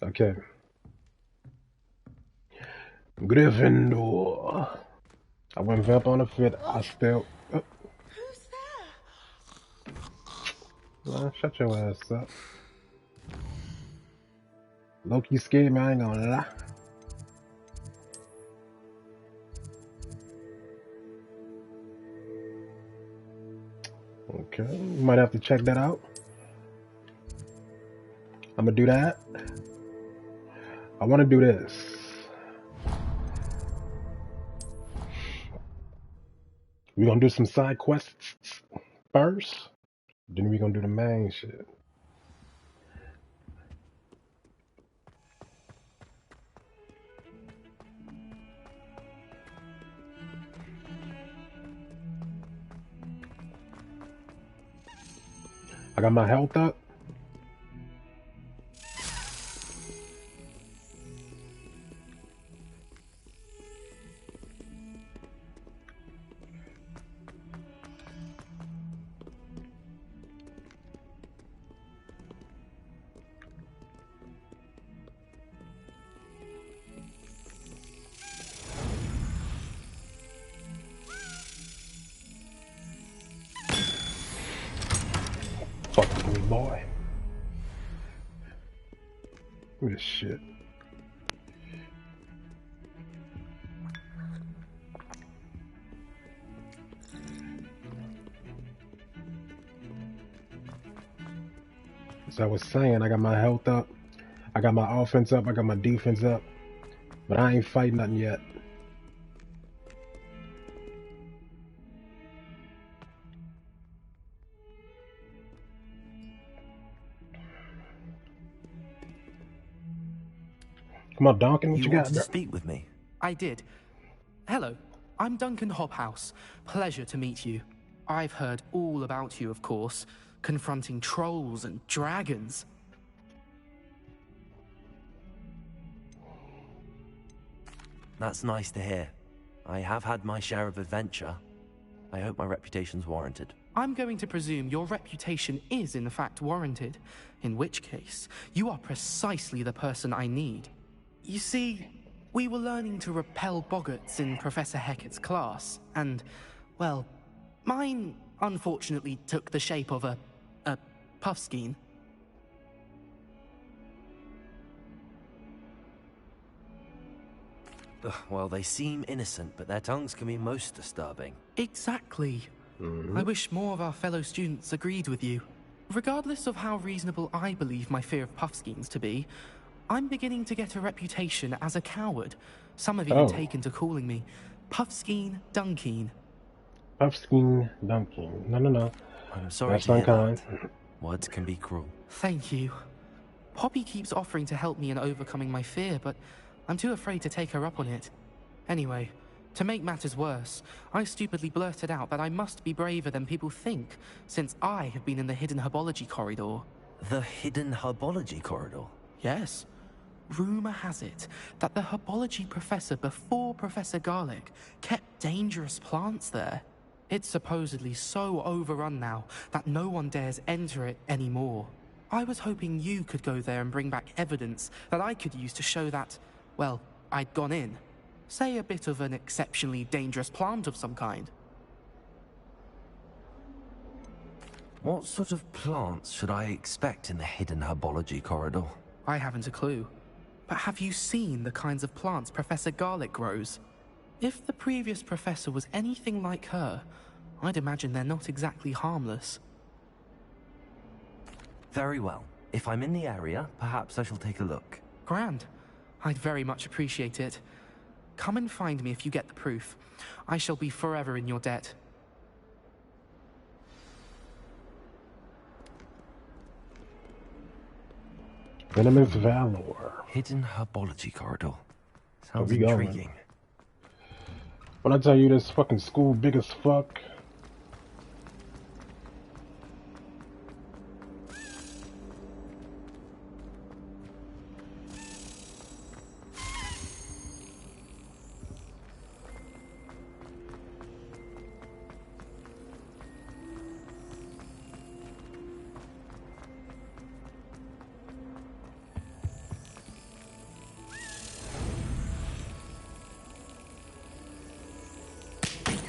Okay. Gryffindor. I went vamp on a fit. I What? still. Who's Man, shut your ass up. Loki scared me, I ain't gonna lie. Okay, you might have to check that out. I'm gonna do that. I wanna do this. We're gonna do some side quests first. Then we're gonna do the main shit. I got my health up. Fuck with me, boy. Look at this shit. As I was saying, I got my health up. I got my offense up. I got my defense up. But I ain't fighting nothing yet. Come on, Duncan, what You you got, wanted to bro? speak with me? I did. Hello, I'm Duncan Hobhouse. Pleasure to meet you. I've heard all about you, of course, confronting trolls and dragons. That's nice to hear. I have had my share of adventure. I hope my reputation's warranted. I'm going to presume your reputation is in fact warranted, in which case, you are precisely the person I need. You see, we were learning to repel boggarts in Professor Hecat's class, and, well, mine unfortunately took the shape of a puffskein. Ugh, well, they seem innocent, but their tongues can be most disturbing. Exactly. I wish more of our fellow students agreed with you. Regardless of how reasonable I believe my fear of puffskeins to be, I'm beginning to get a reputation as a coward. Some have even taken to calling me Puffskein Dunkeen. Puffskein Duncan. No. I'm sorry That's to hear unkind. that. Words can be cruel. Thank you. Poppy keeps offering to help me in overcoming my fear, but I'm too afraid to take her up on it. Anyway, to make matters worse, I stupidly blurted out that I must be braver than people think, since I have been in the hidden herbology corridor. The hidden herbology corridor? Yes. Rumor has it that the herbology professor before Professor Garlic kept dangerous plants there. It's supposedly so overrun now that no one dares enter it anymore. I was hoping you could go there and bring back evidence that I could use to show that, well, I'd gone in. Say a bit of an exceptionally dangerous plant of some kind. What sort of plants should I expect in the hidden herbology corridor? I haven't a clue. But have you seen the kinds of plants Professor Garlic grows? If the previous professor was anything like her, I'd imagine they're not exactly harmless. Very well. If I'm in the area, perhaps I shall take a look. Grand. I'd very much appreciate it. Come and find me if you get the proof. I shall be forever in your debt. Venomous Valor. Hidden herbology corridor. Where Sounds we going? intriguing. When I tell you this fucking school big as fuck.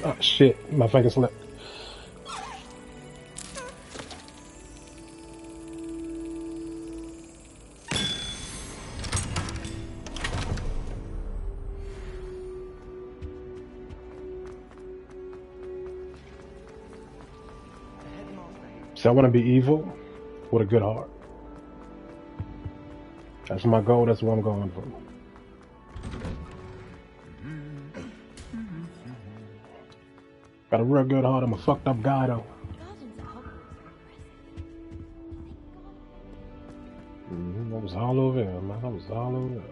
Oh shit, my finger slipped. So I want to be evil with a good heart. That's my goal. That's what I'm going for. Got a real good heart. I'm a fucked up guy though. I was all over him, man. I was all over him.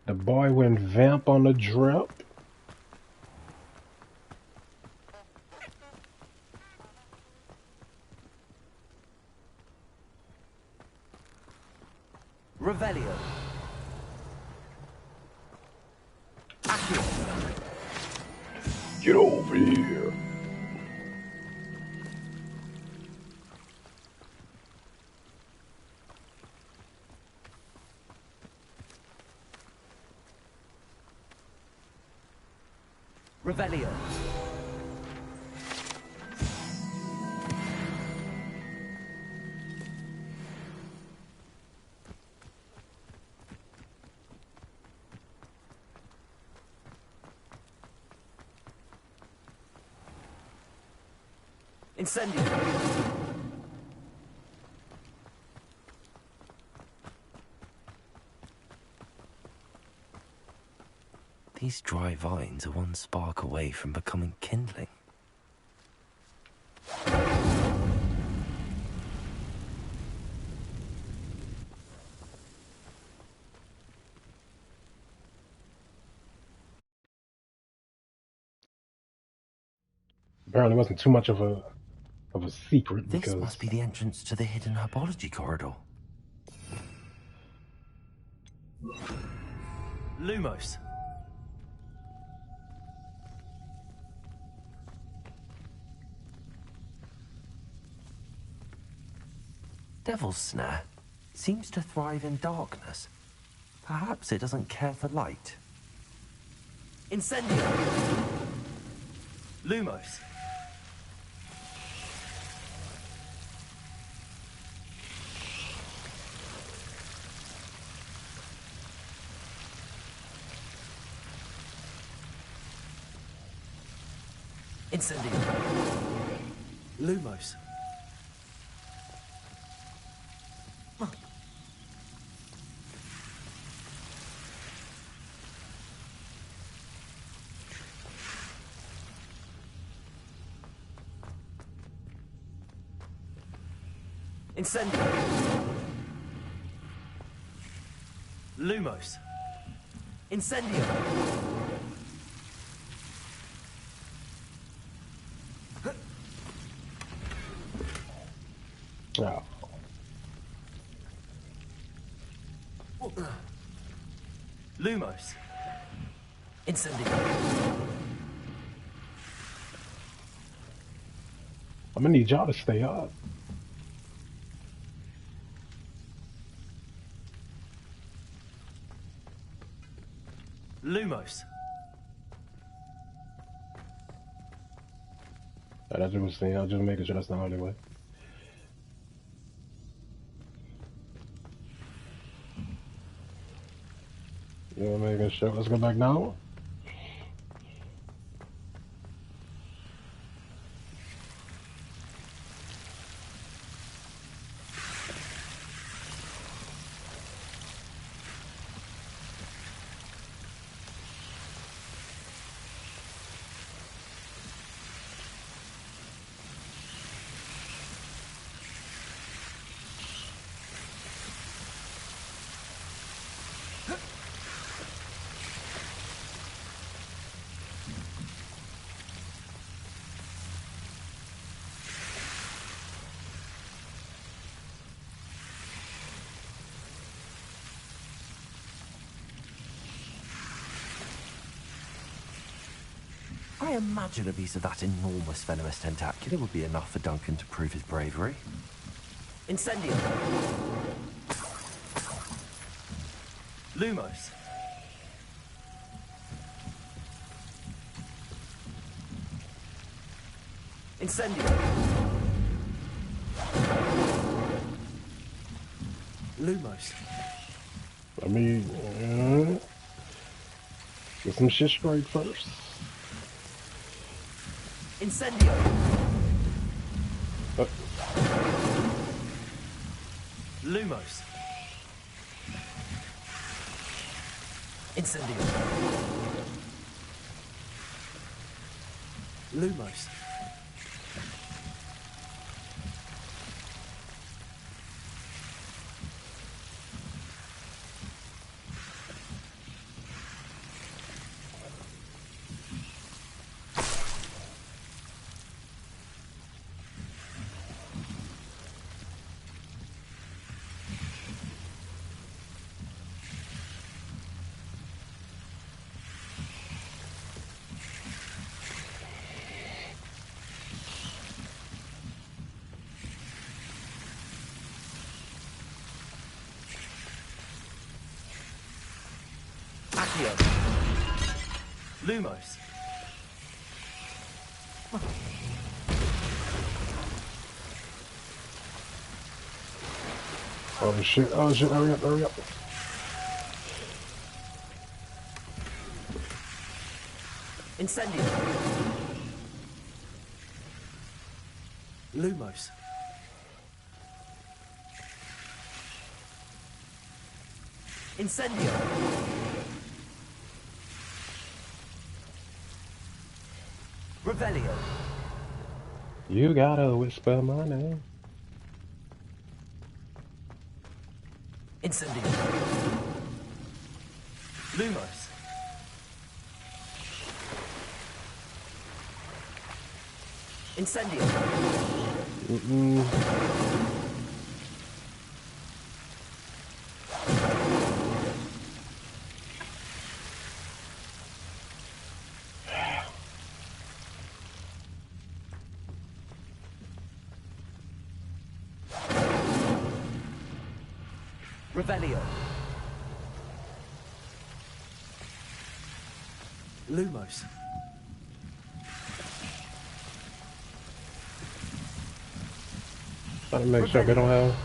The boy went vamp on the drip. Revelio. Accio. Get over here. Revelio. Incendio. These dry vines are one spark away from becoming kindling. Apparently, it wasn't too much of a secret because This must be the entrance to the hidden herbology corridor. Lumos. Devil's Snare seems to thrive in darkness. Perhaps it doesn't care for light. Incendio. Lumos. Incendio. Lumos. Incendio. Lumos. Incendio. oh. Lumos. Incendio. I'm gonna need y'all to stay up. Lumos. That's what I'm saying. I'm just making sure that's the only way. Yeah, making sure. Let's go back now. I imagine a piece of that enormous venomous tentacula would be enough for Duncan to prove his bravery. Incendio. Lumos. Incendio. Lumos. Let me get some shit straight first. Incendio. Lumos. Incendio. Lumos. Accio. Lumos. Oh shit, hurry up, hurry up. Incendio. Lumos. Incendio. Revelio. You gotta whisper my name. Incendio. Lumos. Incendio. Revelio. Lumos. Trying to make sure they don't have.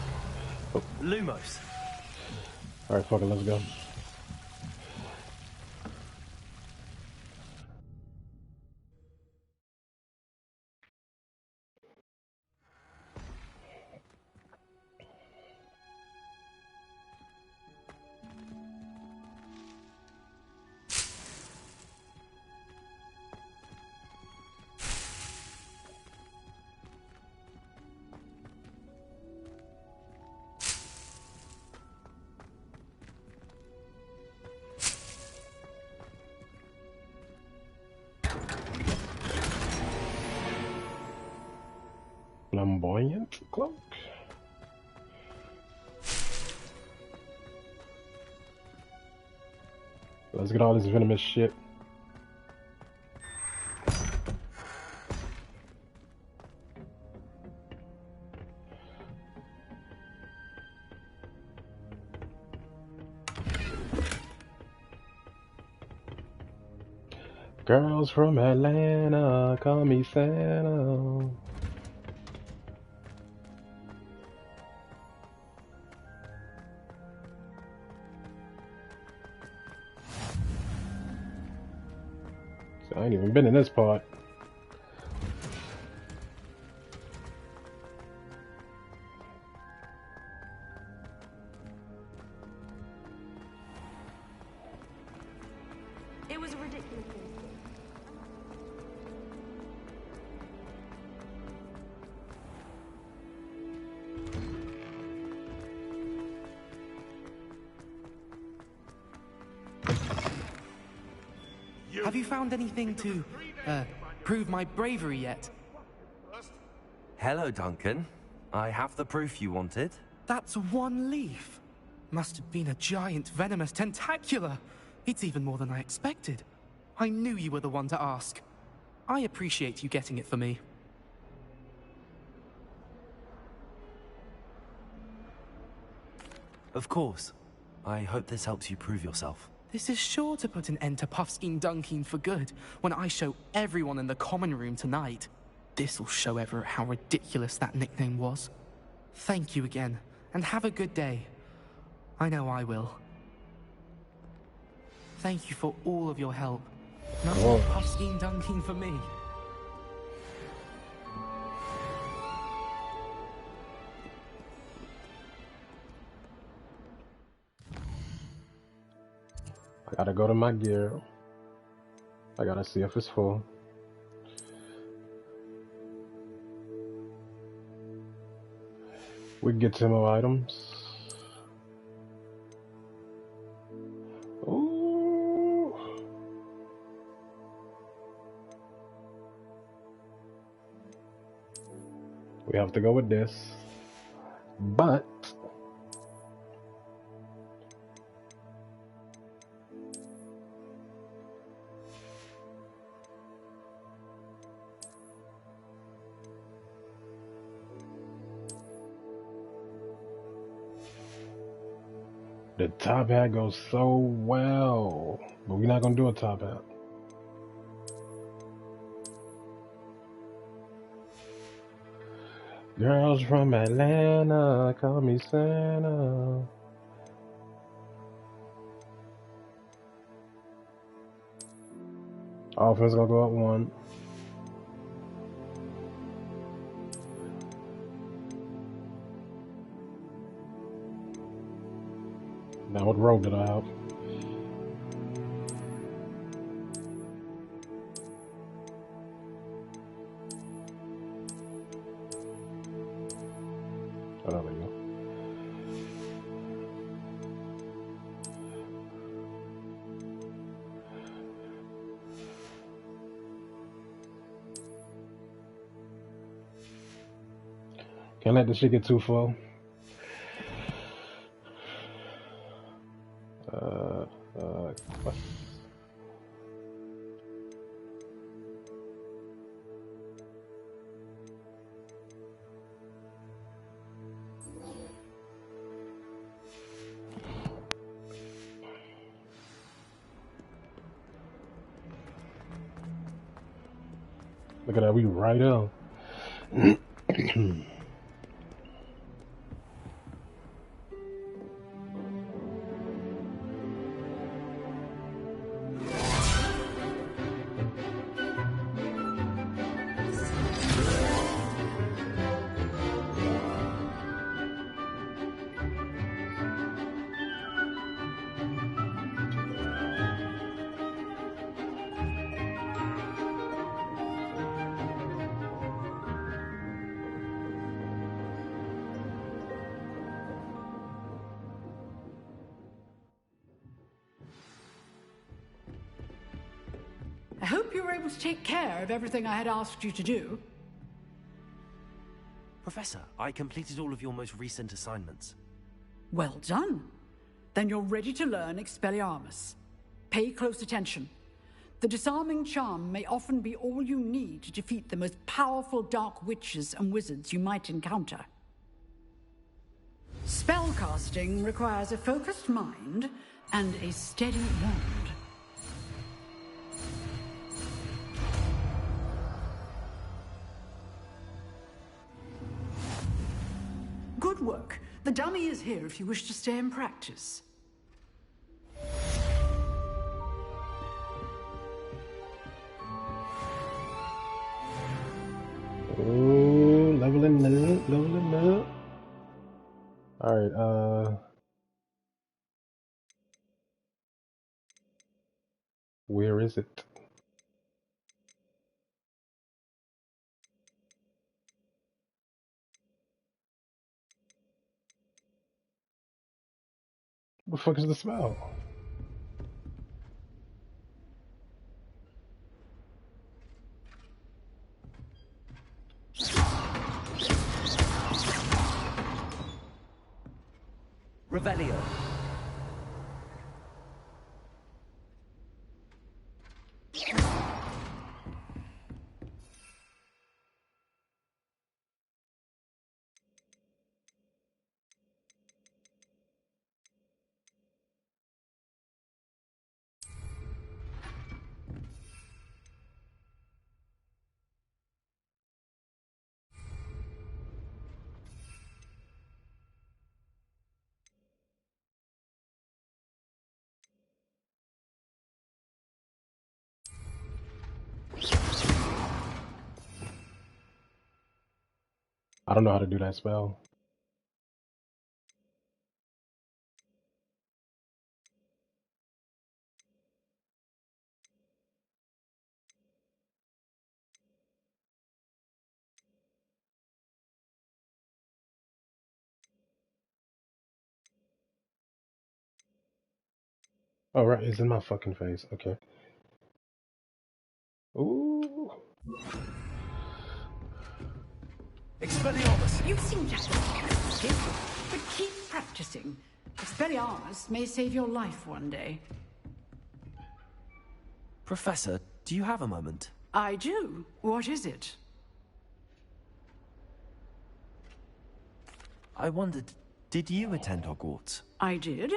Oh. Lumos. Alright, fuck it, let's go. Flamboyant cloak? Let's get all this venomous shit. Girls from Atlanta call me Santa. I ain't even been in this part. It was a ridiculous thing. Have you found anything to, prove my bravery yet? Hello, Duncan. I have the proof you wanted. That's one leaf. Must have been a giant venomous tentacula. It's even more than I expected. I knew you were the one to ask. I appreciate you getting it for me. Of course. I hope this helps you prove yourself. This is sure to put an end to Puffskein Dunking for good when I show everyone in the common room tonight. This'll show Everett how ridiculous that nickname was. Thank you again, and have a good day. I know I will. Thank you for all of your help. No more Puffskein Dunking for me. I gotta go to my gear. I gotta see if it's full. We can get 10 more items. Ooh. We have to go with this. But the top hat goes so well, but we're not gonna do a top hat. Girls from Atlanta call me Santa. Offense gonna go up 1. Now what rogue did I have? Oh, there we go. Can't let this shit get too full. What? Look at that, we right up. I hope you were able to take care of everything I had asked you to do. Professor, I completed all of your most recent assignments. Well done. Then you're ready to learn Expelliarmus. Pay close attention. The disarming charm may often be all you need to defeat the most powerful dark witches and wizards you might encounter. Spellcasting requires a focused mind and a steady wand. Good work. The dummy is here if you wish to stay and practice. Ooh, leveling up, leveling up. Alright, where is it? What the fuck is the spell? Revelio. I don't know how to do that spell. Oh, right, it's in my fucking face. Okay. Ooh. Expelliarmus! You seem to have practiced, but keep practicing. Expelliarmus may save your life one day. Professor, do you have a moment? I do. What is it? I wondered, did you attend Hogwarts? I did.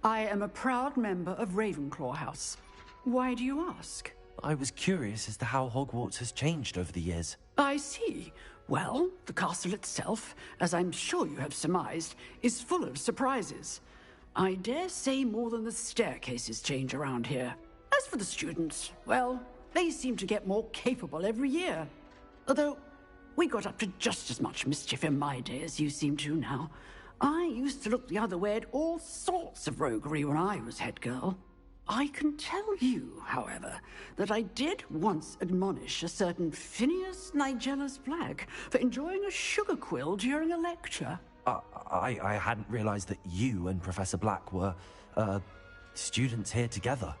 I am a proud member of Ravenclaw House. Why do you ask? I was curious as to how Hogwarts has changed over the years. I see. Well, the castle itself, as I'm sure you have surmised, is full of surprises. I dare say more than the staircases change around here. As for the students, well, they seem to get more capable every year. Although, we got up to just as much mischief in my day as you seem to now. I used to look the other way at all sorts of roguery when I was head girl. I can tell you, however, that I did once admonish a certain Phineas Nigellus Black for enjoying a sugar quill during a lecture. I hadn't realized that you and Professor Black were, students here together.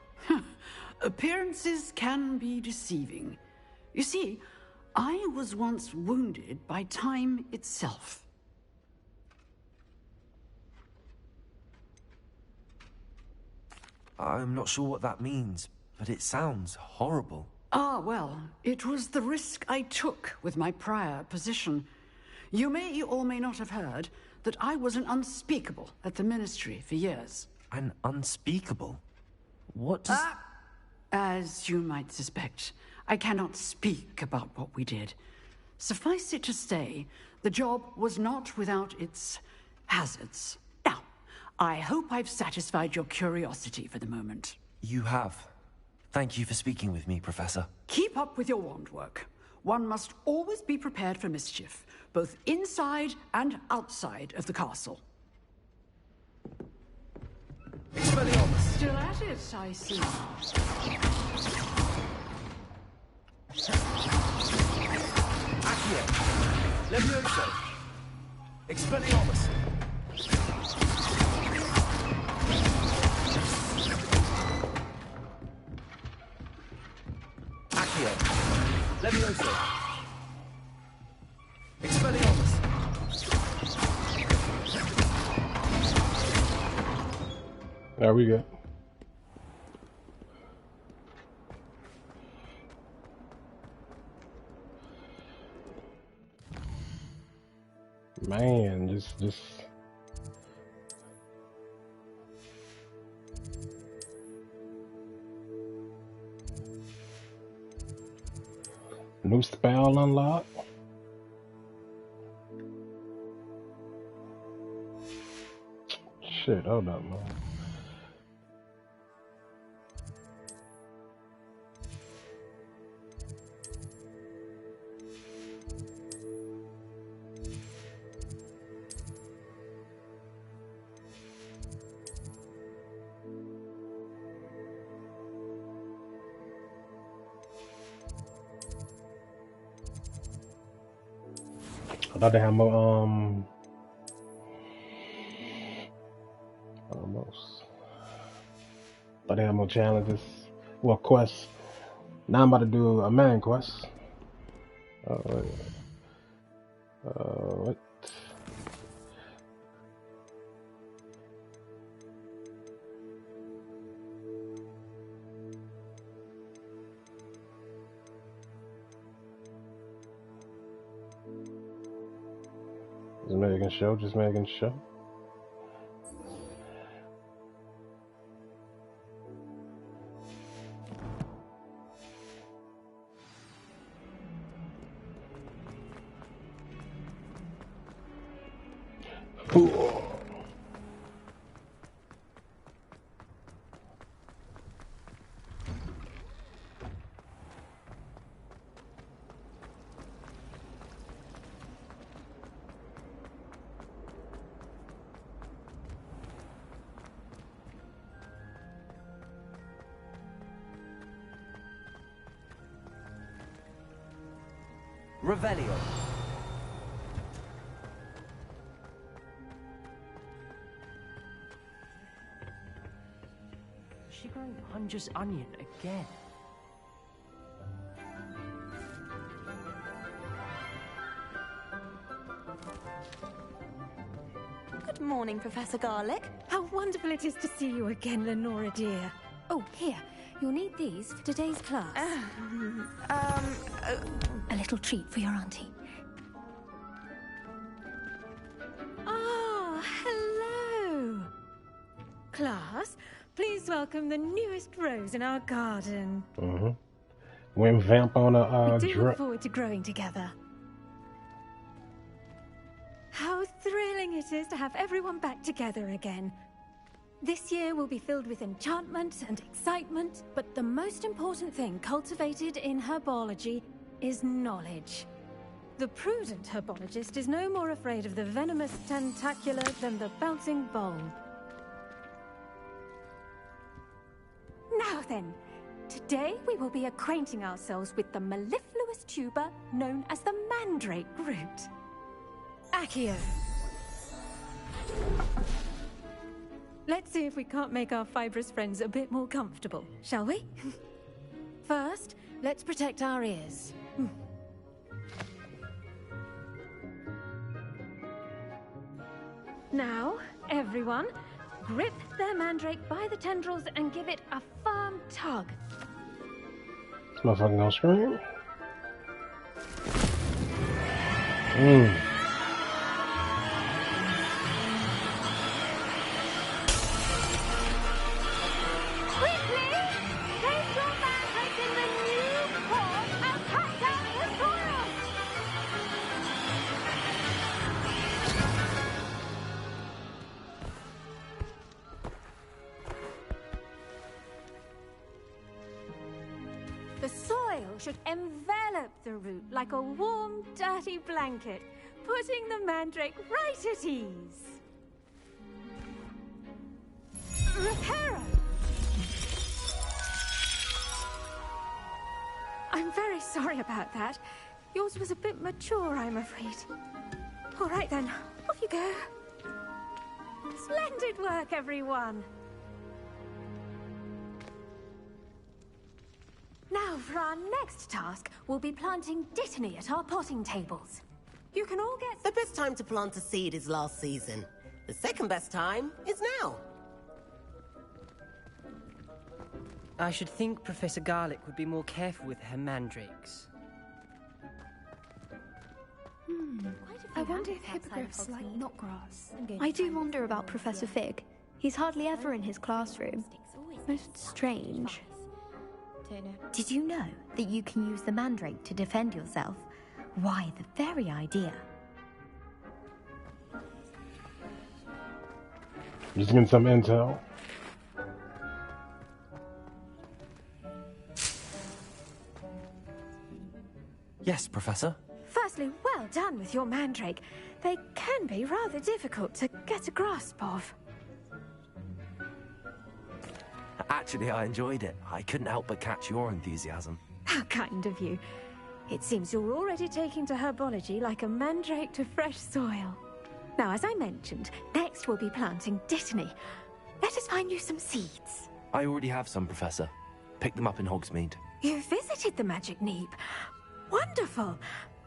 Appearances can be deceiving. You see, I was once wounded by time itself. I'm not sure what that means, but it sounds horrible. Ah, well, it was the risk I took with my prior position. You may or may not have heard that I was an unspeakable at the Ministry for years. An unspeakable? What does... As you might suspect, I cannot speak about what we did. Suffice it to say, the job was not without its hazards. Now, I hope I've satisfied your curiosity for the moment. You have. Thank you for speaking with me, Professor. Keep up with your wand work. One must always be prepared for mischief, both inside and outside of the castle. Expelliarmus! Still at it, I see. Accio! Levioso! Expelliarmus! Accio! Levioso! Expelliarmus! There we go. Man, just new spell unlocked. Shit, hold up, man. I thought they had more, almost. Thought they had more challenges. Well, quests. Now I'm about to do a main quest. What? Just making sure. Ooh. Revelio. She growing Hunger's onion again. Good morning, Professor Garlic. How wonderful it is to see you again, Lenora dear. Oh, here. You'll need these for today's class. A little treat for your auntie. Ah, hello. Class, please welcome the newest rose in our garden. Went vamp on a We do look drip. forward to growing together. How thrilling it is to have everyone back together again. This year will be filled with enchantment and excitement, but the most important thing cultivated in herbology is knowledge. The prudent herbologist is no more afraid of the venomous tentacular than the bouncing bulb. Now then, today we will be acquainting ourselves with the mellifluous tuber known as the mandrake root. Accio. Let's see if we can't make our fibrous friends a bit more comfortable, shall we? First, let's protect our ears. Now, everyone, grip their mandrake by the tendrils and give it a firm tug. This motherfucker gonna scream. Quickly! Place your mandrake in the new pot and cut down the soil! The soil should envelop the root like a warm, dirty blanket, putting the mandrake right at ease. Reparo! I'm very sorry about that. Yours was a bit mature, I'm afraid. All right then, off you go. Splendid work, everyone. Now, for our next task, we'll be planting dittany at our potting tables. You can all get... The best time to plant a seed is last season. The second best time is now. I should think Professor Garlic would be more careful with her mandrakes. I wonder if hippogriffs like knotgrass. I do wonder about Professor Fig. He's hardly ever in his classroom. Most strange. Did you know that you can use the mandrake to defend yourself? Why, the very idea. Just getting some intel. Yes, Professor. Firstly, well done with your mandrake. They can be rather difficult to get a grasp of. Actually, I enjoyed it. I couldn't help but catch your enthusiasm. How kind of you. It seems you're already taking to herbology like a mandrake to fresh soil. Now, as I mentioned, next we'll be planting dittany. Let us find you some seeds. I already have some, Professor. Picked them up in Hogsmeade. You visited the Magic Neep. Wonderful!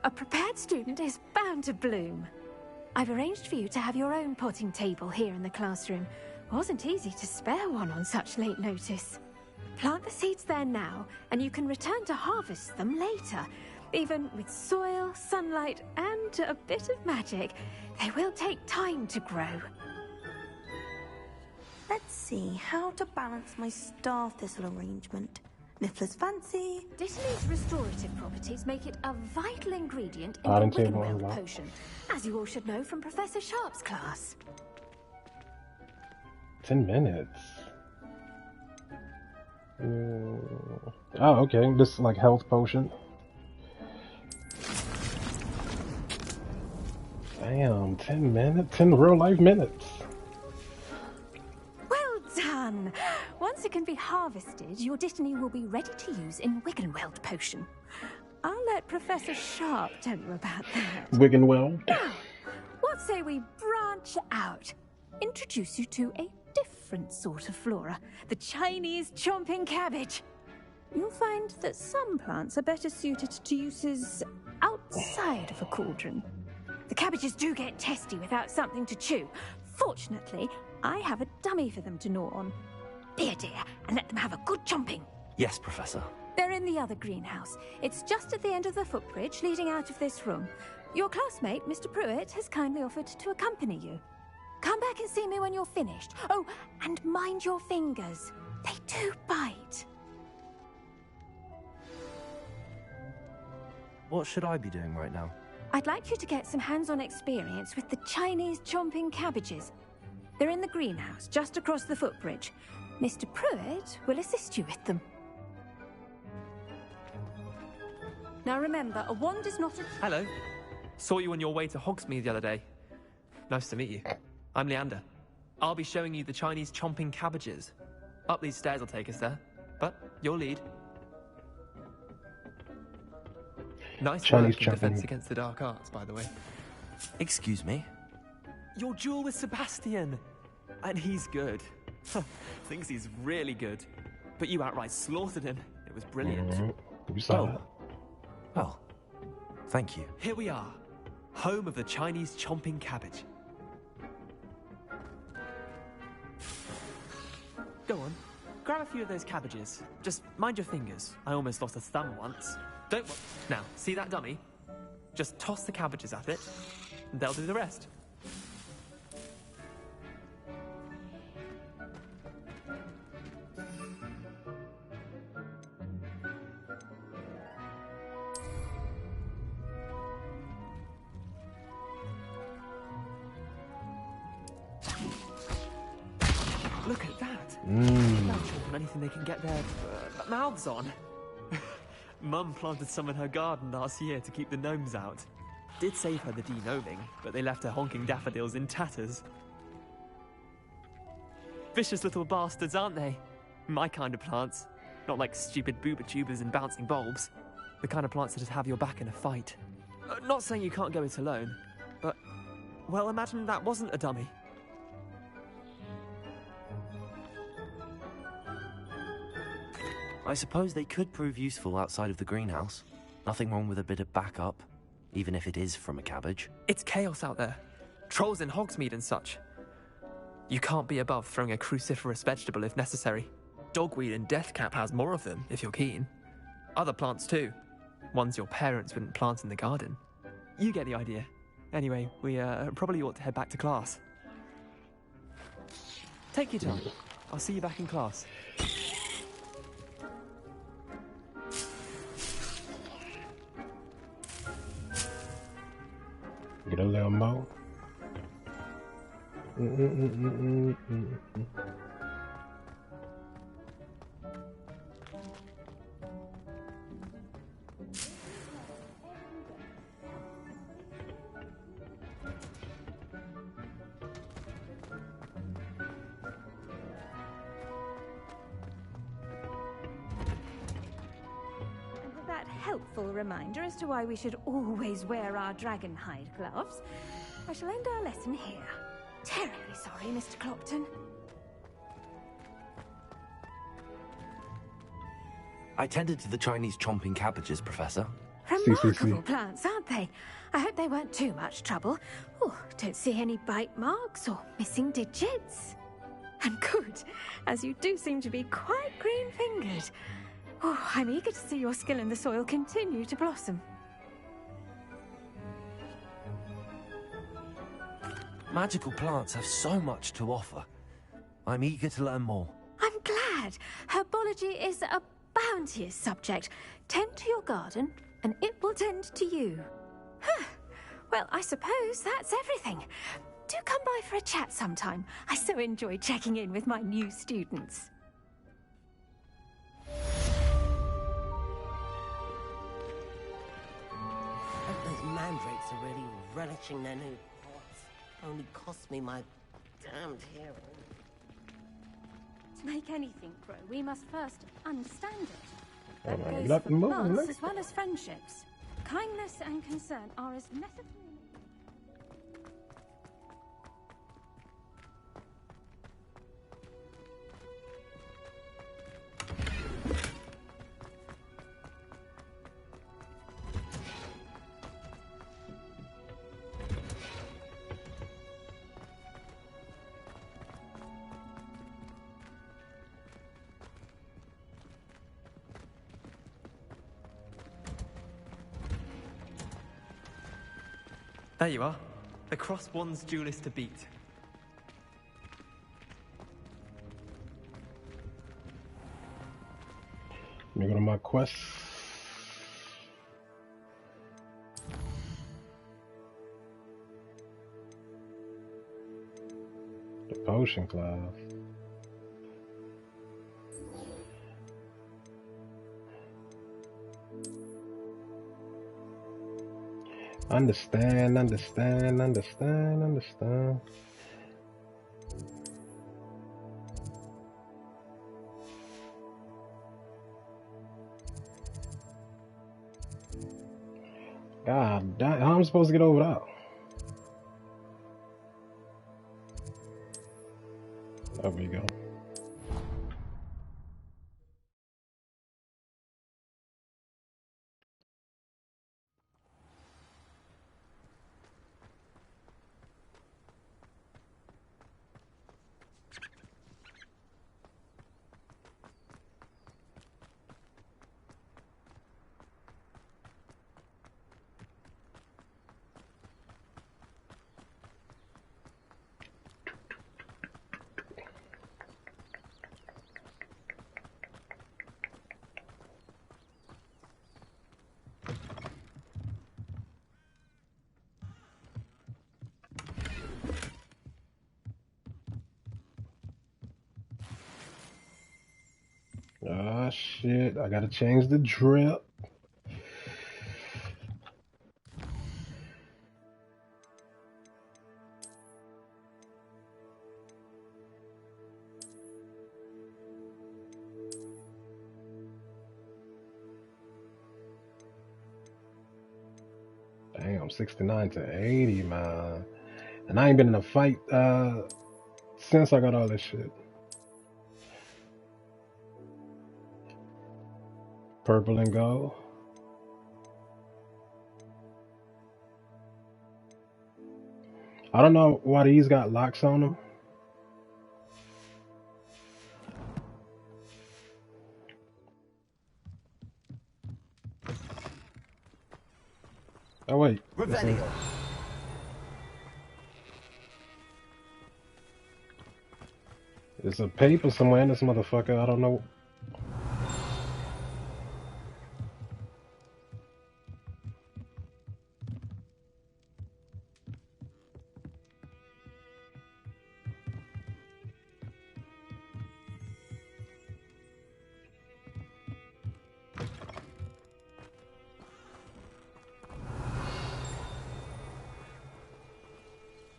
A prepared student is bound to bloom. I've arranged for you to have your own potting table here in the classroom. Wasn't easy to spare one on such late notice. Plant the seeds there now, and you can return to harvest them later. Even with soil, sunlight, and a bit of magic, they will take time to grow. Let's see how to balance my star thistle arrangement. Niffler's fancy. Dittany's restorative properties make it a vital ingredient in the Potting table Wiggenweld unlocked. potion, as you all should know from Professor Sharp's class. 10 minutes. Oh, okay. This is like health potion. Damn, 10 minutes? 10 real life minutes. Well done! Once it can be harvested, your dittany will be ready to use in Wiggenweld potion. I'll let Professor Sharp tell you about that. Wiggenwell. Now, what say we branch out? Introduce you to a different sort of flora. The Chinese chomping cabbage. You'll find that some plants are better suited to uses outside of a cauldron. The cabbages do get testy without something to chew. Fortunately, I have a dummy for them to gnaw on. Be a dear and let them have a good chomping. Yes, Professor. They're in the other greenhouse. It's just at the end of the footbridge leading out of this room. Your classmate, Mr. Pruitt, has kindly offered to accompany you. Come back and see me when you're finished. Oh, and mind your fingers. They do bite. What should I be doing right now? I'd like you to get some hands-on experience with the Chinese chomping cabbages. They're in the greenhouse, just across the footbridge. Mr. Pruitt will assist you with them. Now remember, a wand is not a... Hello. Saw you on your way to Hogsmeade the other day. Nice to meet you. I'm Leander. I'll be showing you the Chinese chomping cabbages. Up these stairs will take us there, but you'll lead. Nice Chinese work in defense chomping. against the dark arts, by the way. Excuse me? Your duel with Sebastian! And he's good. Thinks he's really good. But you outright slaughtered him. It was brilliant. You saw that. Well, thank you. Here we are. Home of the Chinese chomping cabbage. Go on. Grab a few of those cabbages. Just mind your fingers. I almost lost a thumb once. Don't... Now, see that dummy? Just toss the cabbages at it, and they'll do the rest. Look at that. Natural from anything they can get their mouths on. Mum planted some in her garden last year to keep the gnomes out. Did save her the de-gnoming, but they left her honking daffodils in tatters. Vicious little bastards, aren't they? My kind of plants. Not like stupid booba tubers and bouncing bulbs. The kind of plants that just have your back in a fight. Not saying you can't go it alone, but... Well, imagine that wasn't a dummy. I suppose they could prove useful outside of the greenhouse. Nothing wrong with a bit of backup, even if it is from a cabbage. It's chaos out there. Trolls in Hogsmeade and such. You can't be above throwing a cruciferous vegetable if necessary. Dogweed and deathcap has more of them, if you're keen. Other plants too. Ones your parents wouldn't plant in the garden. You get the idea. Anyway, we probably ought to head back to class. Take your time. I'll see you back in class. Get a little more. That helpful reminder as to why we should always wear our dragon hide gloves, I shall end our lesson here. Terribly sorry, Mr. Clopton. I tended to the Chinese chomping cabbages, Professor. Remarkable plants, aren't they? I hope they weren't too much trouble. Oh, don't see any bite marks or missing digits. And good, as you do seem to be quite green-fingered. Oh, I'm eager to see your skill in the soil continue to blossom. Magical plants have so much to offer. I'm eager to learn more. I'm glad. Herbology is a bounteous subject. Tend to your garden, and it will tend to you. Huh. Well, I suppose that's everything. Do come by for a chat sometime. I so enjoy checking in with my new students. Those mandrakes are really relishing their new pots. Only cost me my damned hero. To make anything grow, we must first understand it. That Oh, goes let for me move, plants look. as well as friendships. Kindness and concern are as necessary. There you are. The cross one's duelist to beat. Let me go to my quest. The potion class. Understand. God damn, how am I supposed to get over that? There we go. Ah, shit. I gotta change the drip. Damn, 69 to 80, man. And I ain't been in a fight since I got all this shit. Purple and gold. I don't know why these got locks on them. Oh wait. There's a paper somewhere in this motherfucker. I don't know.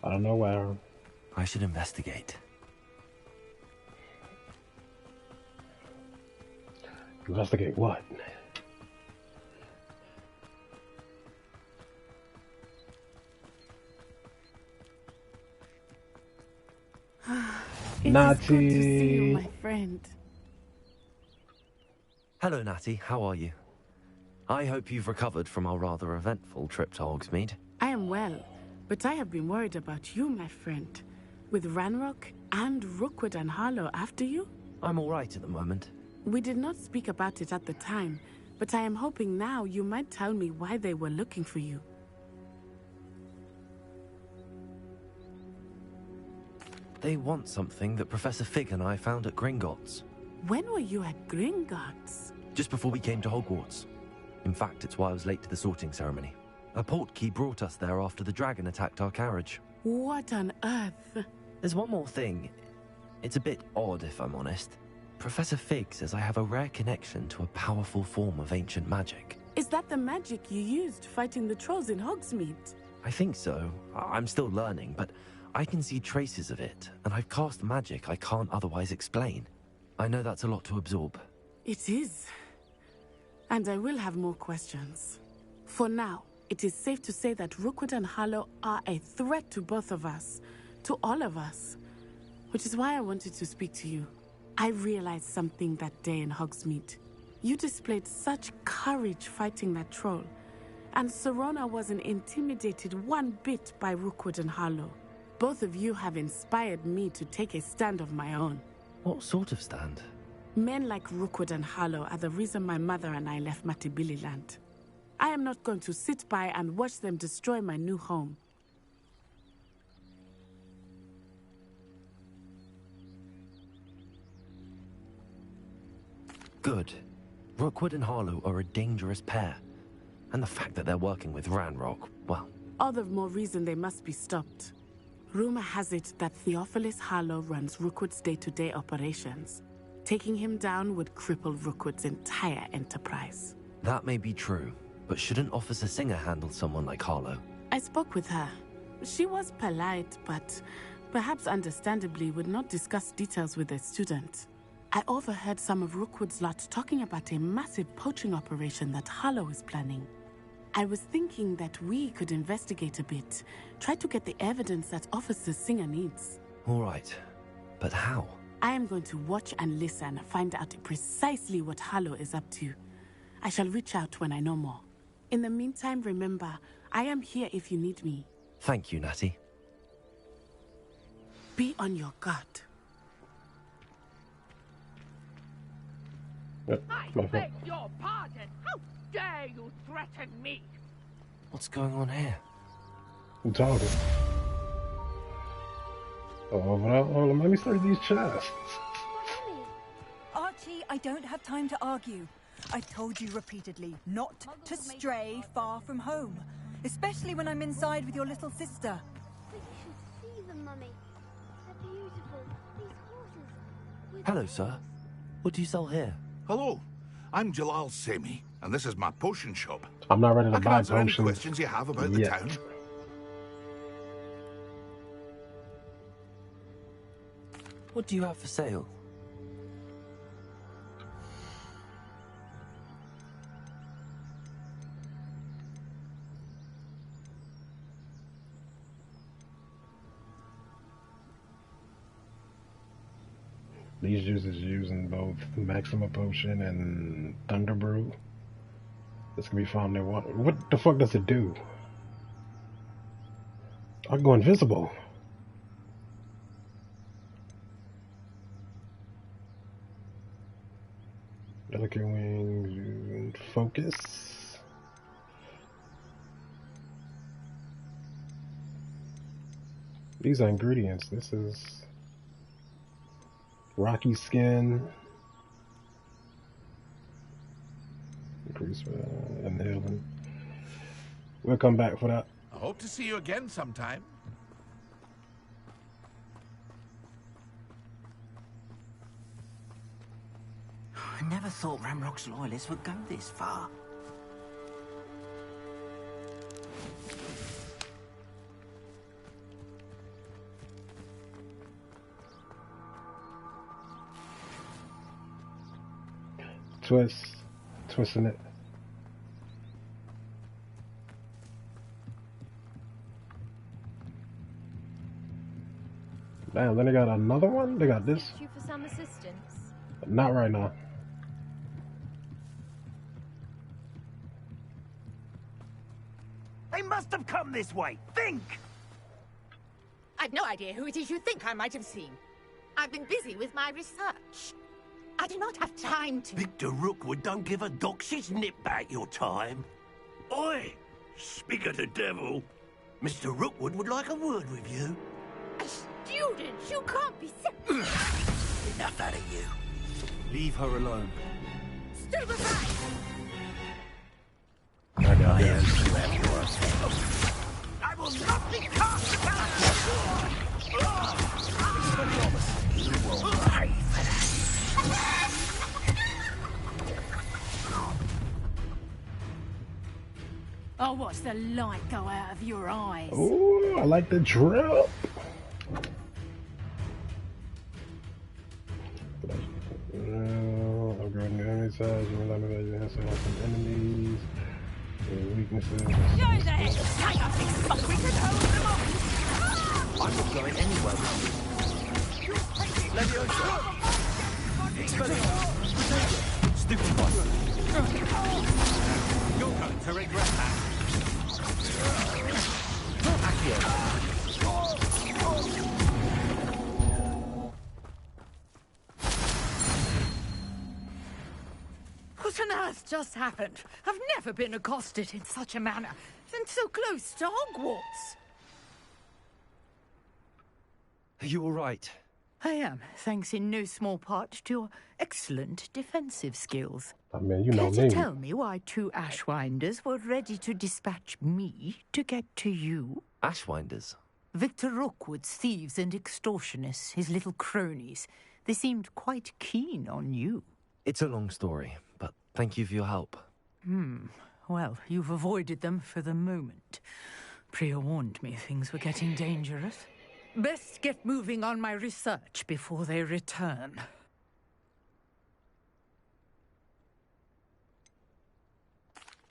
I don't know where. I should investigate. Investigate what? It's good to see you, my friend. Hello, Natty. How are you? I hope you've recovered from our rather eventful trip to Hogsmeade. I am well, but I have been worried about you, my friend. With Ranrock and Rookwood and Harlow after you? I'm all right at the moment. We did not speak about it at the time, but I am hoping now you might tell me why they were looking for you. They want something that Professor Fig and I found at Gringotts. When were you at Gringotts? Just before we came to Hogwarts. In fact, it's why I was late to the sorting ceremony. A portkey brought us there after the dragon attacked our carriage. What on earth? There's one more thing. It's a bit odd, if I'm honest. Professor Fig says I have a rare connection to a powerful form of ancient magic. Is that the magic you used fighting the trolls in Hogsmeade? I think so. I'm still learning, but I can see traces of it, and I've cast magic I can't otherwise explain. I know that's a lot to absorb. It is. And I will have more questions. For now, it is safe to say that Rookwood and Harlow are a threat to both of us, to all of us. Which is why I wanted to speak to you. I realized something that day in Hogsmeade. You displayed such courage fighting that troll, and Serona wasn't intimidated one bit by Rookwood and Harlow. Both of you have inspired me to take a stand of my own. What sort of stand? Men like Rookwood and Harlow are the reason my mother and I left Matibili land. I am not going to sit by and watch them destroy my new home. Good. Rookwood and Harlow are a dangerous pair. And the fact that they're working with Ranrock, well... All the more reason they must be stopped. Rumor has it that Theophilus Harlow runs Rookwood's day-to-day operations. Taking him down would cripple Rookwood's entire enterprise. That may be true, but shouldn't Officer Singer handle someone like Harlow? I spoke with her. She was polite, but perhaps understandably would not discuss details with a student. I overheard some of Rookwood's lot talking about a massive poaching operation that Harlow is planning. I was thinking that we could investigate a bit, try to get the evidence that Officer Singer needs. All right, but how? I am going to watch and listen, find out precisely what Harlow is up to. I shall reach out when I know more. In the meantime, remember, I am here if you need me. Thank you, Natty. Be on your guard. I beg your pardon. How dare you threaten me? What's going on here? I'm talking. Oh, let me search these chests. Archie, I don't have time to argue. I've told you repeatedly not to stray far from home, especially when I'm inside with your little sister. But you should see them, Mummy. They're beautiful. These horses. Hello, sir. What do you sell here? Hello, I'm Jalal Semi, and this is my potion shop. I'm not ready to I can buy answer any potions questions you have about the yet. town. What do you have for sale? These juices using both Maxima Potion and Thunder Brew. This can be found in water. What the fuck does it do? I go invisible. Delicate wings, focus. These are ingredients. This is rocky skin. Increase inhaling. We'll come back for that. I hope to see you again sometime. I never thought Ranrock's loyalists would go this far. Twisting it. Damn, then they got another one? They got this? You for some assistance? Not right now. They must have come this way. Think! I've no idea who it is you think I might have seen. I've been busy with my research. I do not have time to... Victor Rookwood don't give a doxy's nip back your time. Oi! Speak of the devil. Mr. Rookwood would like a word with you. A student? You can't be so... Enough out of you. Leave her alone. Stupefy! I am to yours. I will not be cast back! You will pay for that. I'll watch the light go out of your eyes. Ooh, I like the drip. Upgrading the enemies. says you remember that you answer on some enemies, your weaknesses. Go there! Hang on, we can hold them off! I'm not going anywhere with you. Leviosa! Expelliarmus! Stupid one! You're going to regret that. Accio! What on earth just happened? I've never been accosted in such a manner, and so close to Hogwarts. Are you all right? I am, thanks in no small part to your excellent defensive skills. I mean, you know Care me. to tell me why 2 Ashwinders were ready to dispatch me to get to you? Ashwinders? Victor Rookwood's thieves and extortionists, his little cronies. They seemed quite keen on you. It's a long story, but thank you for your help. Well, you've avoided them for the moment. Priya warned me things were getting dangerous. Best get moving on my research before they return.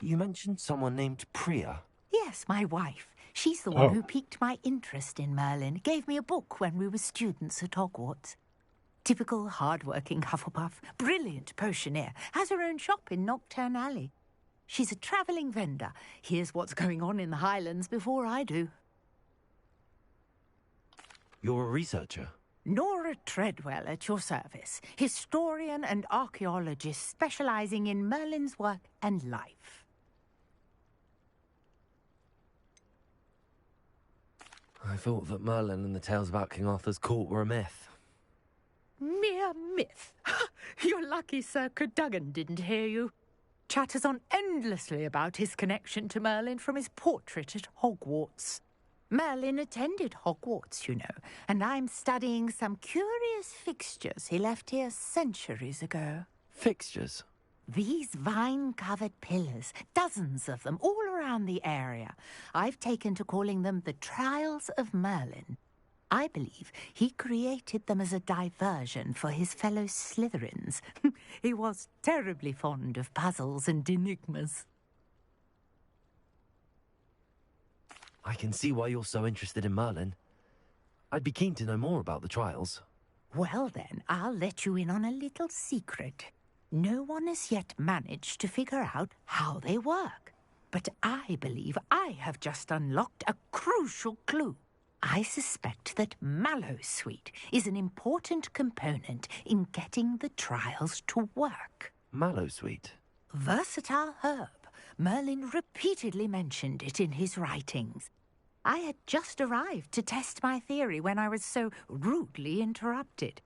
You mentioned someone named Priya. Yes, my wife. She's the one who piqued my interest in Merlin. Gave me a book when we were students at Hogwarts. Typical hard-working Hufflepuff, brilliant potioneer, has her own shop in Knockturn Alley. She's a travelling vendor. Hears what's going on in the Highlands before I do. You're a researcher? Nora Treadwell at your service, historian and archaeologist specialising in Merlin's work and life. I thought that Merlin and the tales about King Arthur's court were a myth. Mere myth. You're lucky Sir Cadogan didn't hear you. Chatters on endlessly about his connection to Merlin from his portrait at Hogwarts. Merlin attended Hogwarts, you know, and I'm studying some curious fixtures he left here centuries ago. Fixtures? These vine-covered pillars, dozens of them, all around the area. I've taken to calling them the Trials of Merlin. I believe he created them as a diversion for his fellow Slytherins. He was terribly fond of puzzles and enigmas. I can see why you're so interested in Merlin. I'd be keen to know more about the trials. Well then, I'll let you in on a little secret. No one has yet managed to figure out how they work. But I believe I have just unlocked a crucial clue. I suspect that Mallowsweet is an important component in getting the trials to work. Mallowsweet? Versatile herb. Merlin repeatedly mentioned it in his writings. I had just arrived to test my theory when I was so rudely interrupted.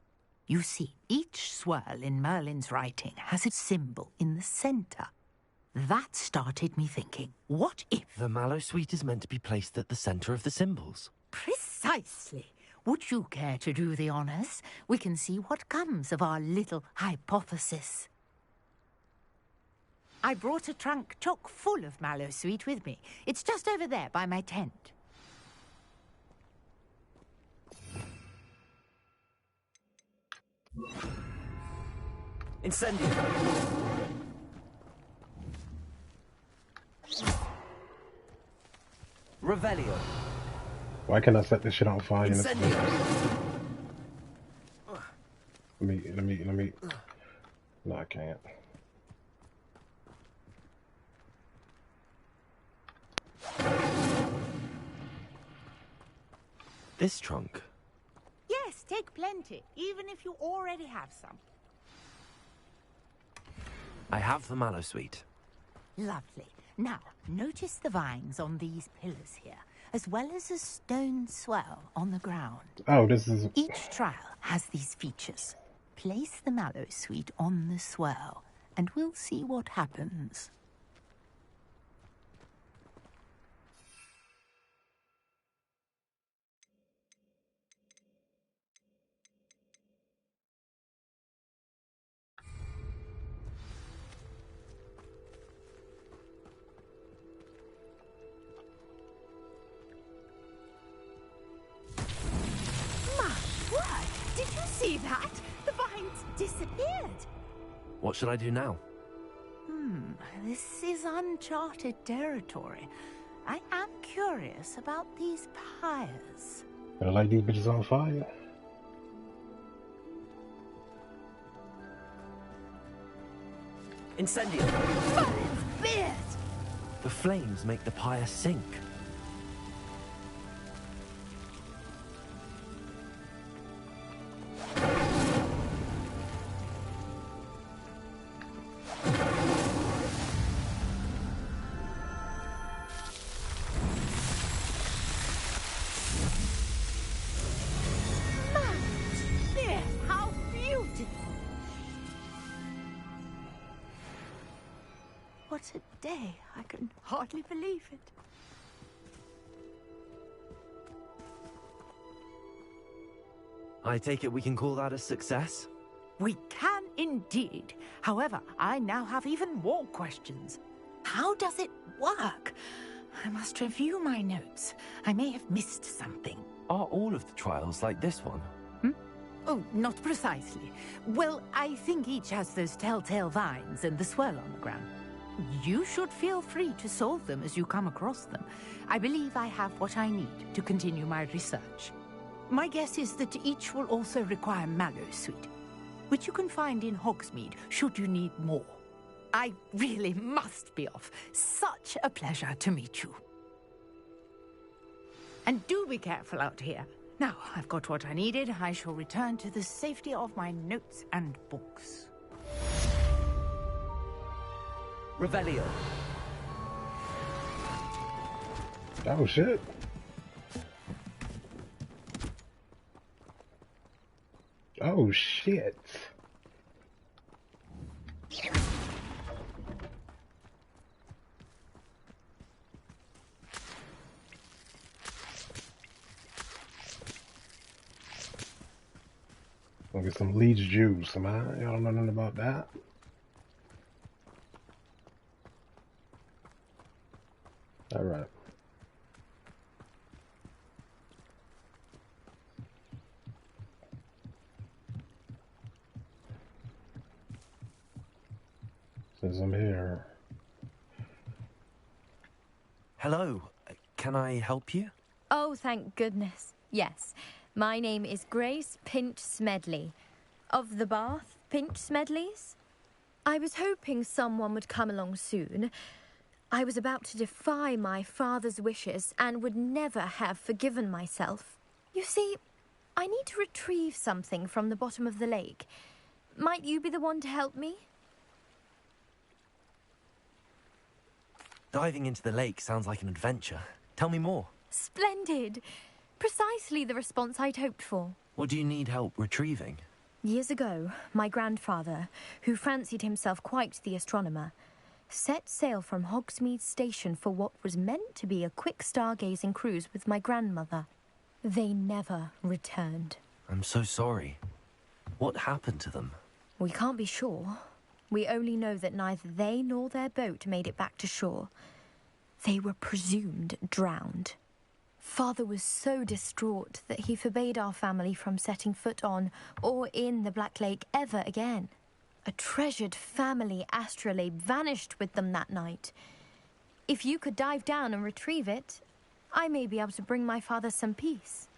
You see, each swirl in Merlin's writing has a symbol in the centre. That started me thinking, what if... The Mallowsweet is meant to be placed at the centre of the symbols. Precisely. Would you care to do the honours? We can see what comes of our little hypothesis. I brought a trunk chock full of Mallowsweet with me. It's just over there by my tent. Incendio! Revelio! Why can't I set this shit on fire? Incendio! Let me. No, I can't. This trunk? Yes, take plenty, even if you already have some. I have the Mallowsweet. Lovely. Now, notice the vines on these pillars here, as well as a stone swell on the ground. Oh, this is... Each trial has these features. Place the Mallowsweet on the swell, and we'll see what happens. Did you see that? The vines disappeared. What should I do now? John. This is uncharted territory. I am curious about these pyres. Gonna light these bitches on fire? Incendio! The flames make the pyre sink. How beautiful! What a day. I can hardly believe it. I take it we can call that a success? We can indeed. However, I now have even more questions. How does it work? I must review my notes. I may have missed something. Are all of the trials like this one? Oh, not precisely. Well, I think each has those telltale vines and the swirl on the ground. You should feel free to solve them as you come across them. I believe I have what I need to continue my research. My guess is that each will also require Mallowsweet, which you can find in Hogsmeade should you need more. I really must be off. Such a pleasure to meet you. And do be careful out here. Now, I've got what I needed. I shall return to the safety of my notes and books. Revelio. Oh, shit. Oh, shit. I'll get some leech juice, man. Y'all don't know nothing about that. All right. Since I'm here. Hello. Can I help you? Oh, thank goodness. Yes. My name is Grace Pinch Smedley. Of the Bath Pinch Smedleys? I was hoping someone would come along soon. I was about to defy my father's wishes and would never have forgiven myself. You see, I need to retrieve something from the bottom of the lake. Might you be the one to help me? Diving into the lake sounds like an adventure. Tell me more. Splendid! Precisely the response I'd hoped for. What do you need help retrieving? Years ago, my grandfather, who fancied himself quite the astronomer, set sail from Hogsmeade Station for what was meant to be a quick stargazing cruise with my grandmother. They never returned. I'm so sorry. What happened to them? We can't be sure. We only know that neither they nor their boat made it back to shore. They were presumed drowned. Father was so distraught that he forbade our family from setting foot on or in the Black Lake ever again. A treasured family astrolabe vanished with them that night. If you could dive down and retrieve it, I may be able to bring my father some peace.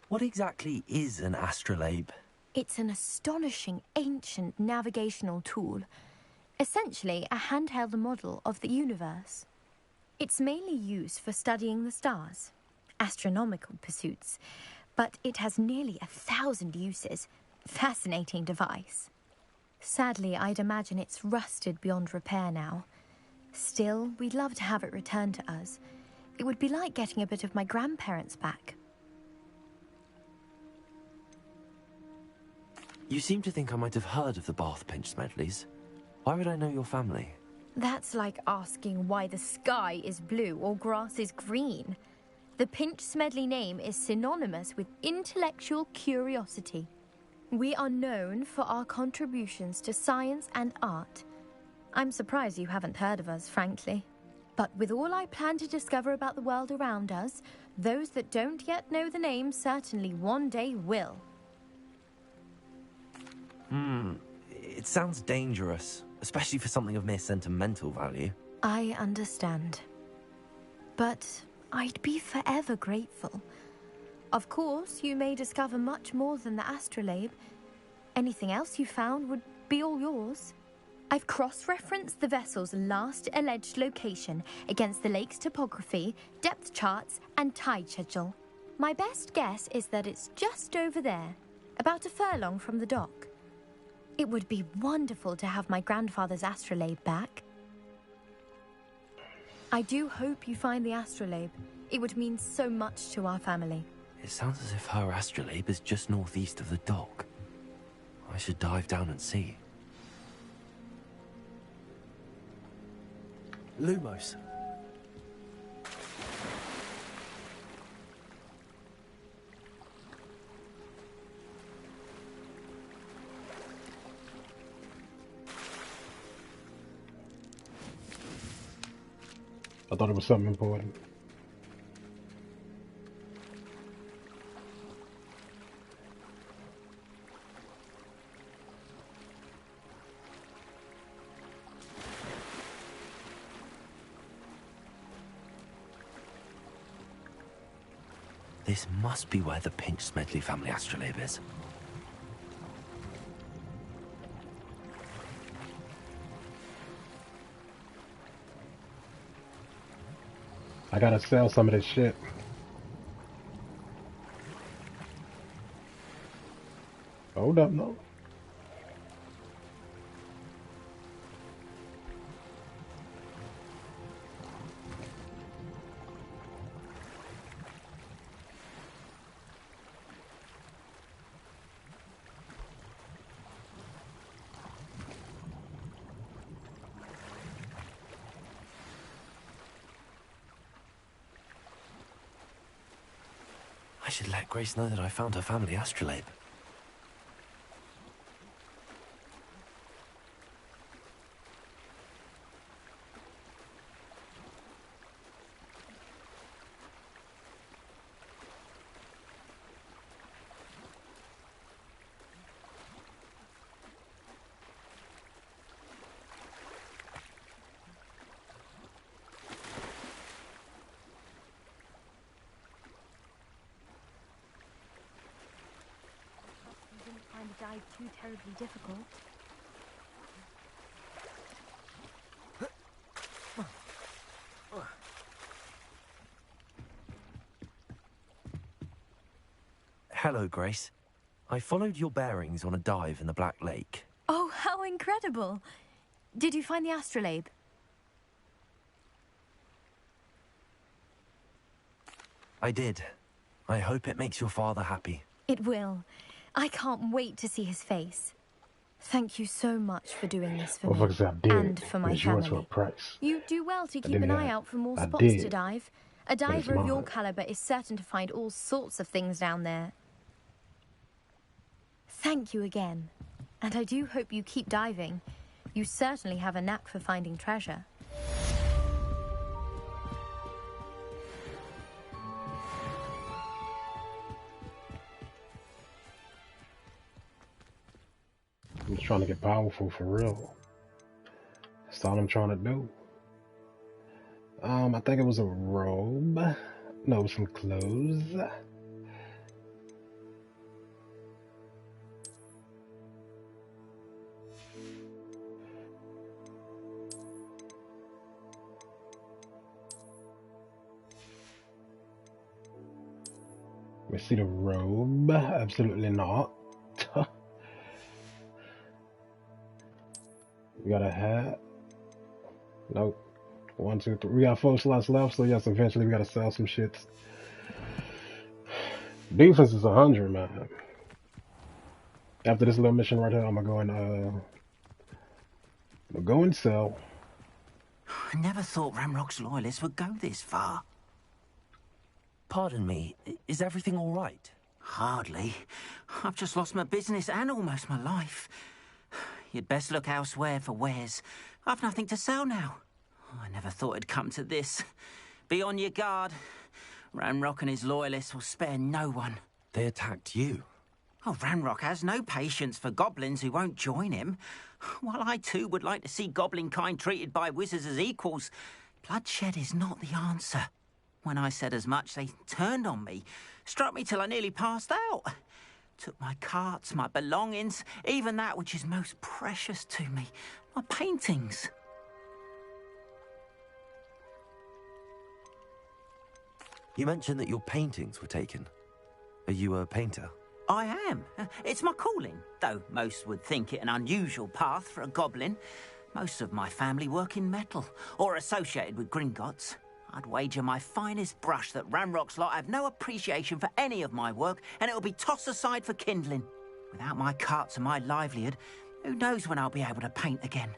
What exactly is an astrolabe? It's an astonishing ancient navigational tool. Essentially, a handheld model of the universe. It's mainly used for studying the stars, astronomical pursuits, but it has nearly 1,000 uses. Fascinating device. Sadly, I'd imagine it's rusted beyond repair now. Still, we'd love to have it returned to us. It would be like getting a bit of my grandparents back. You seem to think I might have heard of the Bath Pinch Smedleys. Why would I know your family? That's like asking why the sky is blue or grass is green. The Pinch Smedley name is synonymous with intellectual curiosity. We are known for our contributions to science and art. I'm surprised you haven't heard of us, frankly. But with all I plan to discover about the world around us, those that don't yet know the name certainly one day will. It sounds dangerous, especially for something of mere sentimental value. I understand. But I'd be forever grateful. Of course, you may discover much more than the astrolabe. Anything else you found would be all yours. I've cross-referenced the vessel's last alleged location against the lake's topography, depth charts, and tide schedule. My best guess is that it's just over there, about a furlong from the dock. It would be wonderful to have my grandfather's astrolabe back. I do hope you find the astrolabe. It would mean so much to our family. It sounds as if her astrolabe is just northeast of the dock. I should dive down and see. Lumos. I thought it was something important. This must be where the Pinch Smedley family astrolabe is. I gotta sell some of this shit. Hold up, no. I should let Grace know that I found her family astrolabe. Find the dive too terribly difficult. Hello, Grace. I followed your bearings on a dive in the Black Lake. Oh, how incredible! Did you find the astrolabe? I did. I hope it makes your father happy. It will. I can't wait to see his face. Thank you so much for doing this for me and for my family. You do well to keep an eye out for more spots to dive. A diver of your caliber is certain to find all sorts of things down there. Thank you again. And I do hope you keep diving. You certainly have a knack for finding treasure. I'm just trying to get powerful for real. That's all I'm trying to do. I think it was a robe. No, some clothes. Let me see the robe. Absolutely not. We got a hat. Nope. 1, 2, 3. We got 4 slots left, so yes, eventually we gotta sell some shit. Defense is 100, man. After this little mission right here, I'm gonna go and sell. I never thought Ramrock's loyalists would go this far. Pardon me, is everything all right? Hardly. I've just lost my business and almost my life. You'd best look elsewhere for wares. I've nothing to sell now. I never thought it'd come to this. Be on your guard. Ranrock and his loyalists will spare no one. They attacked you? Oh, Ranrock has no patience for goblins who won't join him. While I too would like to see goblin kind treated by wizards as equals, bloodshed is not the answer. When I said as much, they turned on me, struck me till I nearly passed out. Took my carts, my belongings, even that which is most precious to me, my paintings. You mentioned that your paintings were taken. Are you a painter? I am. It's my calling, though most would think it an unusual path for a goblin. Most of my family work in metal, or associated with Gringotts. I'd wager my finest brush that Ranrock's lot have no appreciation for any of my work, and it'll be tossed aside for kindling. Without my carts and my livelihood, who knows when I'll be able to paint again?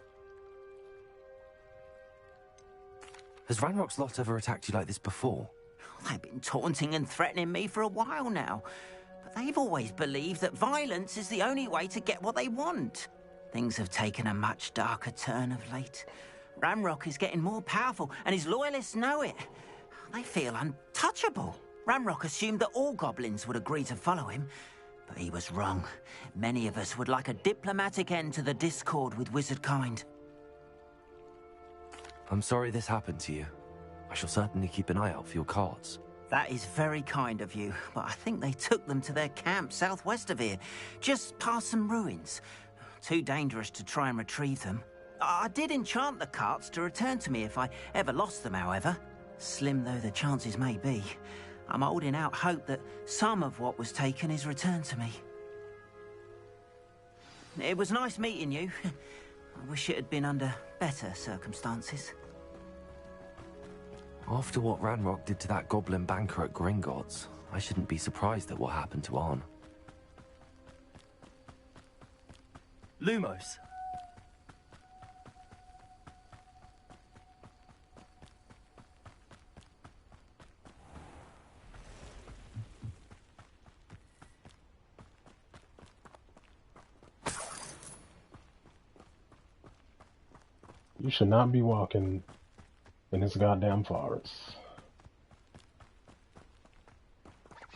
Has Ranrock's lot ever attacked you like this before? They've been taunting and threatening me for a while now, but they've always believed that violence is the only way to get what they want. Things have taken a much darker turn of late. Ranrock is getting more powerful, and his loyalists know it. They feel untouchable. Ranrock assumed that all goblins would agree to follow him, but he was wrong. Many of us would like a diplomatic end to the discord with wizard kind. I'm sorry this happened to you. I shall certainly keep an eye out for your cards. That is very kind of you, but I think they took them to their camp southwest of here, just past some ruins. Too dangerous to try and retrieve them. I did enchant the carts to return to me if I ever lost them, however. Slim though the chances may be, I'm holding out hope that some of what was taken is returned to me. It was nice meeting you. I wish it had been under better circumstances. After what Ranrock did to that goblin banker at Gringotts, I shouldn't be surprised at what happened to Arn. Lumos. You should not be walking in this goddamn forest.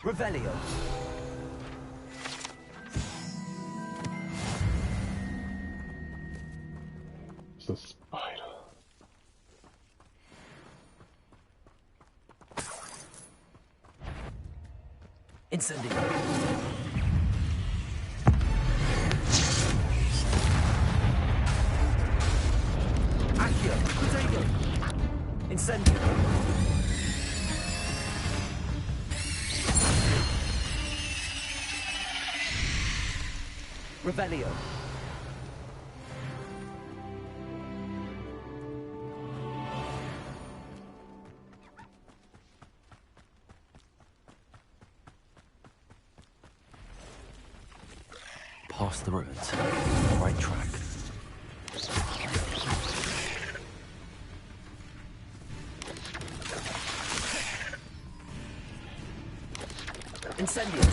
Revelio. It's a spider. Incendio. Accio. Protego. Incendio. Revelio. Past the ruins. On the right track. Incendio.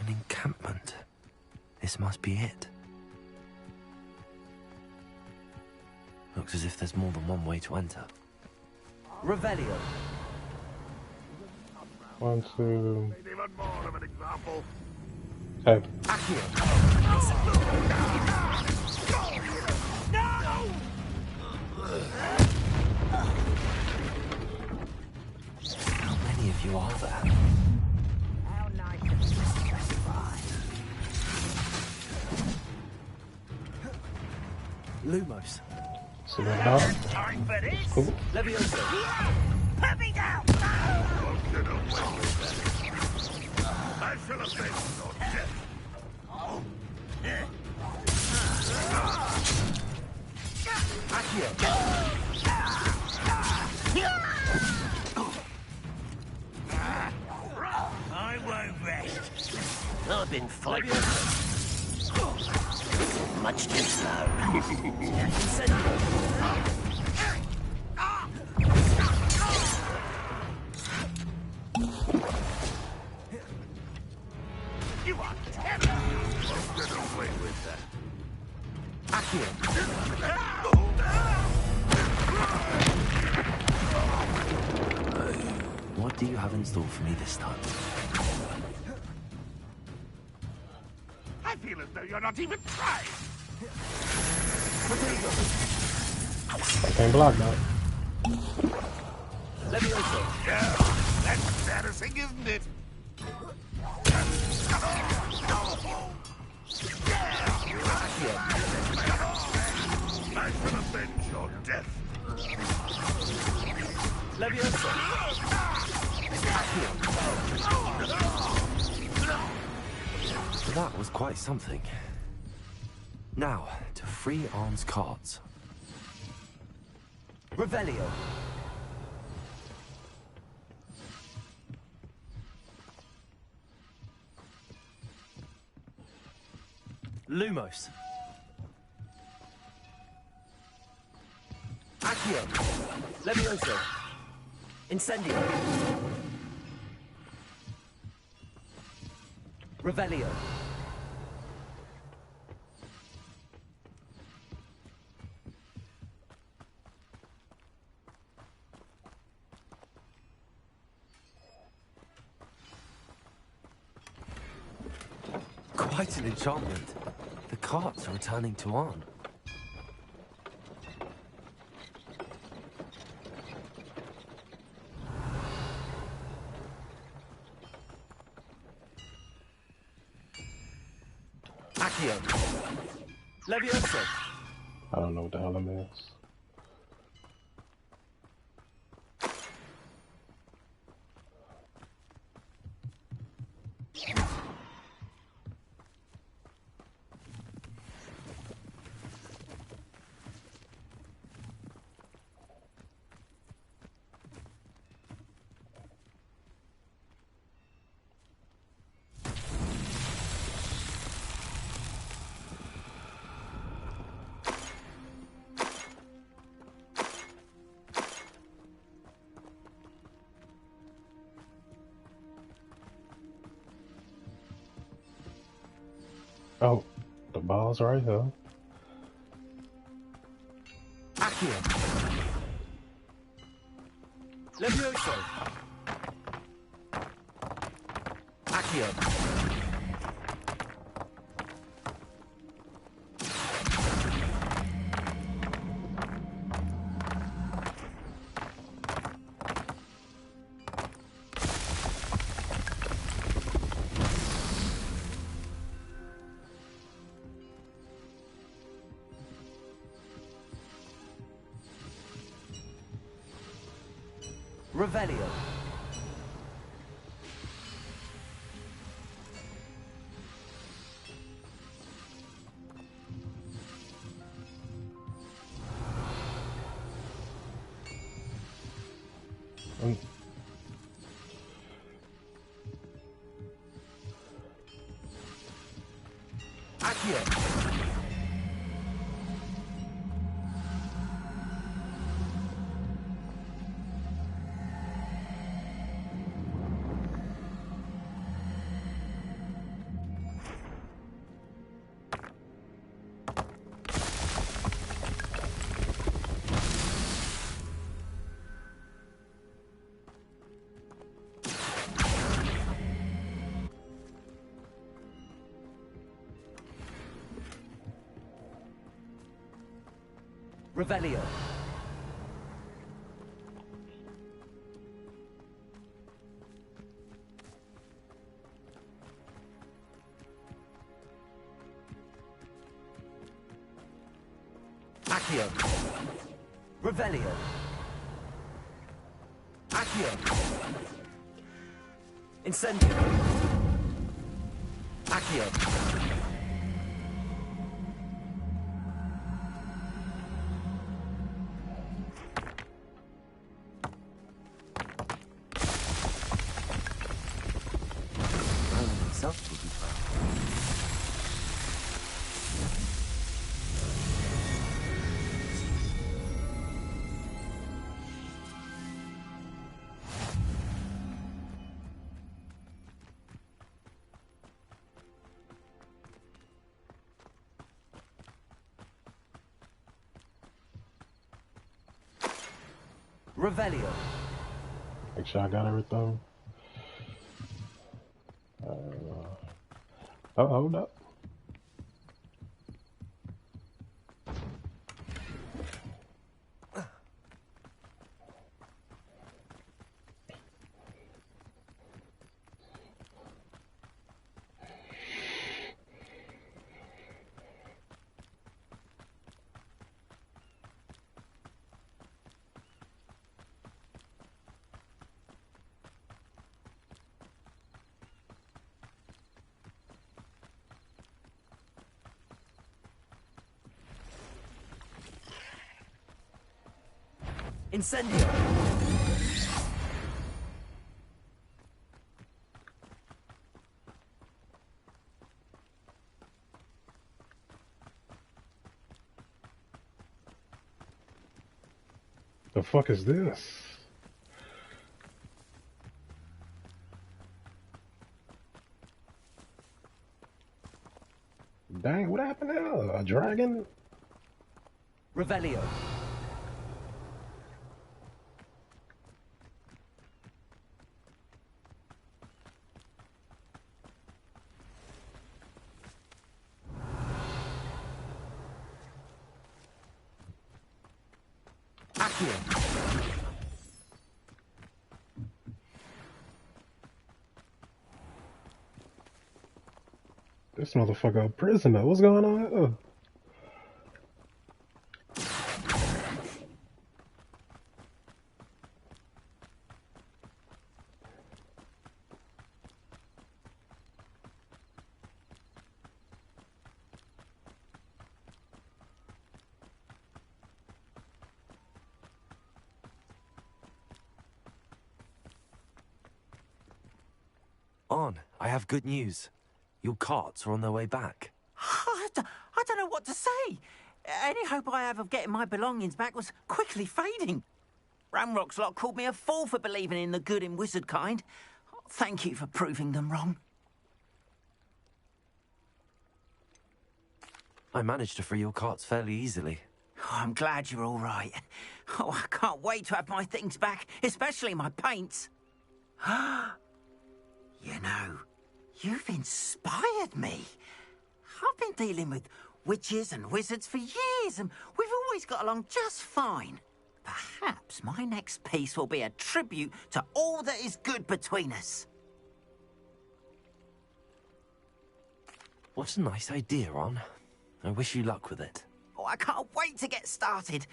An encampment. This must be it. Looks as if there's more than one way to enter. Revelio. 1, 2. Even more of an example. Head. How many of you are there? How nice of you to specify. Lumos. So they're not. Time for this. Cool. Levioso. Put me down! I should have been so dead. Accio. I won't I've been fighting. Much too slow. You are terrible. Get away with that. Accio. What do you have in store for me this time? I feel as though you're not even trying. I can't block that. Let me also. Yeah, that's embarrassing, isn't it? I shall avenge your death. Leviosa. That was quite something. Now, to free Arm's cards. Revelio. Lumos. Accio. Levioso. Incendio. Revelio. Quite an enchantment. The carts are returning to Arn. Accio. Levioso. I don't know what the hell it is. Oh, the ball's right here. Accio. Levioso. Accio. Revelio. Accio. Revelio. Accio. Revelio. Accio. Incendio. Accio. Himself will be proud. Revelio. Make sure I got everything. Oh, hold up. Incendio! The fuck is this? Dang, what happened there? A dragon? Revelio. This motherfucker a prisoner. What's going on here? On, I have good news. Your carts are on their way back. I don't know what to say. Any hope I have of getting my belongings back was quickly fading. Ramrock's lot called me a fool for believing in the good in wizard kind. Thank you for proving them wrong. I managed to free your carts fairly easily. Oh, I'm glad you're all right. Oh, I can't wait to have my things back, especially my paints. You know, you've inspired me. I've been dealing with witches and wizards for years, and we've always got along just fine. Perhaps my next piece will be a tribute to all that is good between us. What a nice idea, Ron. I wish you luck with it. Oh, I can't wait to get started.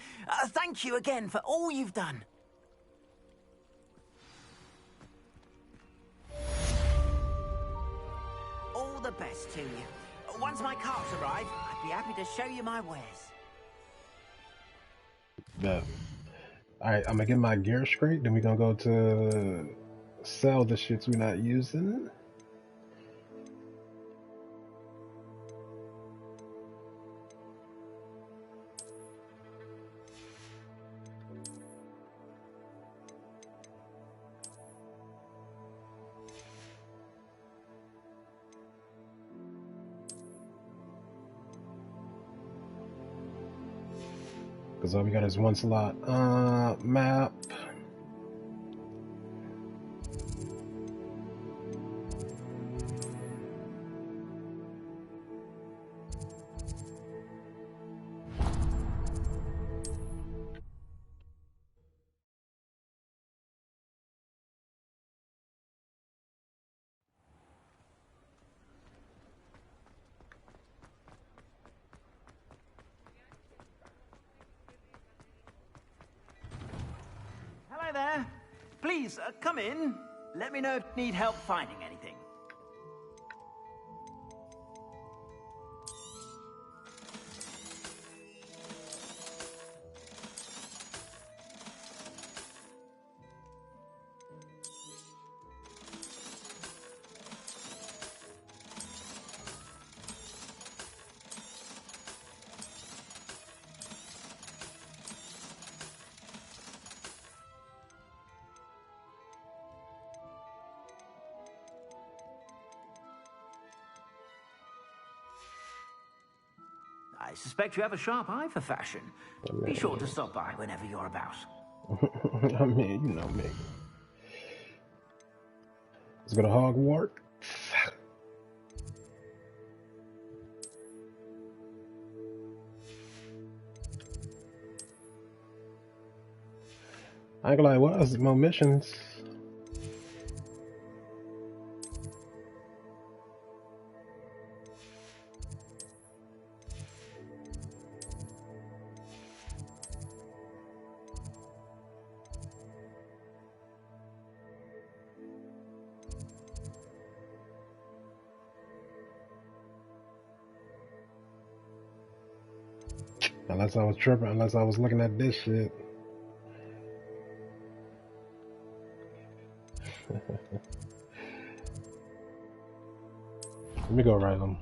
Thank you again for all you've done. All the best to you. Once my carts arrive, I'd be happy to show you my wares. Bet. Alright, I'm gonna get my gear straight, then we're gonna go to sell the shits we're not using. Because all we got is one slot. Map. Hello there. Please, come in. Let me know if you need help finding anything. I suspect you have a sharp eye for fashion. Be sure to stop by whenever you're about. I mean, you know me. Let's go to Hogwarts. I ain't gonna lie, what else? More missions? Unless I was tripping, unless I was looking at this shit. Let me go write them.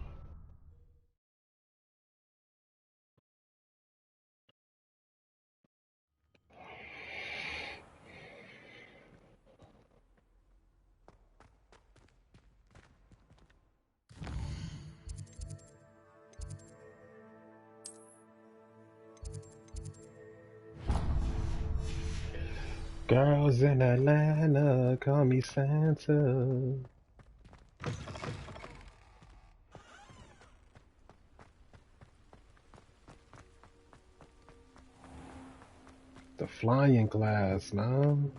Girls in Atlanta call me Santa. The flying class, man.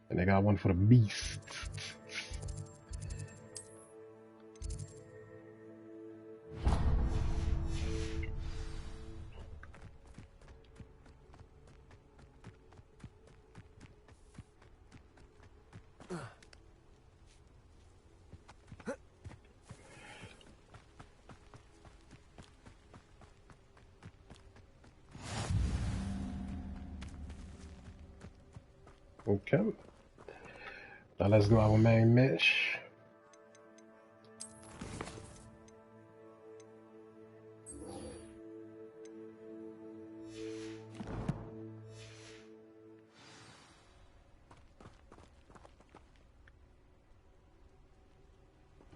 And they got one for the beast. Okay. Now let's do our main mesh.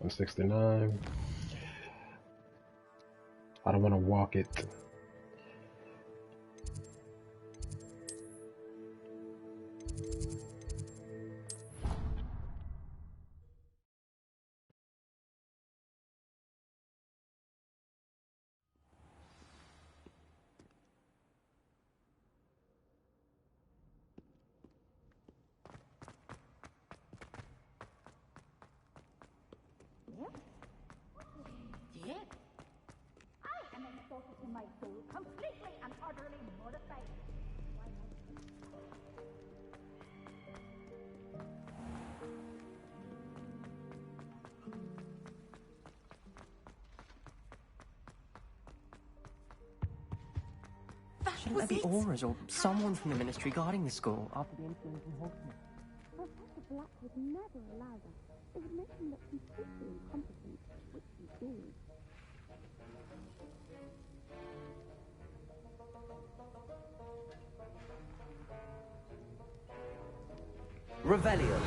I'm 69. I don't want to walk it. My soul completely and utterly mortified. Shouldn't there be auras or someone from the ministry guarding the school after the incident in Hogwarts? Professor Black would never allow that. It would make him look completely incompetent, which he is. Revelio.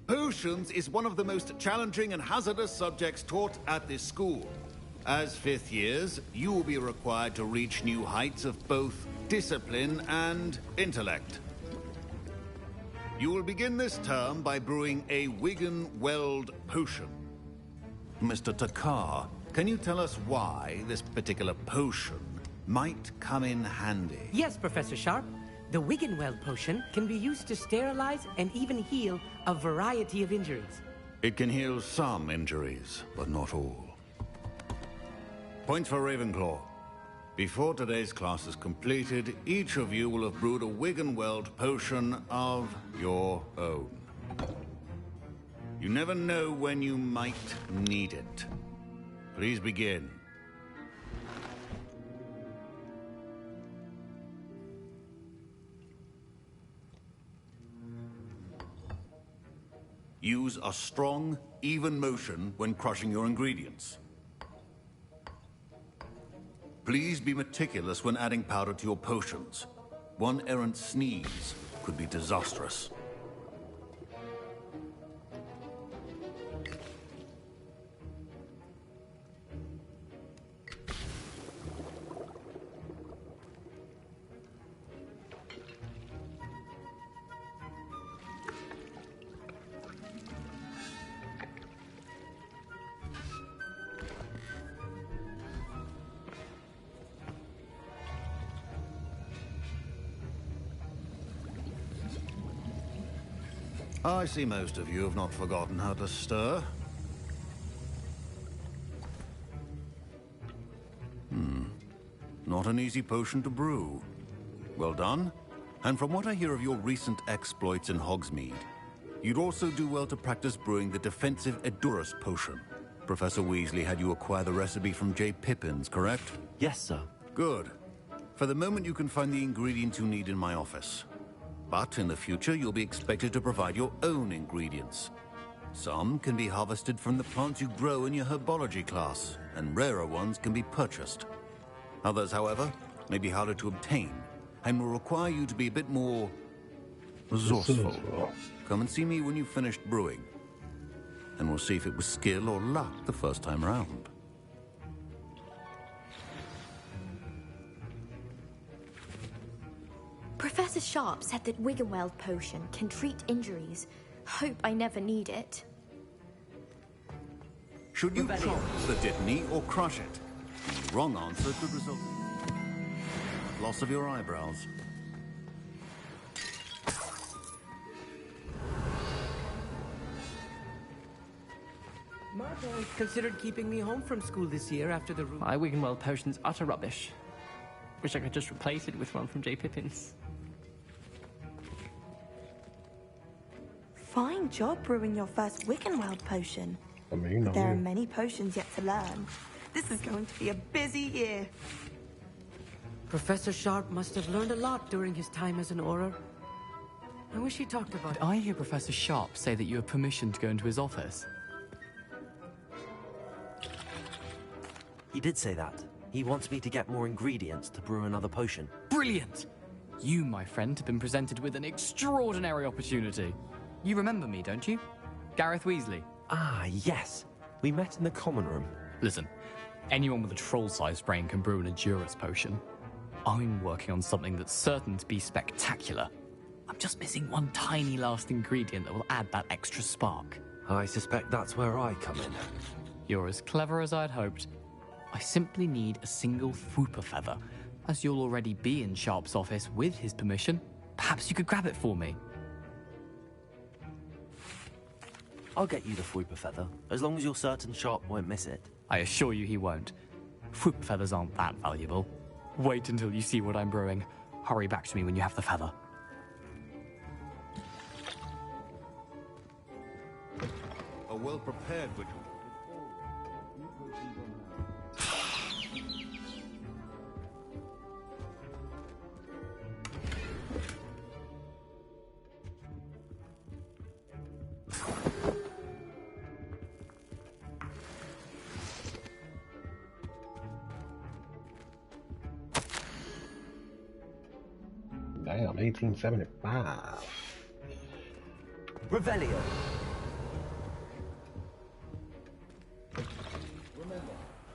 Potions is one of the most challenging and hazardous subjects taught at this school. As fifth years, you will be required to reach new heights of both discipline and intellect. You will begin this term by brewing a Wigan-Weld potion. Mr. Takar, can you tell us why this particular potion might come in handy? Yes, Professor Sharp. The Wigan-Weld potion can be used to sterilize and even heal a variety of injuries. It can heal some injuries, but not all. Points for Ravenclaw. Before today's class is completed, each of you will have brewed a Wigan-Weld potion of your own. You never know when you might need it. Please begin. Use a strong, even motion when crushing your ingredients. Please be meticulous when adding powder to your potions. One errant sneeze could be disastrous. I see most of you have not forgotten how to stir. Not an easy potion to brew. Well done. And from what I hear of your recent exploits in Hogsmeade, you'd also do well to practice brewing the defensive Edurus potion. Professor Weasley had you acquire the recipe from J. Pippin's, correct? Yes, sir. Good. For the moment, you can find the ingredients you need in my office. But in the future, you'll be expected to provide your own ingredients. Some can be harvested from the plants you grow in your herbology class, and rarer ones can be purchased. Others, however, may be harder to obtain, and will require you to be a bit more resourceful. Come and see me when you've finished brewing, and we'll see if it was skill or luck the first time around. Professor Sharp said that Wiggenweld potion can treat injuries. Hope I never need it. Should you chop the Dittany or crush it? The wrong answer could result in loss of your eyebrows. Martha considered keeping me home from school this year after the... My Wiggenweld potion's utter rubbish. Wish I could just replace it with one from J. Pippin's. Fine job brewing your first Wiggenweld potion. I mean, But there are many potions yet to learn. This is going to be a busy year. Professor Sharp must have learned a lot during his time as an Auror. I wish he talked about it. Did I hear Professor Sharp say that you have permission to go into his office? He did say that. He wants me to get more ingredients to brew another potion. Brilliant! You, my friend, have been presented with an extraordinary opportunity. You remember me, don't you? Gareth Weasley. Ah, yes. We met in the common room. Listen, anyone with a troll-sized brain can brew an Edurus potion. I'm working on something that's certain to be spectacular. I'm just missing one tiny last ingredient that will add that extra spark. I suspect that's where I come in. You're as clever as I'd hoped. I simply need a single Fwooper feather. As you'll already be in Sharp's office with his permission, perhaps you could grab it for me. I'll get you the Fwooper feather, as long as you're certain Sharp won't miss it. I assure you he won't. Fwooper feathers aren't that valuable. Wait until you see what I'm brewing. Hurry back to me when you have the feather. A well-prepared Wiggenweld. Damn, 1875. Revelio. Remember,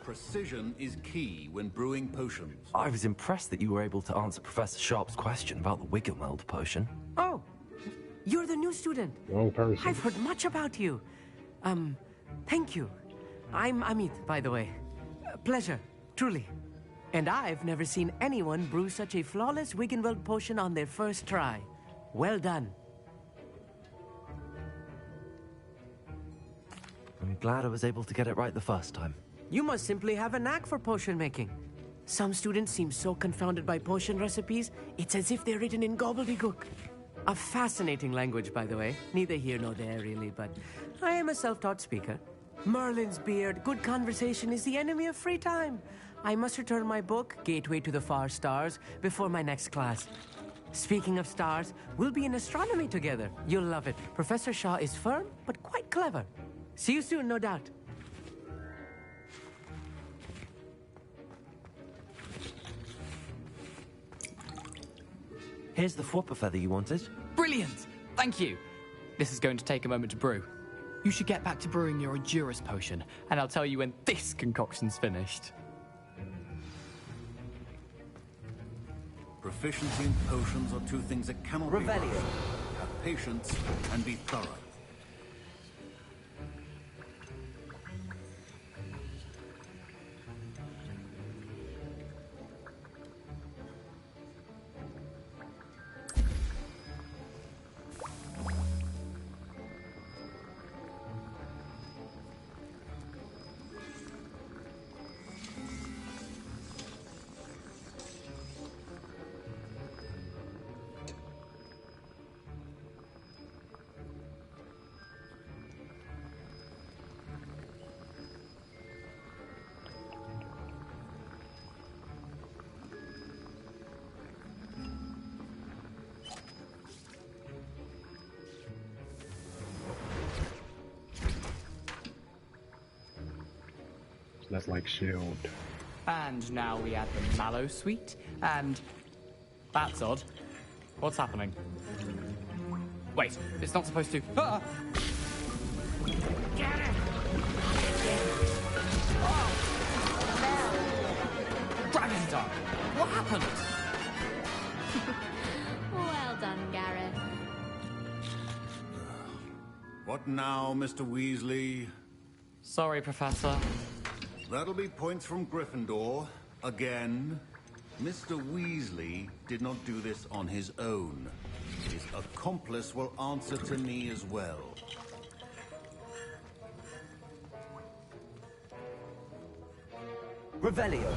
precision is key when brewing potions. I was impressed that you were able to answer Professor Sharp's question about the Wiggenweld potion. Oh, you're the new student. Wrong person. I've heard much about you. Thank you. I'm Amit, by the way. Pleasure, truly. And I've never seen anyone brew such a flawless Wiggenweld potion on their first try. Well done. I'm glad I was able to get it right the first time. You must simply have a knack for potion making. Some students seem so confounded by potion recipes, it's as if they're written in gobbledygook. A fascinating language, by the way. Neither here nor there, really, but I am a self-taught speaker. Merlin's beard, good conversation is the enemy of free time. I must return my book, Gateway to the Far Stars, before my next class. Speaking of stars, we'll be in astronomy together. You'll love it. Professor Shaw is firm, but quite clever. See you soon, no doubt. Here's the flopper feather you wanted. Brilliant! Thank you. This is going to take a moment to brew. You should get back to brewing your Endurus potion, and I'll tell you when this concoction's finished. Proficiency and potions are two things that cannot be rushed. Have patience and be thorough. That's like shield. And now we add the mallow sweet, and... That's odd. What's happening? Wait, it's not supposed to... Ah! Get it! Dragon Dog! What happened? Well done, Gareth. What now, Mr. Weasley? Sorry, Professor. That'll be points from Gryffindor. Again. Mr. Weasley did not do this on his own. His accomplice will answer to me as well. Revelio.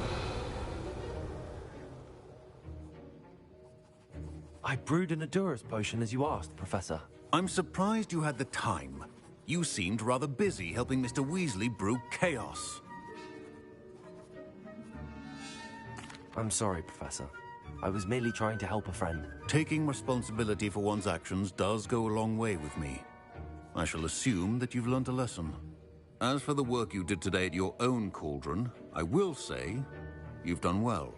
I brewed an Endurus potion as you asked, Professor. I'm surprised you had the time. You seemed rather busy helping Mr. Weasley brew chaos. I'm sorry, Professor. I was merely trying to help a friend. Taking responsibility for one's actions does go a long way with me. I shall assume that you've learnt a lesson. As for the work you did today at your own cauldron, I will say you've done well.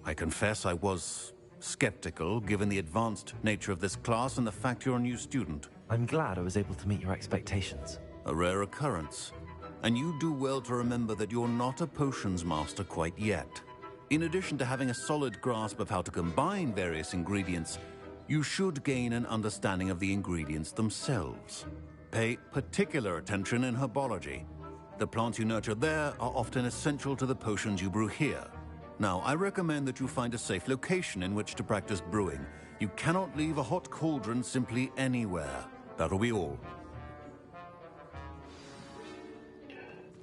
I confess I was skeptical, given the advanced nature of this class and the fact you're a new student. I'm glad I was able to meet your expectations. A rare occurrence. And you do well to remember that you're not a potions master quite yet. In addition to having a solid grasp of how to combine various ingredients, you should gain an understanding of the ingredients themselves. Pay particular attention in herbology. The plants you nurture there are often essential to the potions you brew here. Now, I recommend that you find a safe location in which to practice brewing. You cannot leave a hot cauldron simply anywhere. That'll be all.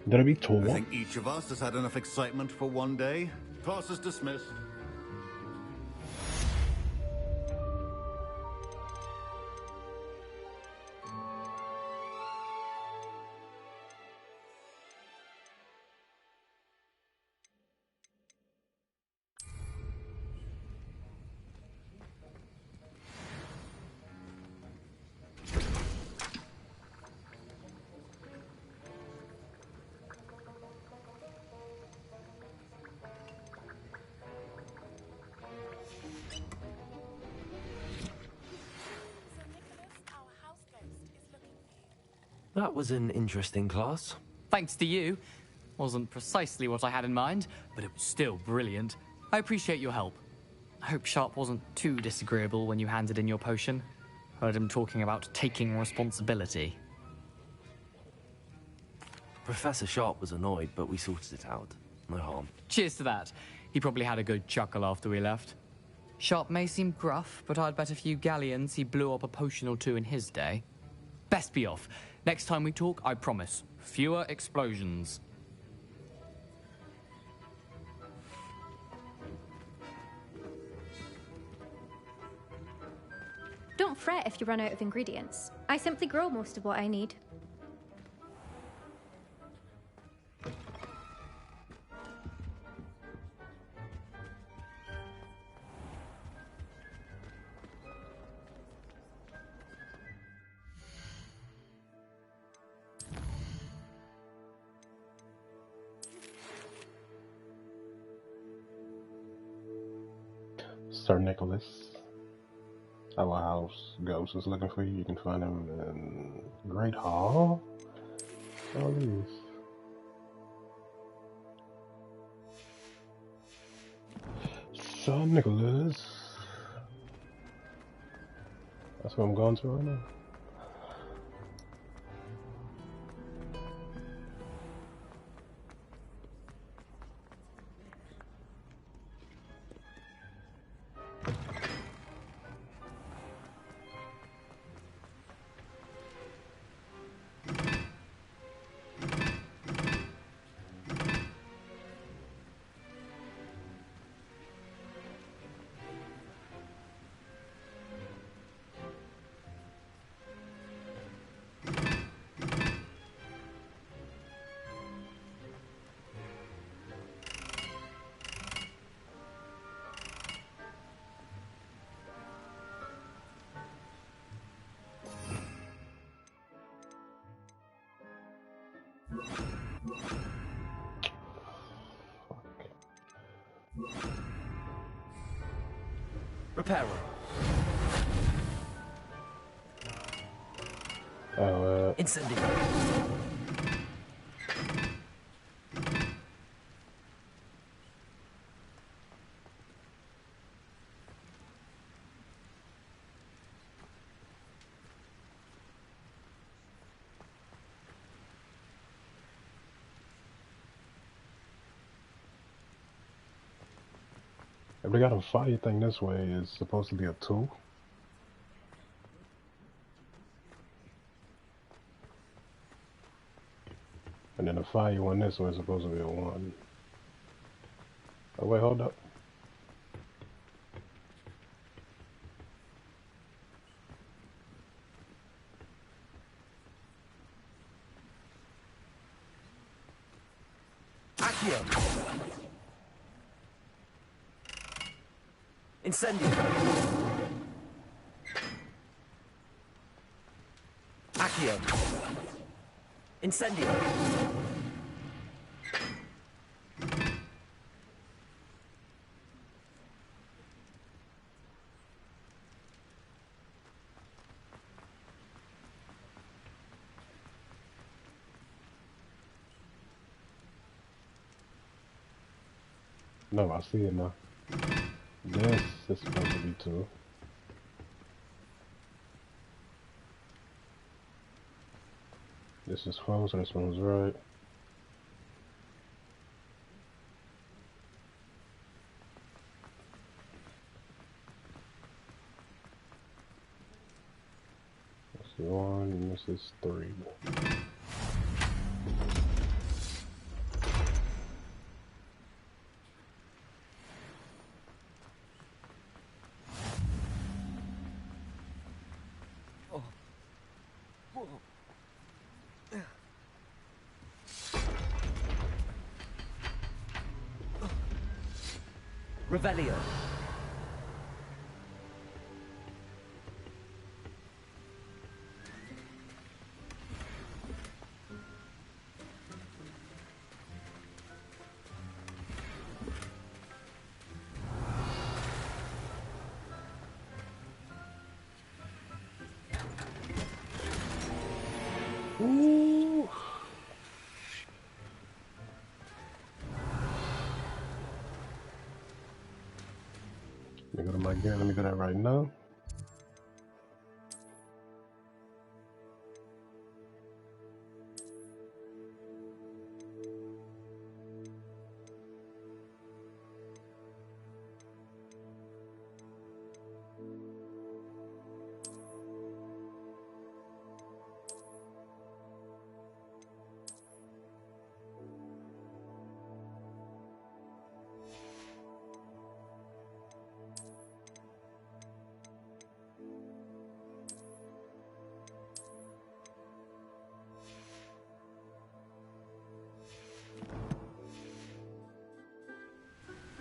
Did I be told? I think each of us has had enough excitement for one day. Class is dismissed. That was an interesting class. Thanks to you. Wasn't precisely what I had in mind, but it was still brilliant. I appreciate your help. I hope Sharp wasn't too disagreeable when you handed in your potion. Heard him talking about taking responsibility. Professor Sharp was annoyed, but we sorted it out. No harm. Cheers to that. He probably had a good chuckle after we left. Sharp may seem gruff, but I'd bet a few galleons he blew up a potion or two in his day. Best be off. Next time we talk, I promise, fewer explosions. Don't fret if you run out of ingredients. I simply grow most of what I need. Sir Nicholas. Our house ghost is looking for you. You can find him in Great Hall. All these. Sir Nicholas. That's what I'm going to right now. Repairer. Incendiary. If they got a fire thing this way, it's supposed to be a 2. And then the fire one this way is supposed to be a 1. Oh wait, hold up. Accio. Incendio. Accio. Incendio. No, I see it now. This is supposed to be 2. This is close, and this one's right. This is 1, and this is 3. Revelio. Ooh. Let me go to my gear. Let me do that right now.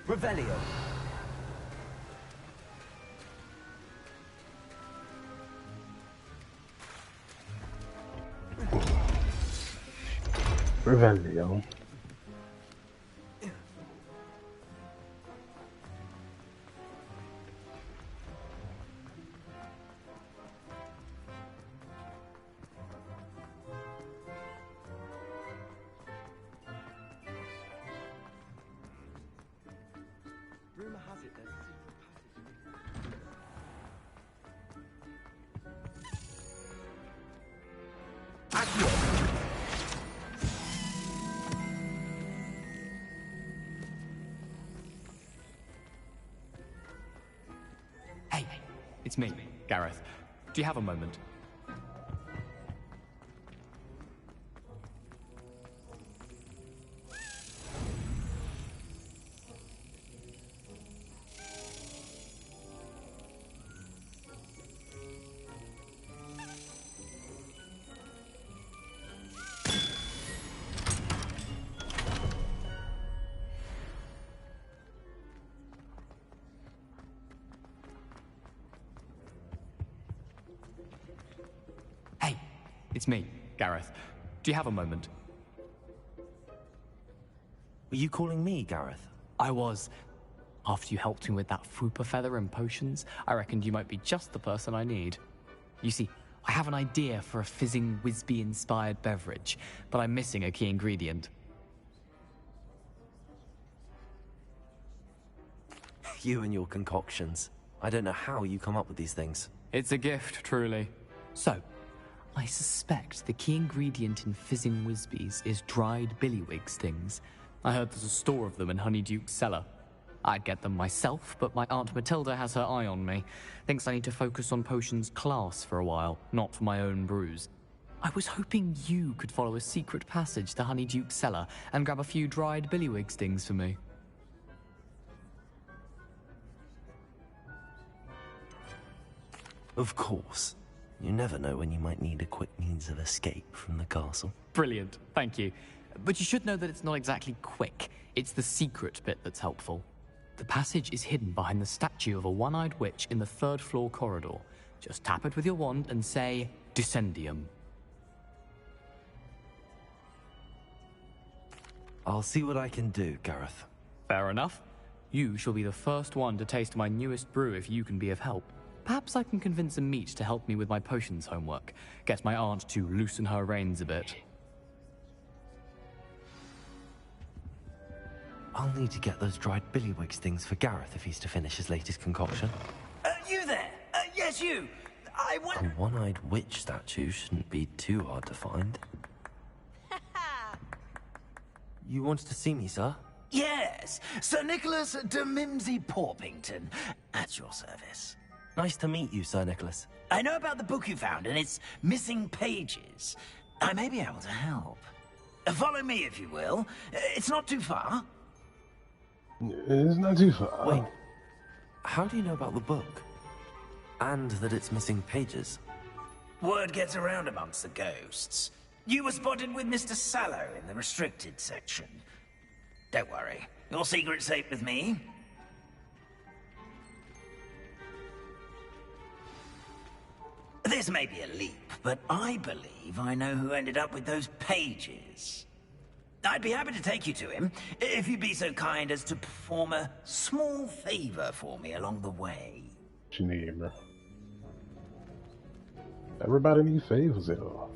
Revelio. Revelio. At work. Hey, it's me, Gareth. Do you have a moment? Hey, it's me, Gareth. Do you have a moment? Were you calling me, Gareth? I was. After you helped me with that Fupa feather and potions, I reckoned you might be just the person I need. You see, I have an idea for a fizzing Whizbee-inspired beverage, but I'm missing a key ingredient. You and your concoctions. I don't know how you come up with these things. It's a gift, truly. So, I suspect the key ingredient in fizzing Whizbees is dried billywig stings. I heard there's a store of them in Honeyduke's cellar. I'd get them myself, but my Aunt Matilda has her eye on me. Thinks I need to focus on potions class for a while, not for my own brews. I was hoping you could follow a secret passage to Honeyduke's cellar and grab a few dried billywig stings for me. Of course. You never know when you might need a quick means of escape from the castle. Brilliant, thank you. But you should know that it's not exactly quick. It's the secret bit that's helpful. The passage is hidden behind the statue of a one-eyed witch in the third-floor corridor. Just tap it with your wand and say, Descendium. I'll see what I can do, Gareth. Fair enough. You shall be the first one to taste my newest brew if you can be of help. Perhaps I can convince a meat to help me with my potions homework. Get my aunt to loosen her reins a bit. I'll need to get those dried billywig stings for Gareth if he's to finish his latest concoction. You there? Yes, you. I want... A one-eyed witch statue shouldn't be too hard to find. You wanted to see me, sir? Yes, Sir Nicholas de Mimsy Porpington, at your service. Nice to meet you, Sir Nicholas. I know about the book you found and its missing pages. I may be able to help. Follow me, if you will. It's not too far. It's not too far. Wait, how do you know about the book? And that it's missing pages? Word gets around amongst the ghosts. You were spotted with Mr. Sallow in the restricted section. Don't worry, your secret's safe with me. This may be a leap, but I believe I know who ended up with those pages. I'd be happy to take you to him, if you'd be so kind as to perform a small favor for me along the way. What you need, bro? Everybody needs favors, though.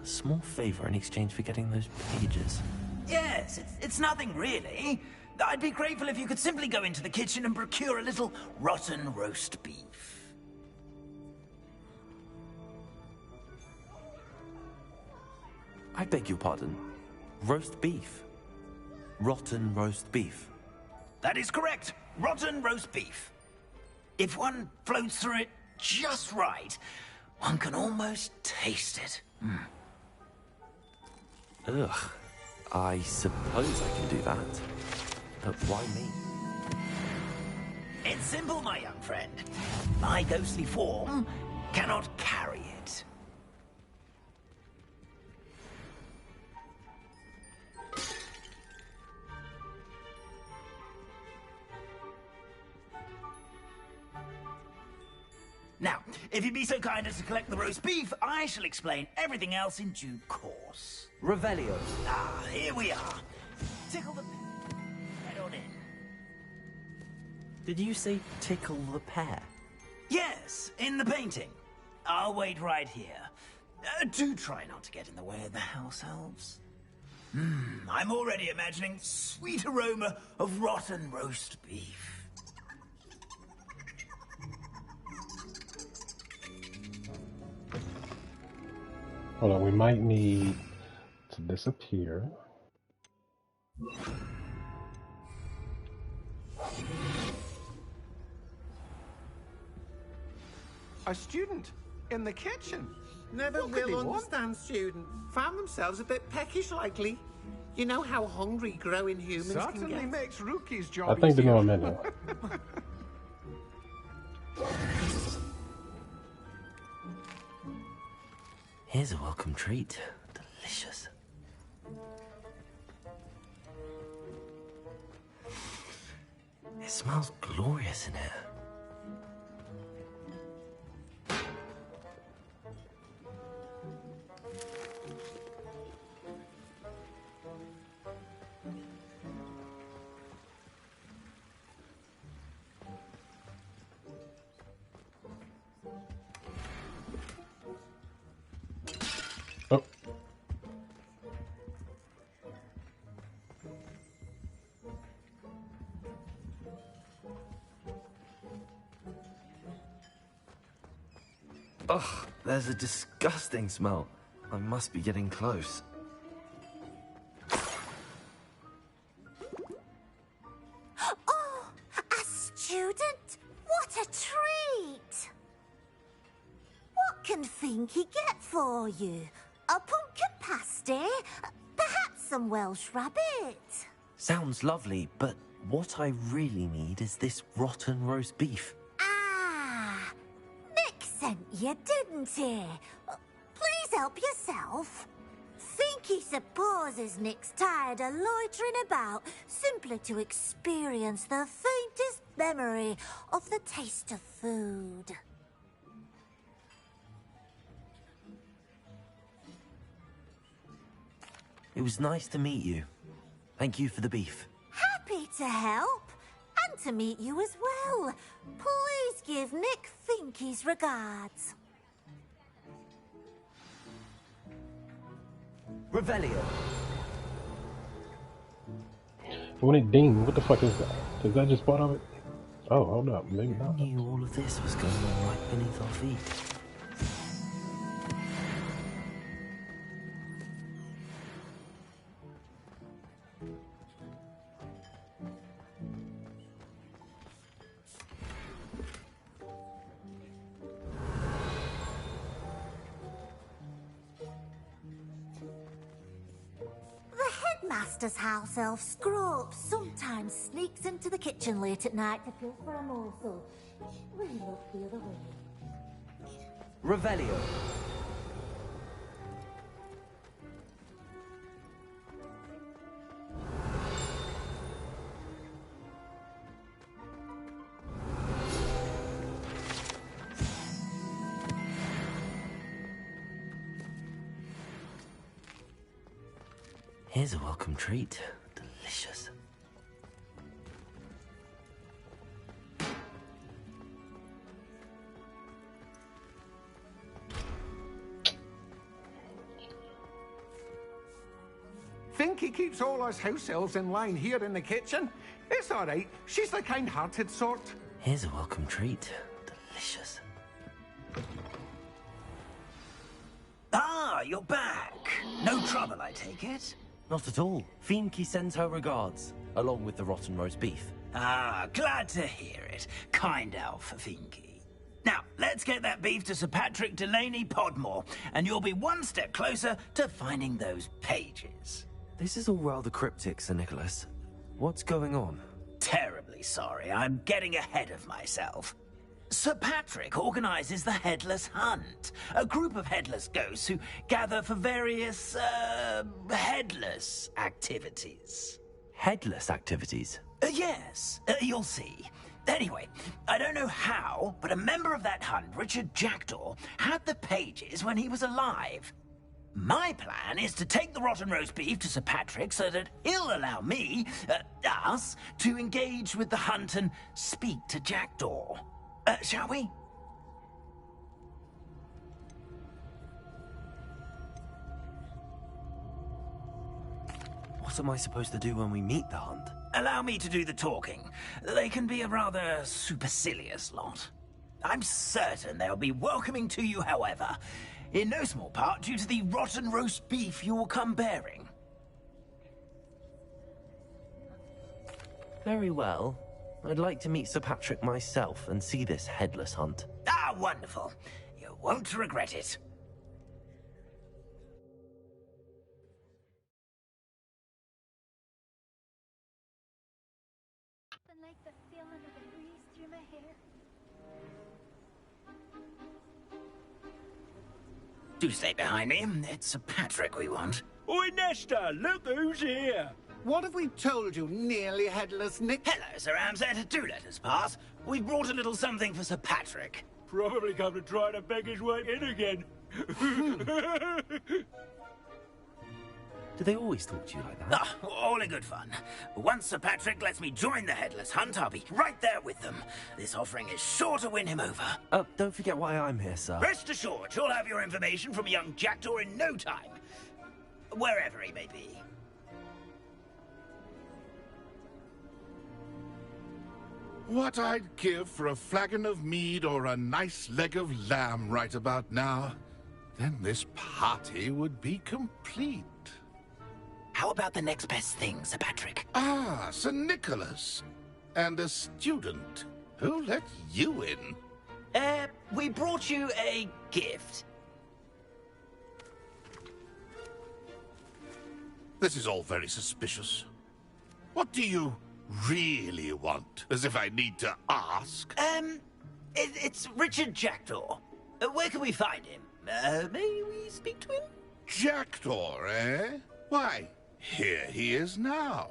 A small favor in exchange for getting those pages. Yes, it's nothing really. I'd be grateful if you could simply go into the kitchen and procure a little rotten roast beef. I beg your pardon. Roast beef? Rotten roast beef? That is correct. Rotten roast beef. If one floats through it just right, one can almost taste it. Ugh. I suppose I can do that. But why me? It's simple, my young friend. My ghostly form cannot carry it. Now, if you'd be so kind as to collect the roast beef, I shall explain everything else in due course. Revelio. Ah, here we are. Tickle the... Head on in. Did you say tickle the pear? Yes, in the painting. I'll wait right here. Do try not to get in the way of the house elves. I'm already imagining sweet aroma of rotten roast beef. Hold on, we might need to disappear. A student in the kitchen. Never What could they will want? understand student. Found themselves a bit peckish lately. You know how hungry growing humans can Certainly get. makes Rookie's job I think they easier. know I'm in there. Here's a welcome treat. Delicious. It smells glorious in here. Oh. Ugh, there's a disgusting smell. I must be getting close. Oh, a student? What a treat! What can Finky get for you? A pumpkin pasty? Perhaps some Welsh rabbit? Sounds lovely, but what I really need is this rotten roast beef. Ah, Nick sent you, didn't he? Please help yourself. Finky supposes Nick's tired of loitering about simply to experience the faintest memory of the taste of food. It was nice to meet you. Thank you for the beef. Happy to help, and to meet you as well. Please give Nick Finky's regards. Revelio. When it ding, what the fuck is that? Is that just part of it? Oh, hold up, maybe I not. knew all of this was going on right beneath our feet. The headmaster's house elf Scrope sometimes sneaks into the kitchen late at night to fill for a morsel. We look the other way. Revelio. Here's a welcome treat. Delicious. Finky keeps all us house elves in line here in the kitchen. It's all right. She's the kind-hearted sort. Here's a welcome treat. Delicious. Ah, you're back. No trouble, I take it? Not at all. Finky sends her regards, along with the rotten roast beef. Ah, glad to hear it. Kind elf, Finky. Now, let's get that beef to Sir Patrick Delaney Podmore, and you'll be one step closer to finding those pages. This is all rather cryptic, Sir Nicholas. What's going on? Terribly sorry, I'm getting ahead of myself. Sir Patrick organizes the Headless Hunt, a group of headless ghosts who gather for various, headless activities. Headless activities? Yes, you'll see. Anyway, I don't know how, but a member of that hunt, Richard Jackdaw, had the pages when he was alive. My plan is to take the rotten roast beef to Sir Patrick so that he'll allow me, us, to engage with the hunt and speak to Jackdaw. Shall we? What am I supposed to do when we meet the hunt? Allow me to do the talking. They can be a rather supercilious lot. I'm certain they'll be welcoming to you, however. in no small part due to the rotten roast beef you will come bearing. Very well. I'd like to meet Sir Patrick myself and see this headless hunt. Ah, wonderful. You won't regret it. Like the feeling of a breeze through my hair. Do stay behind me. It's Sir Patrick we want. Oi, Nesta, look who's here. What have we told you, nearly headless Nick? Hello, Sir Ramsed. Do let us pass. We brought a little something for Sir Patrick. Probably come to try to beg his way in again. Do they always talk to you like that? Ah, all in good fun. Once Sir Patrick lets me join the headless hunt, I'll be right there with them. This offering is sure to win him over. Don't forget why I'm here, sir. Rest assured, you'll have your information from young Jackdaw in no time. Wherever he may be. What I'd give for a flagon of mead or a nice leg of lamb right about now. Then this party would be complete. How about the next best thing, Sir Patrick? Ah, Sir Nicholas. And a student. Who let you in? We brought you a gift. This is all very suspicious. What do you really want? As if I need to ask. It's Richard Jackdaw. Where can we find him? May we speak to him? Jackdaw, eh? Why, here he is now.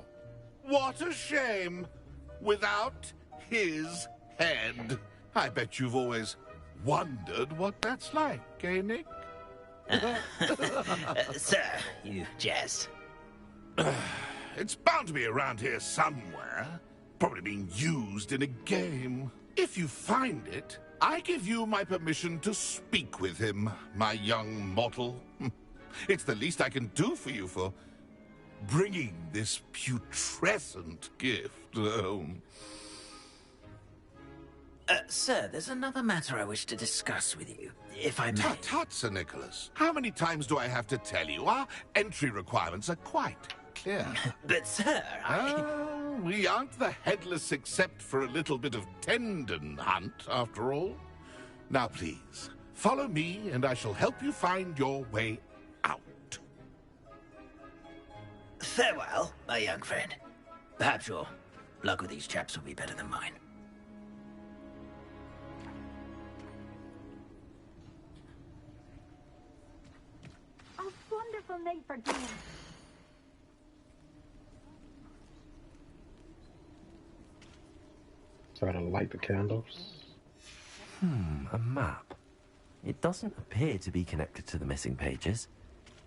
What a shame. Without his head. I bet you've always wondered what that's like, eh, Nick? Sir, you jest. It's bound to be around here somewhere. Probably being used in a game. If you find it, I give you my permission to speak with him, my young mortal. It's the least I can do for you for bringing this putrescent gift home. Sir, there's another matter I wish to discuss with you, if I may. Tut, tut, Sir Nicholas. How many times do I have to tell you? Our entry requirements are quite clear. But, sir, we aren't the headless except for a little bit of tendon hunt, after all. Now, please, follow me, and I shall help you find your way out. Farewell, my young friend. Perhaps your luck with these chaps will be better than mine. A wonderful night for games. So I gotta light the candles. A map. It doesn't appear to be connected to the missing pages.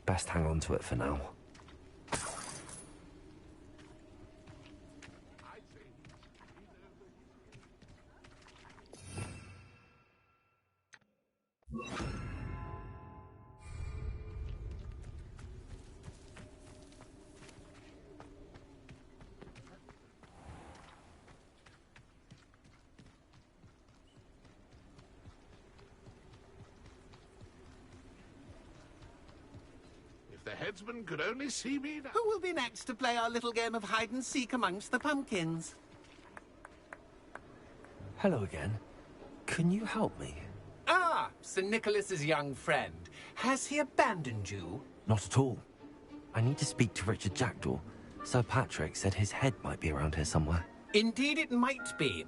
Best hang on to it for now. The headsman could only see me now. Who will be next to play our little game of hide-and-seek amongst the pumpkins? Hello again. Can you help me? Ah, Sir Nicholas's young friend. Has he abandoned you? Not at all. I need to speak to Richard Jackdaw. Sir Patrick said his head might be around here somewhere. Indeed it might be.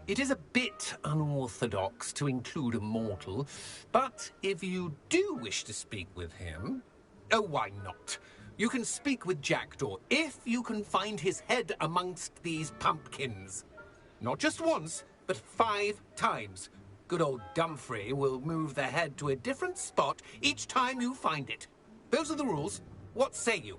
It is a bit unorthodox to include a mortal, but if you do wish to speak with him... Oh, why not? You can speak with Jackdaw if you can find his head amongst these pumpkins. Not just once, but 5 times. Good old Dumfrey will move the head to a different spot each time you find it. Those are the rules. What say you?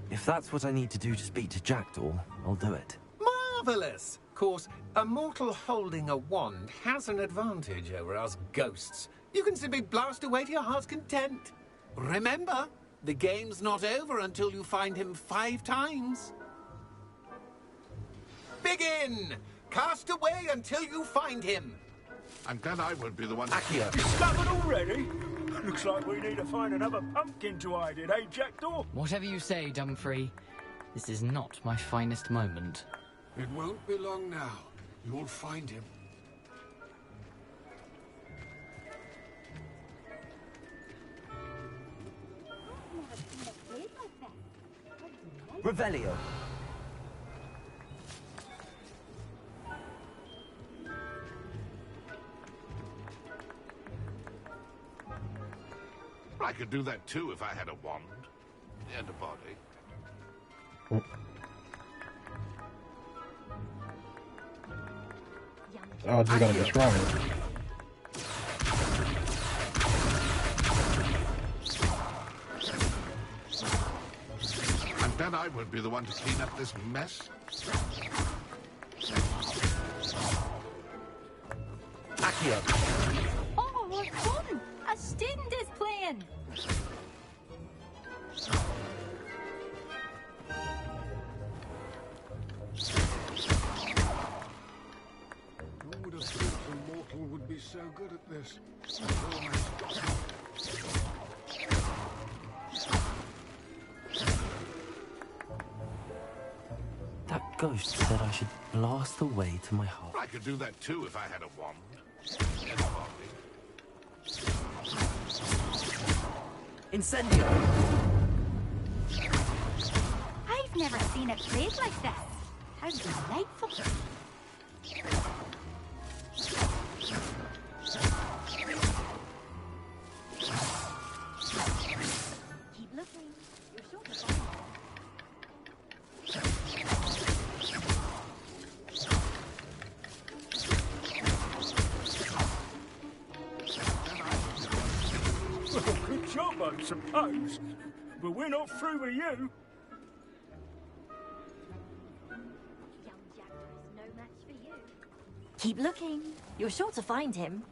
If that's what I need to do to speak to Jackdaw, I'll do it. Marvellous! Of course, a mortal holding a wand has an advantage over us ghosts. You can simply blast away to your heart's content. Remember, the game's not over until you find him 5 times. Begin! Cast away until you find him. I'm glad I won't be the one to Accio. Discovered already? Looks like we need to find another pumpkin to hide in, eh, Jackdaw? Whatever you say, Dumfrey. This is not my finest moment. It won't be long now. You'll find him. Revelio. I could do that too if I had a wand and a body. Oh, I just gotta destroy it. I'm glad I won't be the one to clean up this mess. Accio. Oh, what fun! A student is playing! Who would have thought a mortal would be so good at this? That ghost said I should blast the way to my heart. I could do that too if I had a wand and a body. Incendio! I've never seen it played like this. How delightful! Keep looking. You're sure to find Well, good job, I suppose. But we're not through with you. Young Jackdaw is no match for you. Keep looking. You're sure to find him.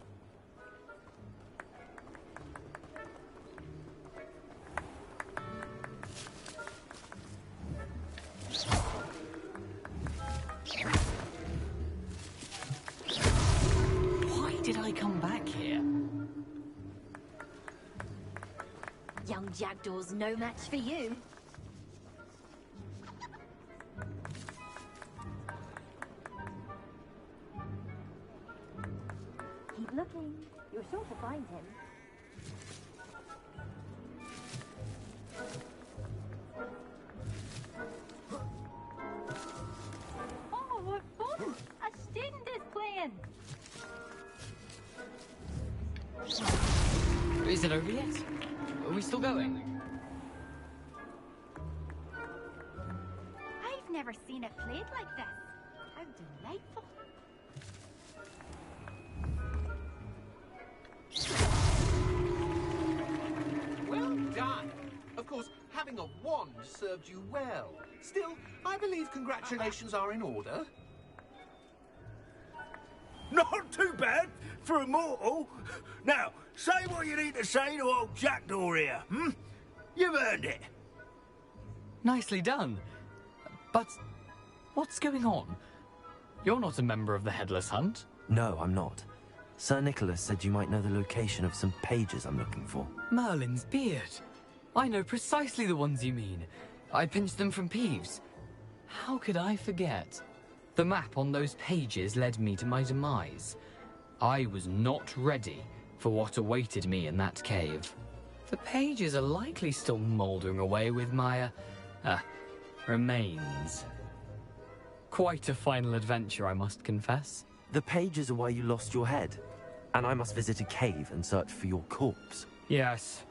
Why did I come back here? Young Jackdaw's no match for you. Keep looking. You're sure to find him. Oh, what fun! A student is playing! Is it over yet? Are we still going? I've never seen it played like this. How delightful. Well done. Of course, having a wand served you well. Still, I believe congratulations are in order. Not too bad for a mortal. Now, say what you need to say to old Jackdaw here, hmm? You've earned it. Nicely done. But what's going on? You're not a member of the Headless Hunt. No, I'm not. Sir Nicholas said you might know the location of some pages I'm looking for. Merlin's beard. I know precisely the ones you mean. I pinched them from Peeves. How could I forget? The map on those pages led me to my demise. I was not ready for what awaited me in that cave. The pages are likely still mouldering away with my, remains. Quite a final adventure, I must confess. The pages are why you lost your head, and I must visit a cave and search for your corpse. Yes.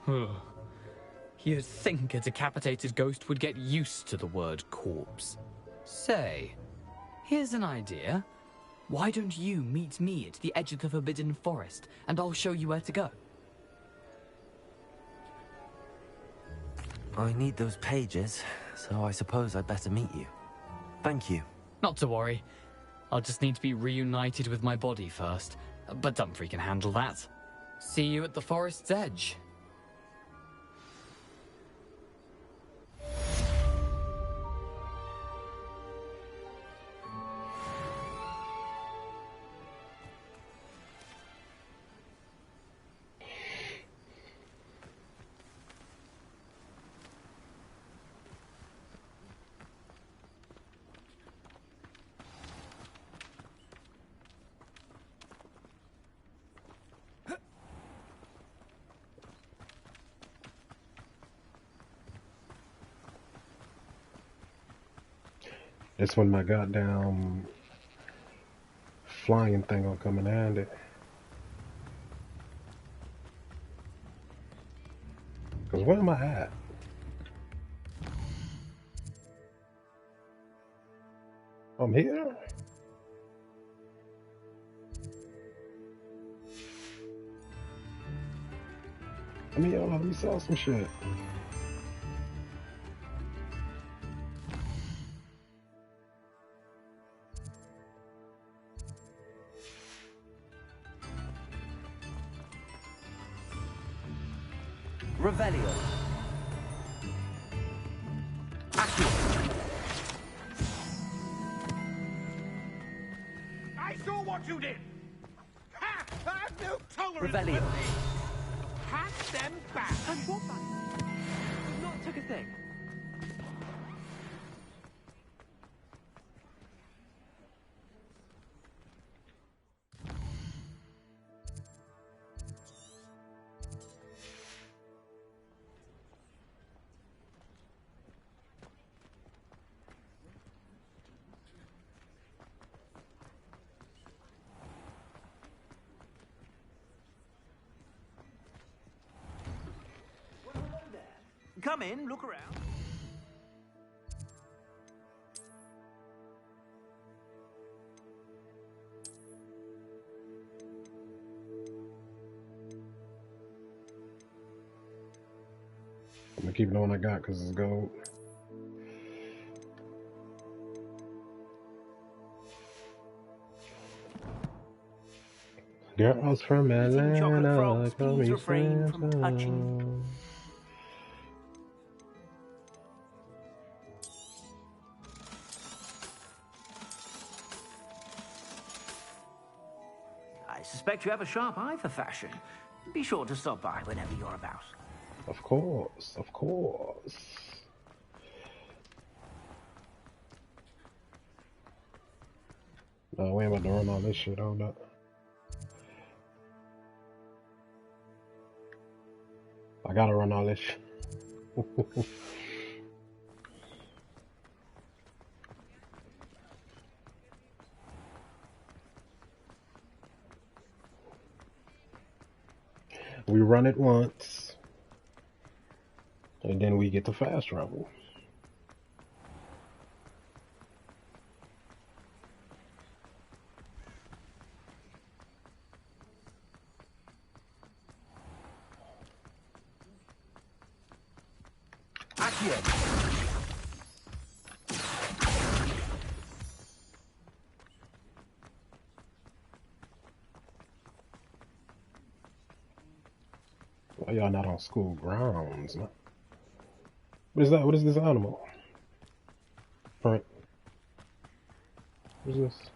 You'd think a decapitated ghost would get used to the word corpse. Say, here's an idea. Why don't you meet me at the edge of the Forbidden Forest, and I'll show you where to go? I need those pages, so I suppose I'd better meet you. Thank you. Not to worry. I'll just need to be reunited with my body first, but Dumfrey can handle that. See you at the forest's edge. That's when my goddamn flying thing will come in handy. Cause where am I at? I'm here. Let me sell some shit. Revelio. I saw what you did. Ha! I have no tolerance Revelio. for this. Hand them back. And what back? We've not took a thing. Come in, look around. I'm gonna keep the one I got because it's gold. Girls from chocolate Atlanta, frogs, call please me refrain from Santa. touching. I suspect you have a sharp eye for fashion. Be sure to stop by whenever you're about. Of course, of course. No, we ain't about to run all this shit, hold up. I gotta run all this shit. We run it once, and then we get to fast travel. Why y'all not on school grounds, man? What is that? What is this animal? Print. What is this?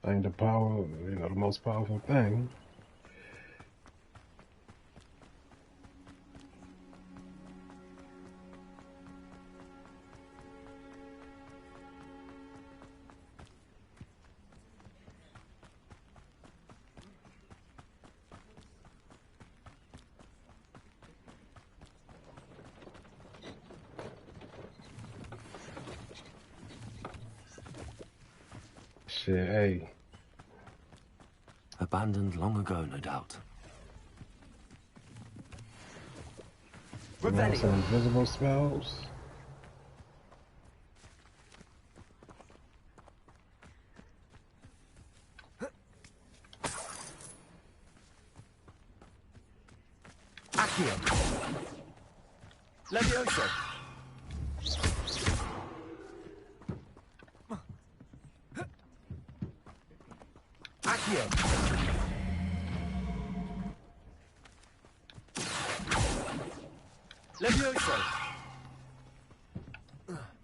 Ain't the power, the most powerful thing. Shit, hey. Abandoned long ago, no doubt. You want some invisible spells? Accio. Levioso. Accio. Levioso.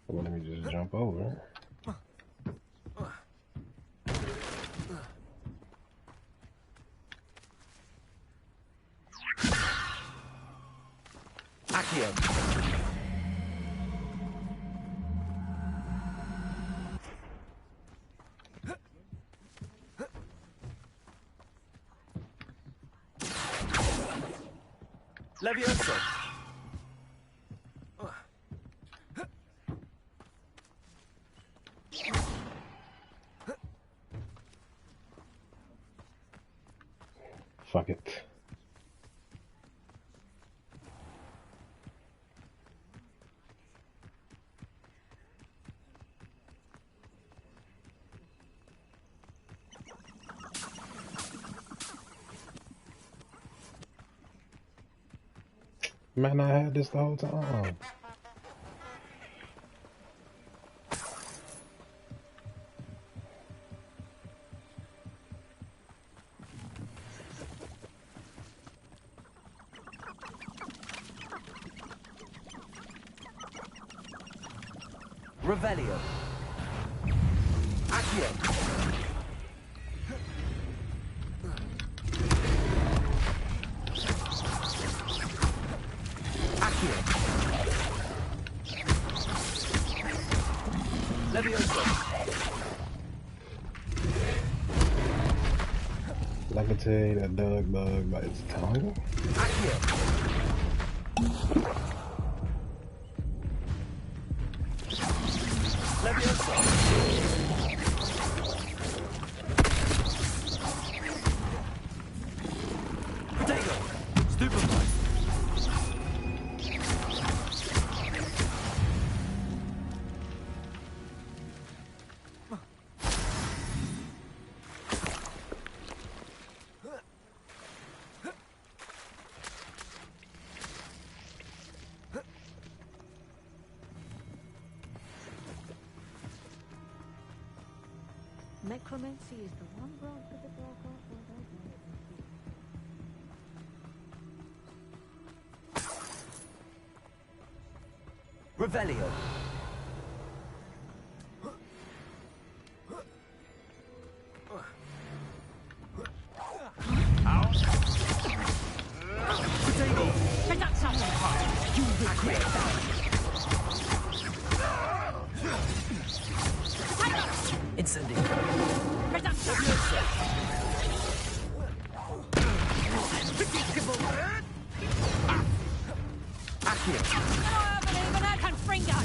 Well, let me just jump over. Accio. Levioso. Fuck it. Man, I had this the whole time. Revelio. Accio. Accio. Levioso. Levitate a dog bug by its tongue. Accio. Necromancy is the one branch of the dark art that I Revelio. Take that something hard. You regret that. Incendio. Take that predictable. Accio. I believe in that confringo.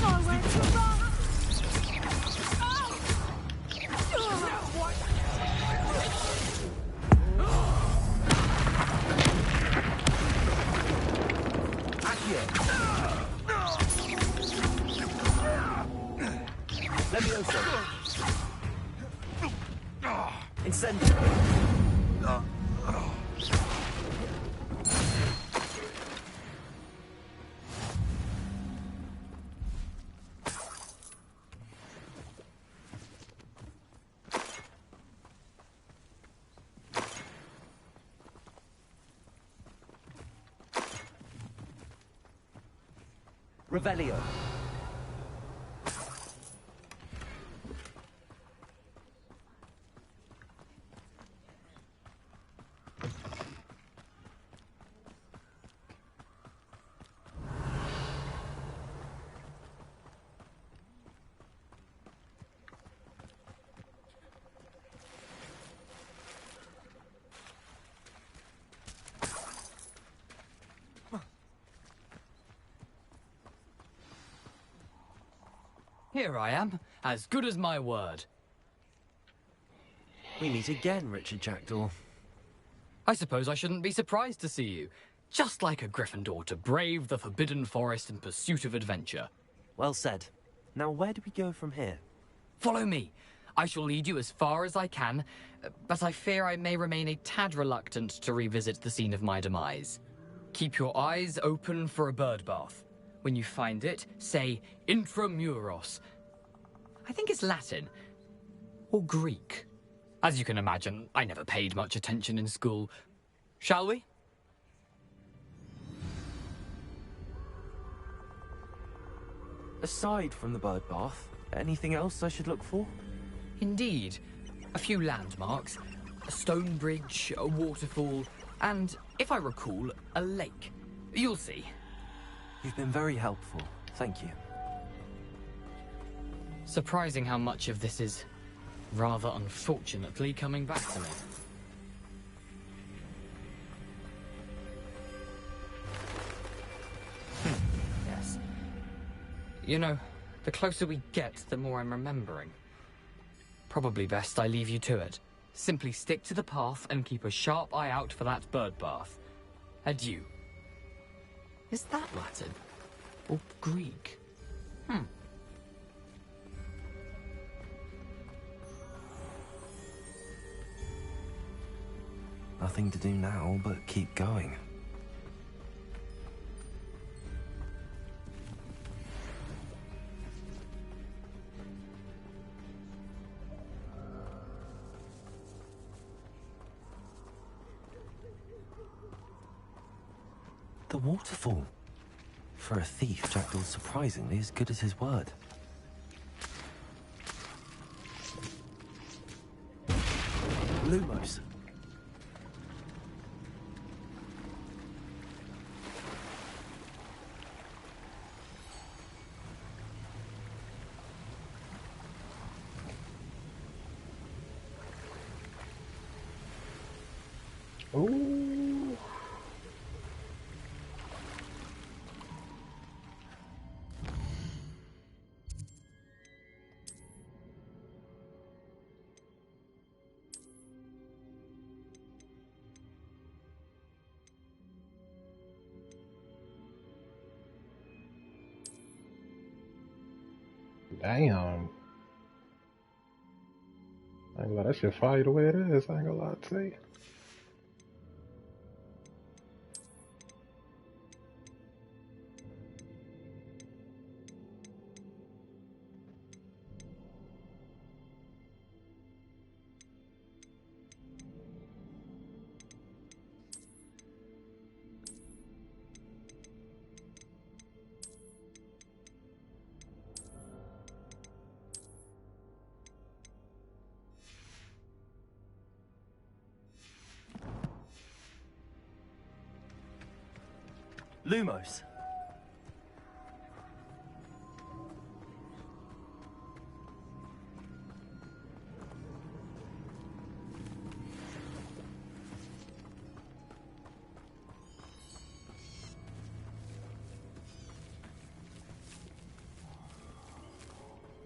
I went too wrong. Levioso. Incendio. Revelio. Here I am, as good as my word. We meet again, Richard Jackdaw. I suppose I shouldn't be surprised to see you. Just like a Gryffindor to brave the Forbidden Forest in pursuit of adventure. Well said. Now where do we go from here? Follow me. I shall lead you as far as I can, but I fear I may remain a tad reluctant to revisit the scene of my demise. Keep your eyes open for a bird bath. When you find it, say intramuros. I think it's Latin. Or Greek. As you can imagine, I never paid much attention in school. Shall we? Aside from the bird bath, anything else I should look for? Indeed. A few landmarks. A stone bridge, a waterfall, and, if I recall, a lake. You'll see. You've been very helpful. Thank you. Surprising how much of this is rather unfortunately coming back to me. Yes. You know, the closer we get, the more I'm remembering. Probably best I leave you to it. Simply stick to the path and keep a sharp eye out for that bird bath. Adieu. Is that Latin? Or Greek? Nothing to do now but keep going. The waterfall. For a thief, Jackdaw's surprisingly as good as his word. Lumos. Ooh. Damn. I ain't gonna lie, that shit fire the way it is. I ain't gonna lie to you. Lumos.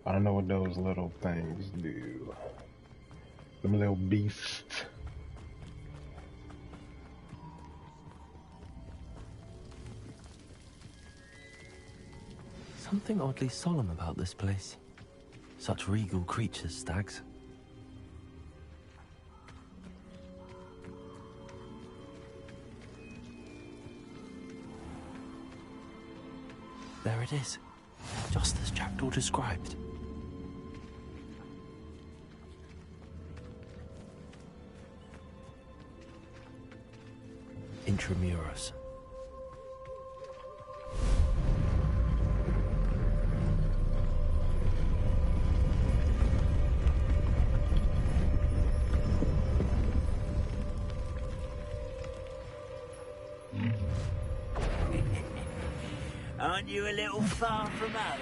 I don't know what those little things do. Them little beasts. Something oddly solemn about this place. Such regal creatures, stags. There it is. Just as Jackdaw described. Intramuros. Aren't you a little far from home?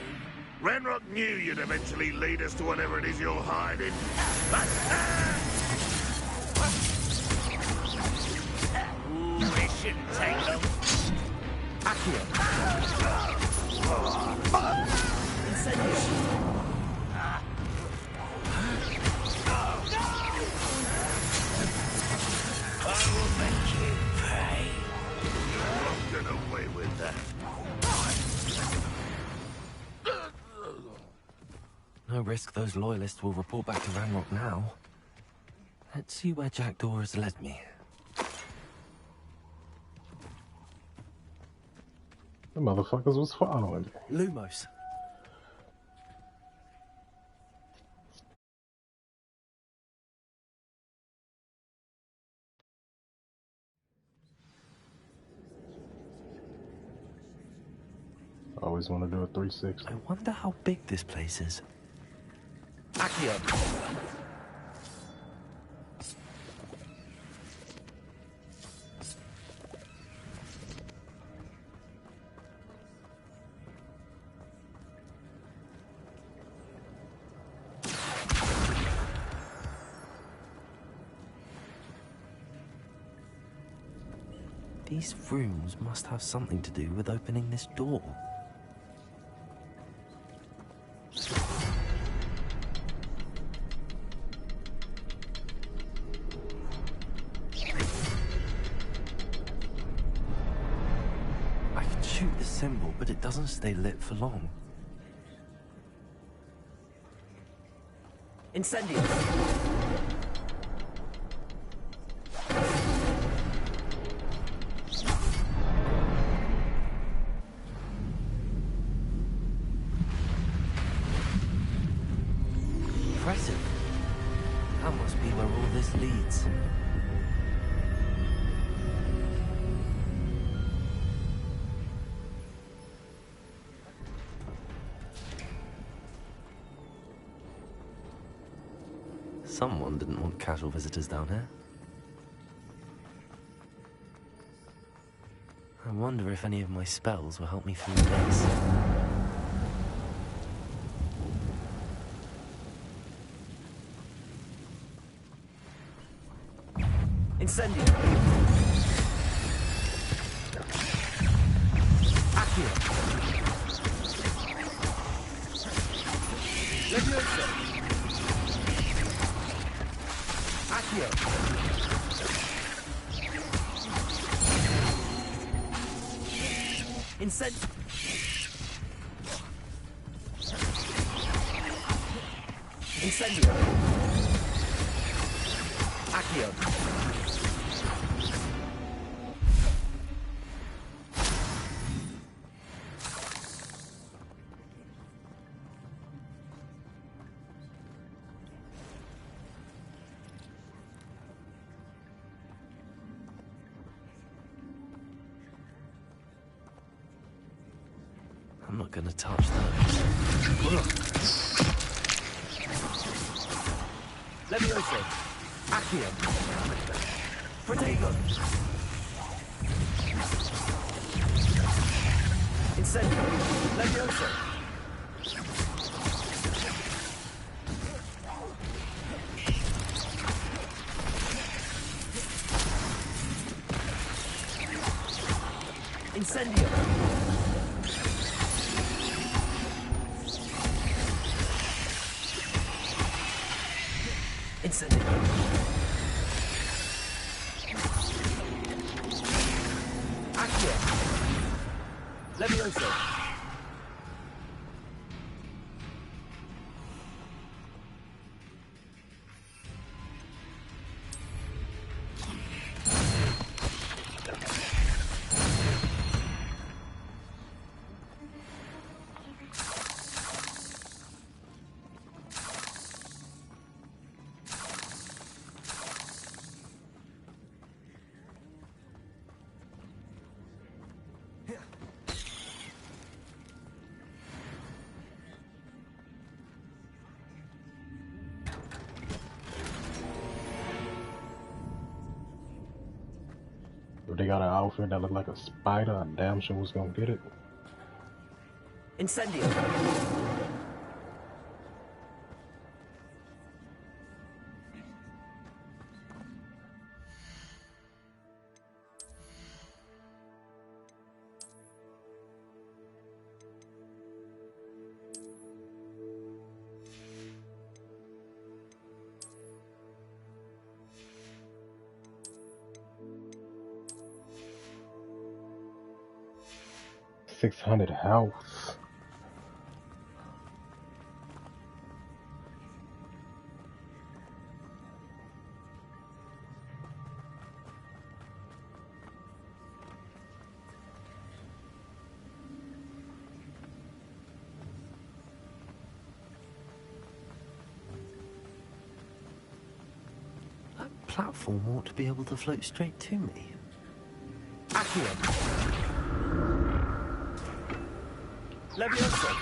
Renrock knew you'd eventually lead us to whatever it is you're hiding. Ooh, it shouldn't take long. I will make you pay. You won't get away with that. No risk those loyalists will report back to Ranrock now. Let's see where Jackdaw has led me. The motherfuckers was following me. Lumos. I always want to do a 360. I wonder how big this place is. Accio. These rooms must have something to do with opening this door. I can shoot the symbol, but it doesn't stay lit for long. Incendios! Impressive. That must be where all this leads. Someone didn't want casual visitors down here. I wonder if any of my spells will help me through this. Incendio! Accio! Levioso! Accio! Incendio! Accio! I'm not gonna touch those. Levioso! Accio! Protego! Incendio! Levioso! Incendio! Incendio! Accio! Levioso! If they got an outfit that looked like a spider, I damn sure was gonna get it. Incendio! $600 health. That platform ought to be able to float straight to me. Accio! Levioso!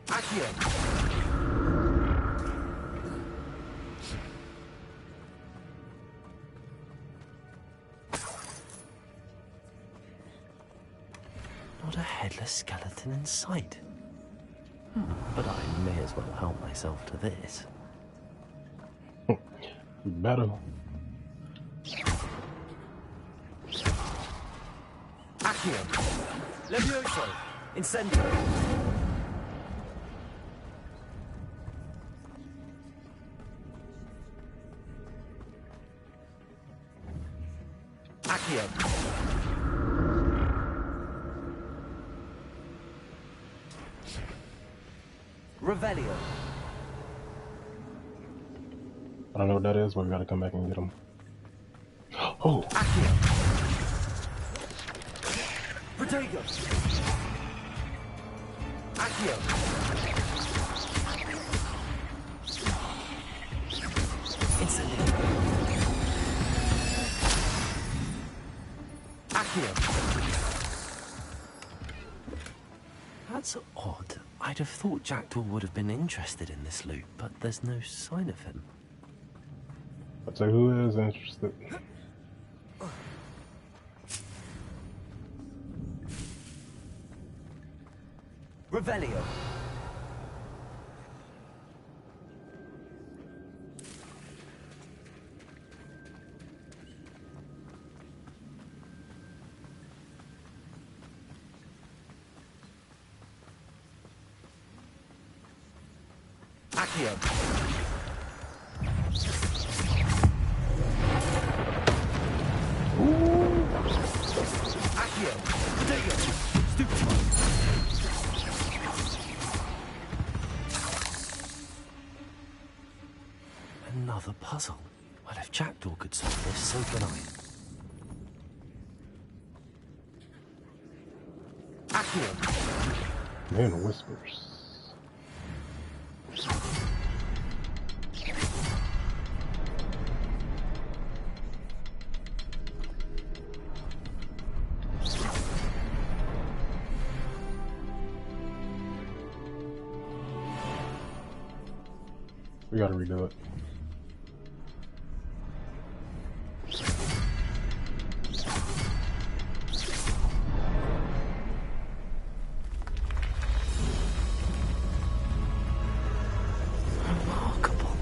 Accio! Not a headless skeleton in sight. But I may as well help myself to this. Better. Accio. Levioso. Incendio. Accio. Revelio. I don't know what that is, but we gotta come back and get him. Oh! Accio. Protego. Accio. Incendio. Accio. That's odd. I'd have thought Jackdaw would have been interested in this loot, but there's no sign of him. I'd say who is interested? Revelio. Accio. Accio. Protego. Stupefy. Another puzzle. Well, if Jackdaw could solve this, so can I. Accio. Man, whispers. We gotta redo it. Remarkable.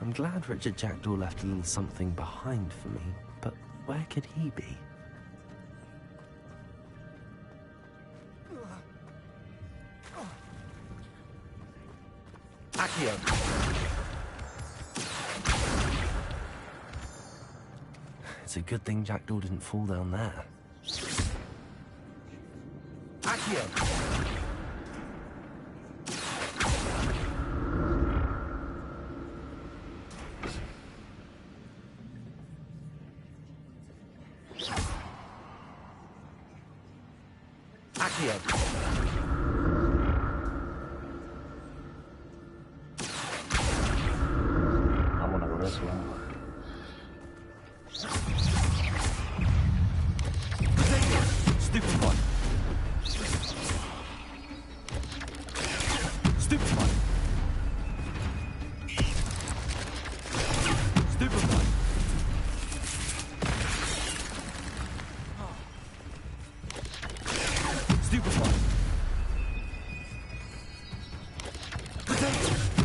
I'm glad Richard Jackdaw left a little something behind for me, but where could he be? Accio. It's a good thing Jackdaw didn't fall down there. Accio. I wanna go this way. Stupid one. Stupid one. Stupid one. Stupid one.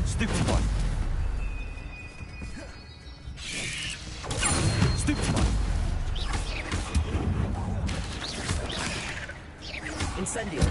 Stupid one. Stupid one. Incendio.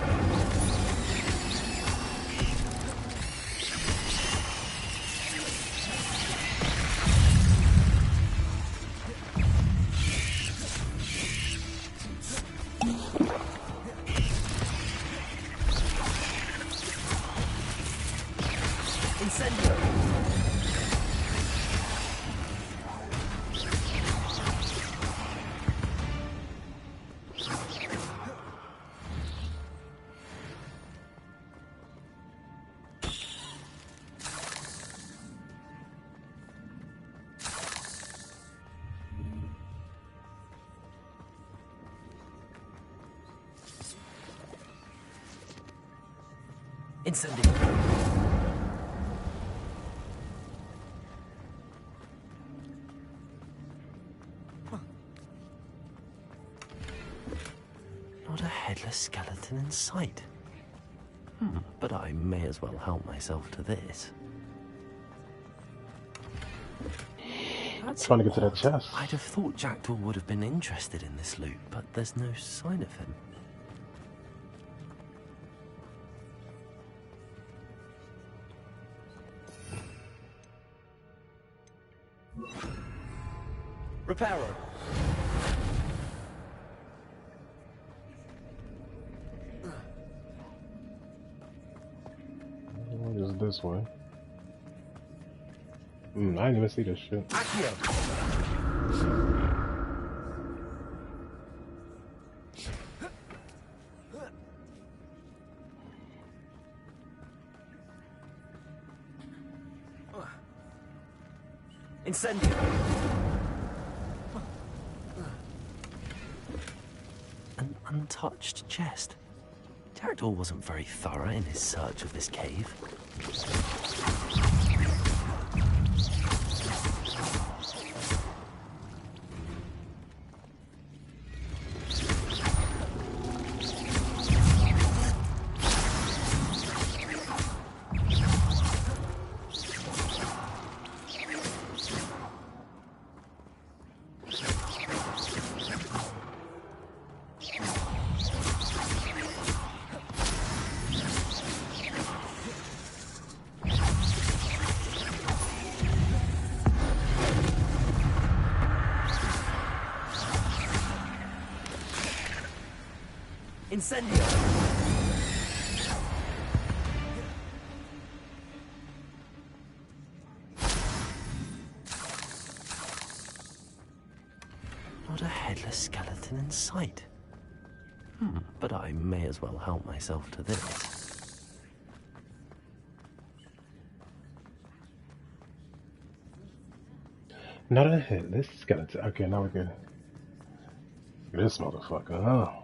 Incendio. Not a headless skeleton in sight. But I may as well help myself to this. That's trying to get to that chest. I'd have thought Jackdaw would have been interested in this loot, but there's no sign of him. Reparo. What is this one? I didn't even see this shit. Incendio. An untouched chest. Jackdaw wasn't very thorough in his search of this cave. Incendio! Not a headless skeleton in sight. But I may as well help myself to this. Not a headless skeleton. Okay, now we're good. This motherfucker, huh?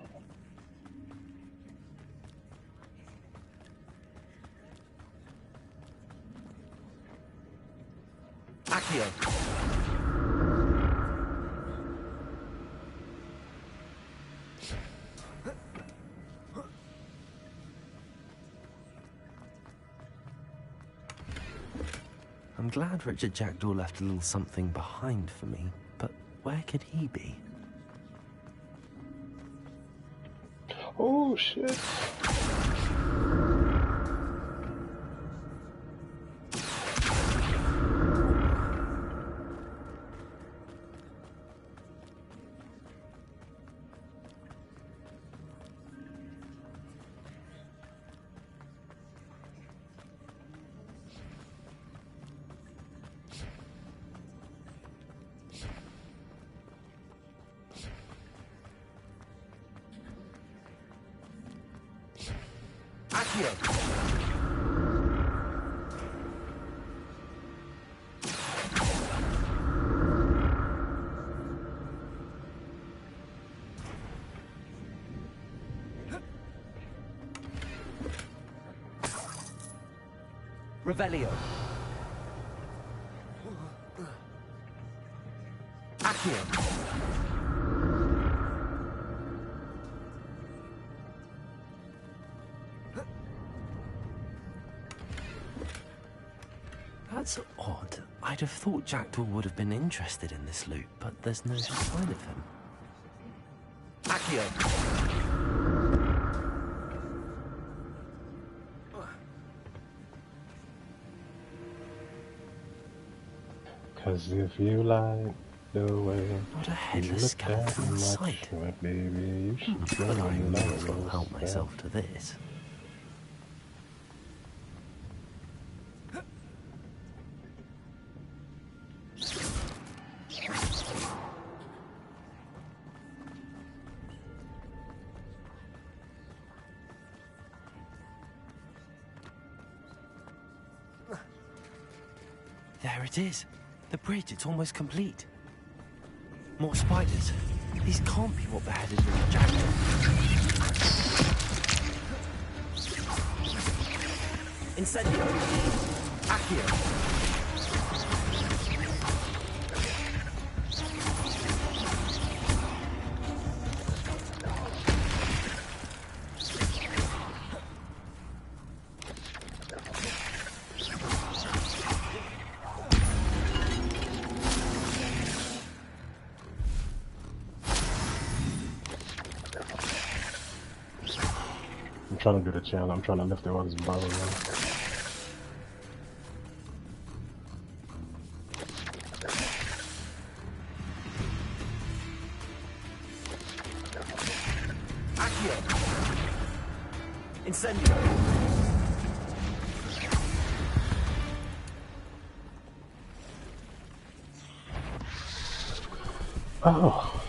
I'm glad Richard Jackdaw left a little something behind for me, but where could he be? Oh, shit. Revelio. Accio. That's odd. I'd have thought Jackdaw would have been interested in this loot, but there's no sign of him. Accio. Cause if you like the way not a headless skeleton in sight. Baby, you should but I may as well help myself to this. There it is. The bridge, it's almost complete. More spiders. These can't be what beheaded Richard Jackdaw. Incendio. Accio. I'm trying to do the channel. I'm trying to lift it while it's bothering me. Incendio. Oh.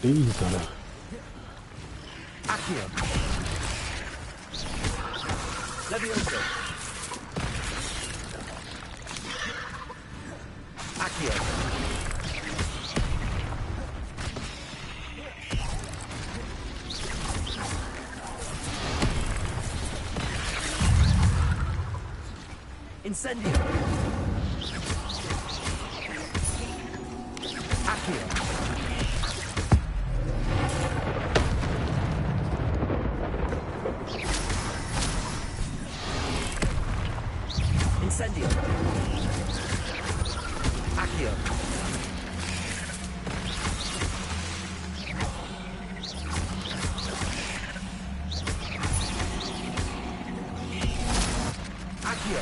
These are the... Accio. Levioso. Accio. Incendio. Accio. Incendio. Accio. Accio.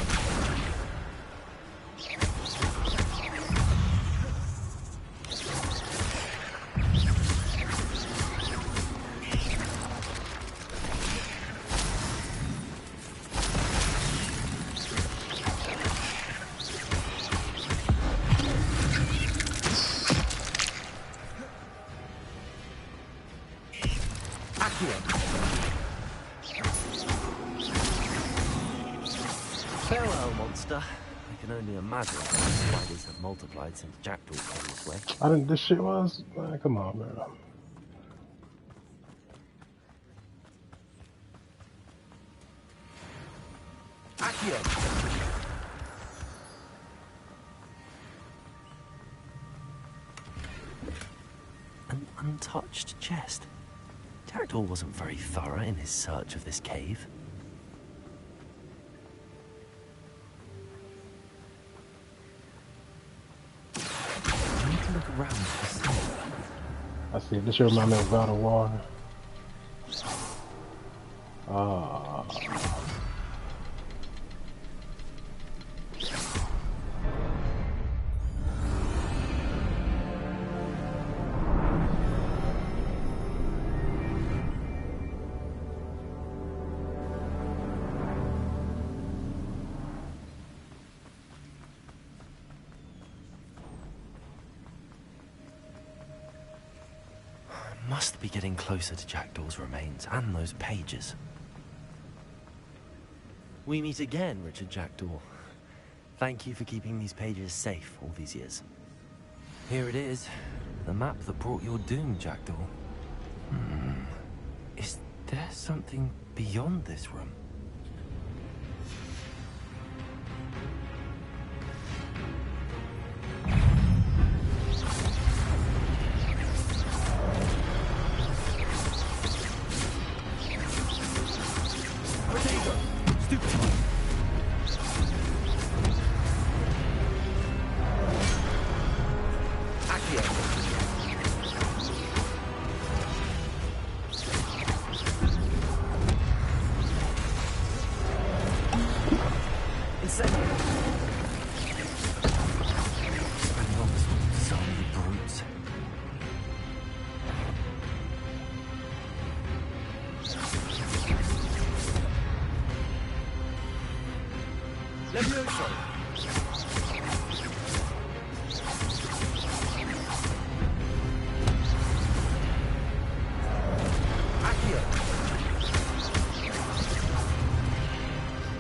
Farewell, monster. I can only imagine how spiders have multiplied since Jackdaw came this way. I didn't. This shit was. Man, come on, man. Accio. An untouched chest. Jackdaw wasn't very thorough in his search of this cave. I need to look around for something. I see. This should remind me of God of War. Must be getting closer to Jackdaw's remains and those pages. We meet again, Richard Jackdaw. Thank you for keeping these pages safe all these years. Here it is, the map that brought your doom, Jackdaw. Is there something beyond this room?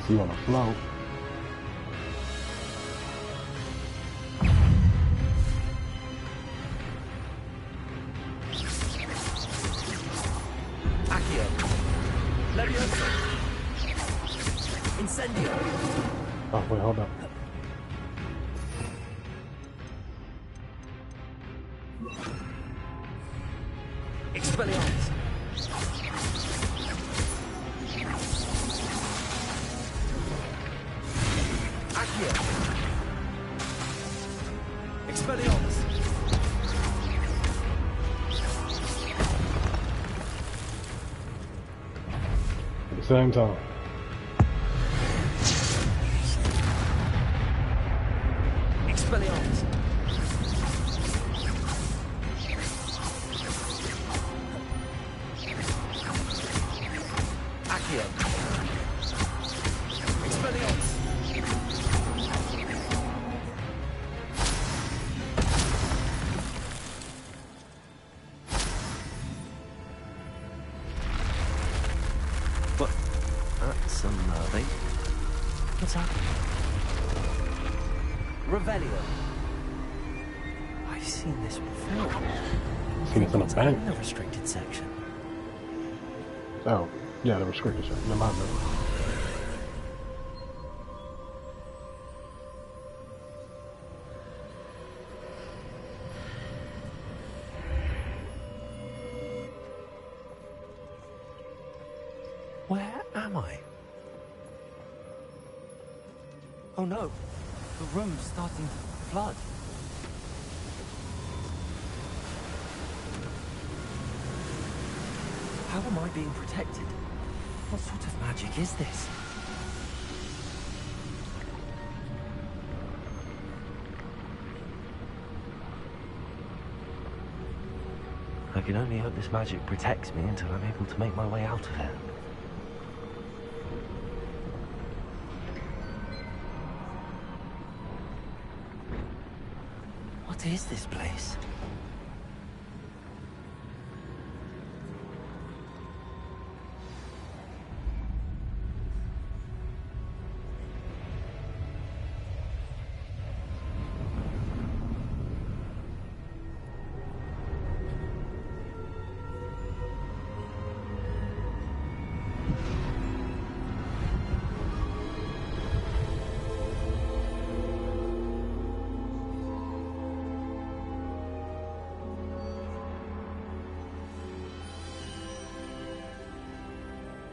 You on a float. Accio. Wait, hold up. Expelliarmus! Accio! Expelliarmus! At the same time. Expelliarmus! Accio! Expelliarmus! What? That's some nerving. What's happening? Revelio. I've seen this before. Seen it in a bank. The restricted section. Oh, yeah, the restricted section. Never mind. Where am I? Oh no, the room's starting to flood. How am I being protected? What sort of magic is this? I can only hope this magic protects me until I'm able to make my way out of here. What is this place?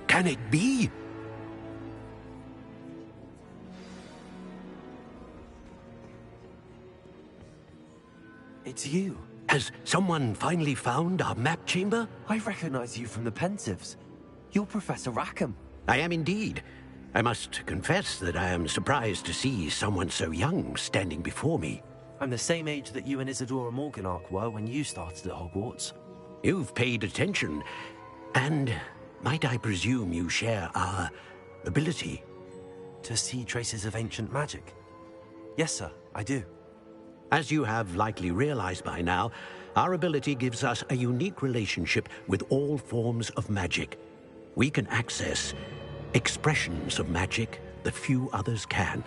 Can it be? It's you. Has someone finally found our map chamber? I recognize you from the Pensieves. You're Professor Rackham. I am indeed. I must confess that I am surprised to see someone so young standing before me. I'm the same age that you and Isadora Morganach were when you started at Hogwarts. You've paid attention, and might I presume you share our ability? To see traces of ancient magic? Yes, sir, I do. As you have likely realized by now, our ability gives us a unique relationship with all forms of magic. We can access expressions of magic that few others can.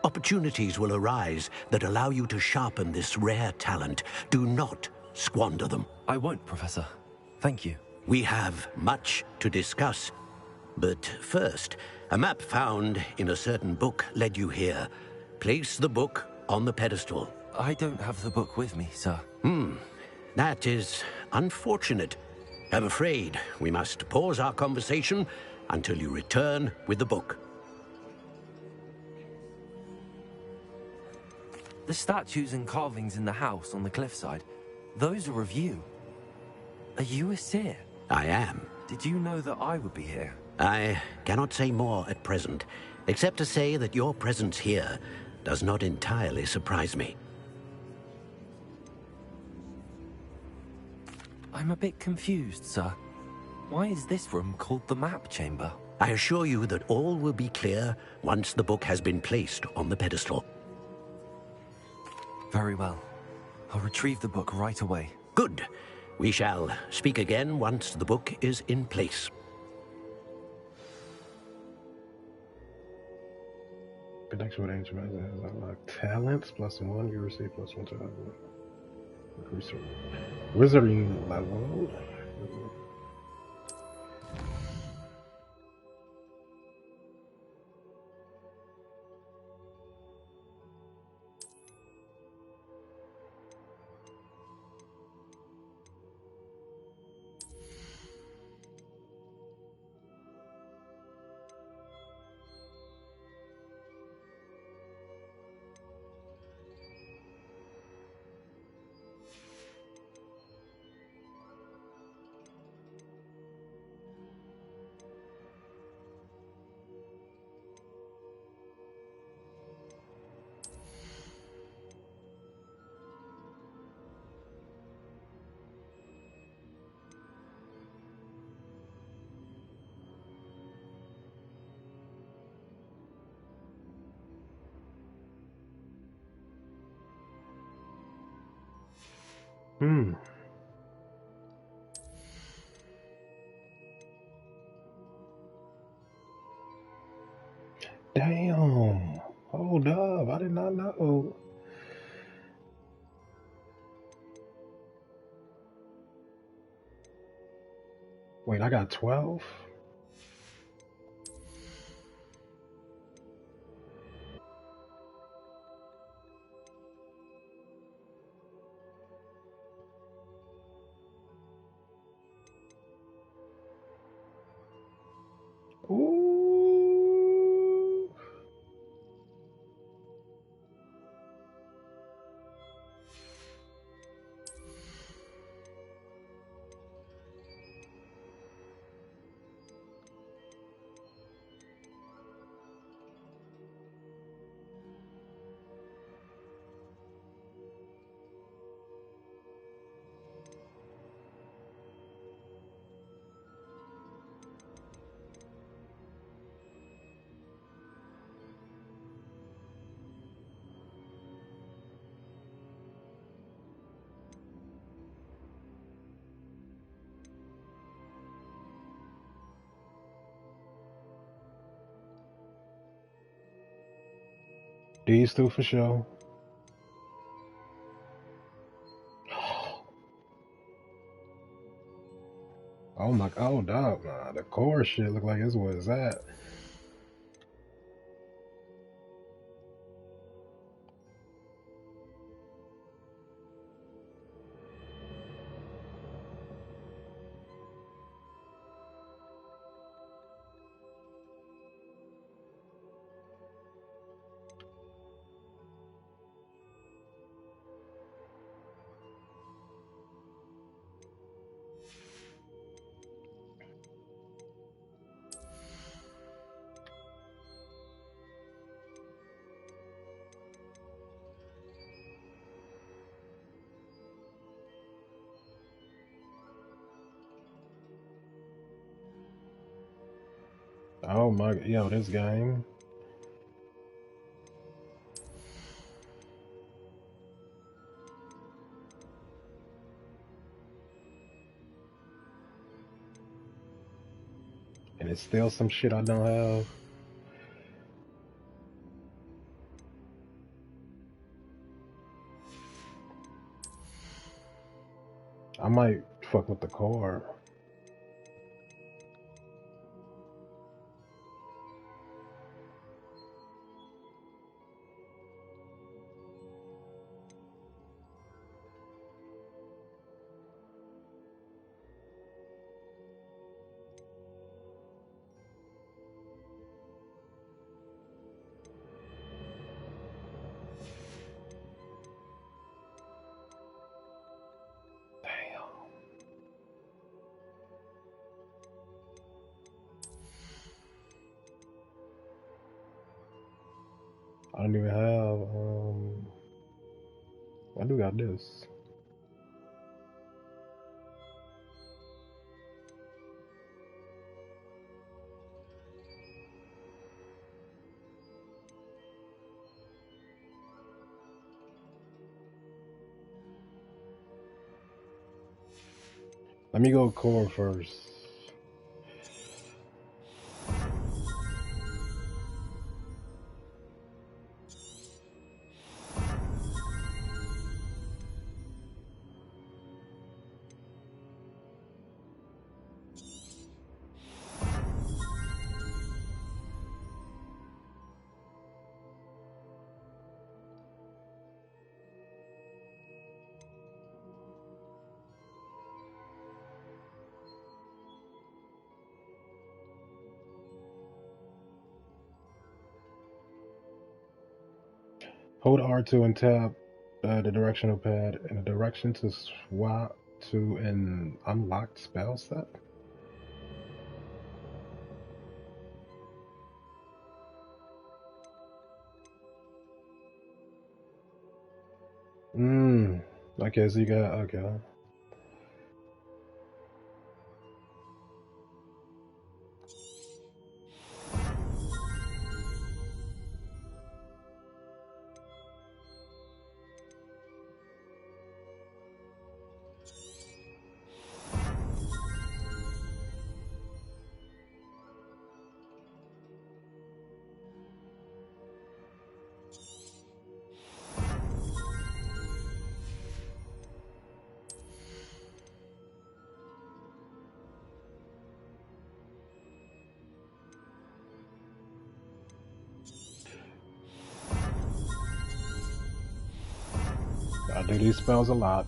Opportunities will arise that allow you to sharpen this rare talent. Do not squander them. I won't, Professor. Thank you. We have much to discuss. But first, a map found in a certain book led you here. Place the book on the pedestal. I don't have the book with me, sir. That is unfortunate. I'm afraid we must pause our conversation until you return with the book. The statues and carvings in the house on the cliffside, those are of you. Are you a seer? I am. Did you know that I would be here? I cannot say more at present, except to say that your presence here does not entirely surprise me. I'm a bit confused, sir. Why is this room called the map chamber? I assure you that all will be clear once the book has been placed on the pedestal. Very well. I'll retrieve the book right away. Good. We shall speak again once the book is in place. Connection with ancient magic has unlocked talents +1. You receive +1 to increase wizarding level. Hmm. Damn. Hold up. I did not know. Wait, I got 12? Ooh. These two for sure. Oh my, oh dog, nah, the core shit look like it's where it's at. Oh my, yo, this game. And it's still some shit I don't have. I might fuck with the core. I don't even have, I do got this. Let me go core first. Hold R2 and tap the directional pad in a direction to swap to an unlocked spell set. Okay, so you got, okay. I do these spells a lot.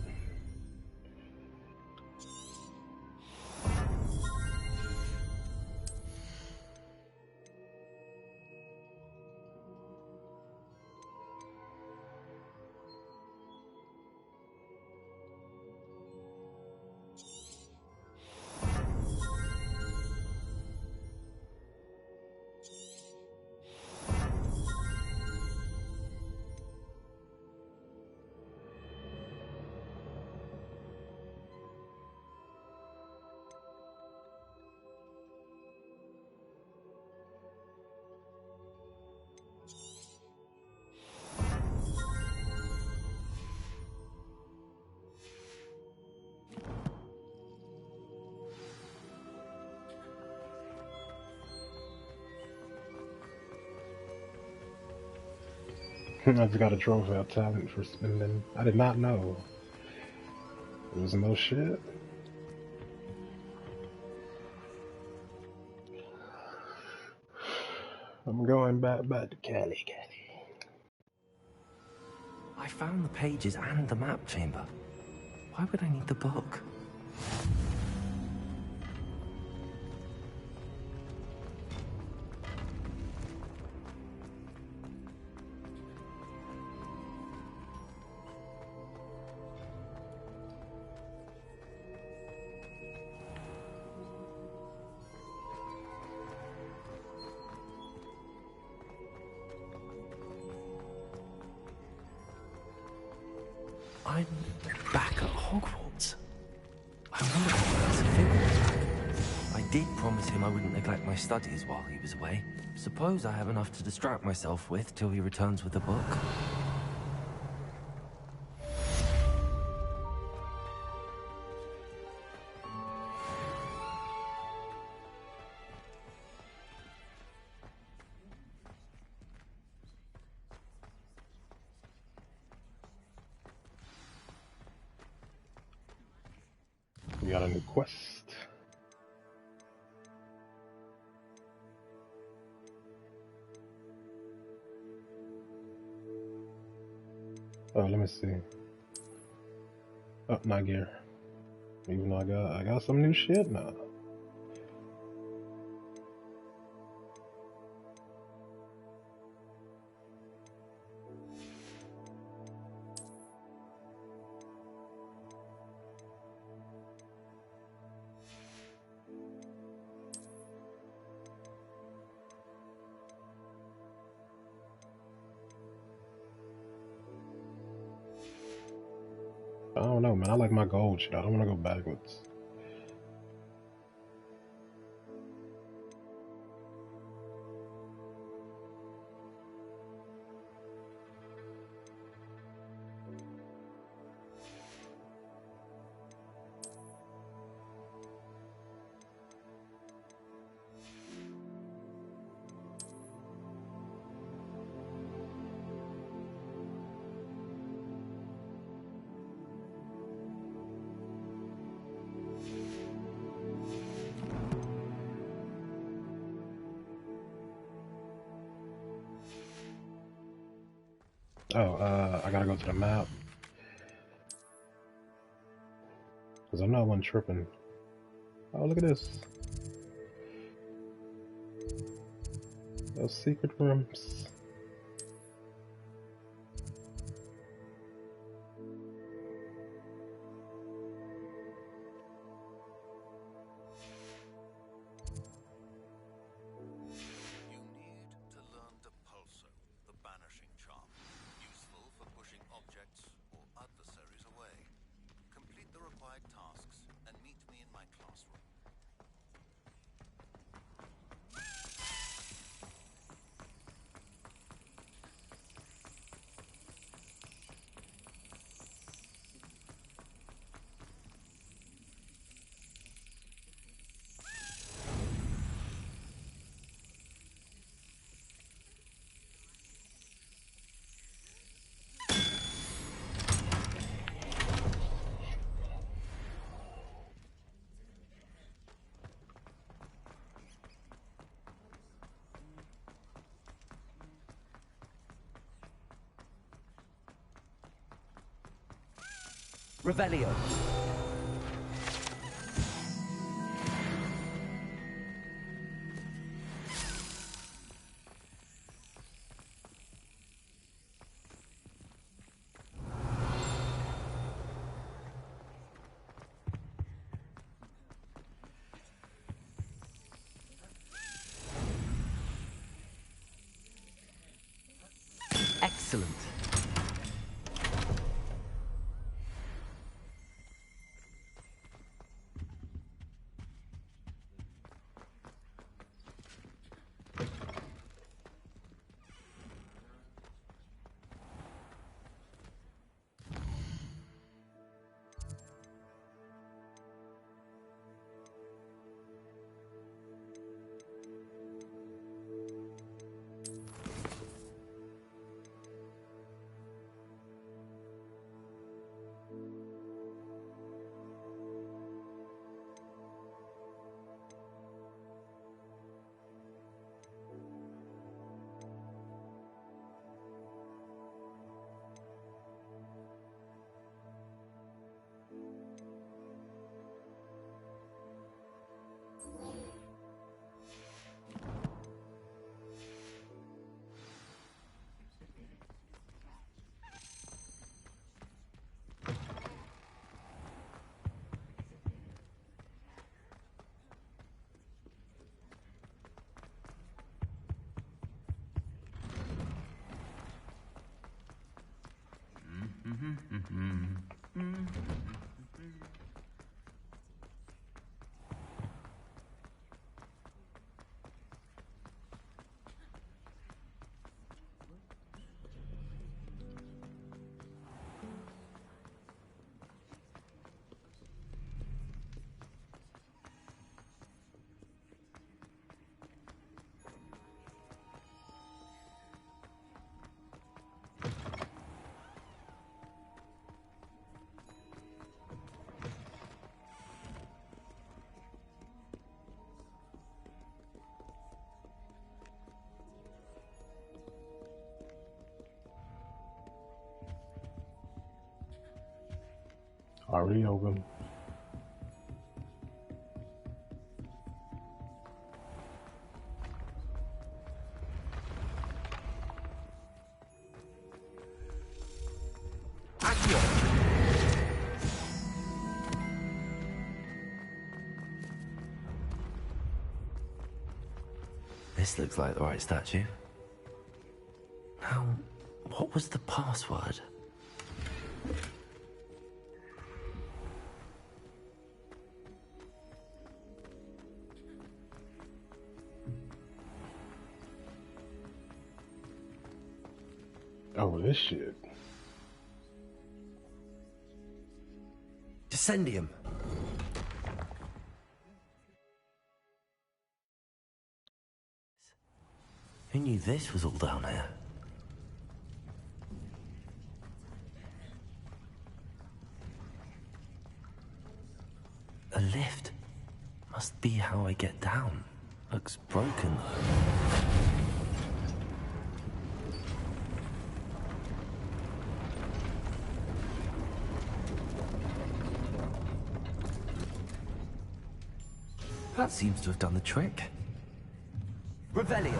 I just got a trophy of talent for spending. I did not know. It was no shit. I'm going back to Cali. I found the pages and the map chamber. Why would I need the book? I'm back at Hogwarts. I wonder if Professor Figgle was back. I did promise him I wouldn't neglect my studies while he was away. Suppose I have enough to distract myself with till he returns with the book. We got a new quest. Oh, let me see. Oh, not gear. Even though I got some new shit now. I don't know, man. I like my gold shit. I don't want to go backwards. Oh, I gotta go to the map. Because I know I wasn't tripping. Oh, look at this. Those secret rooms. Revelio. Excellent. Already open. This looks like the right statue. Now, what was the password? Oh, this shit. Descendium. Who knew this was all down here? A lift. Must be how I get down. Looks broken though. That seems to have done the trick. Revelio.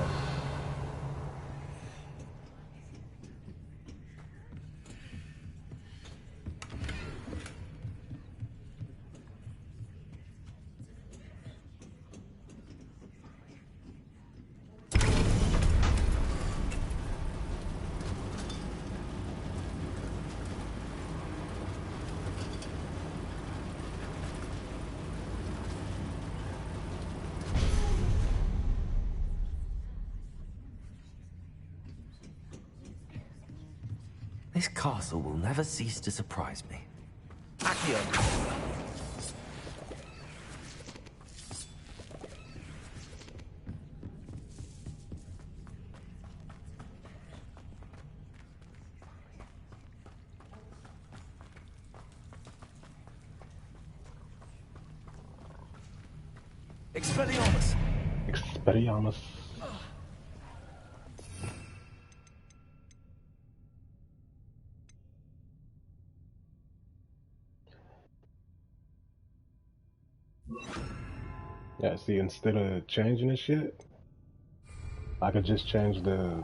This castle will never cease to surprise me. Accio. Expelliarmus. Expelliarmus. Yeah, see, instead of changing the shit, I could just change the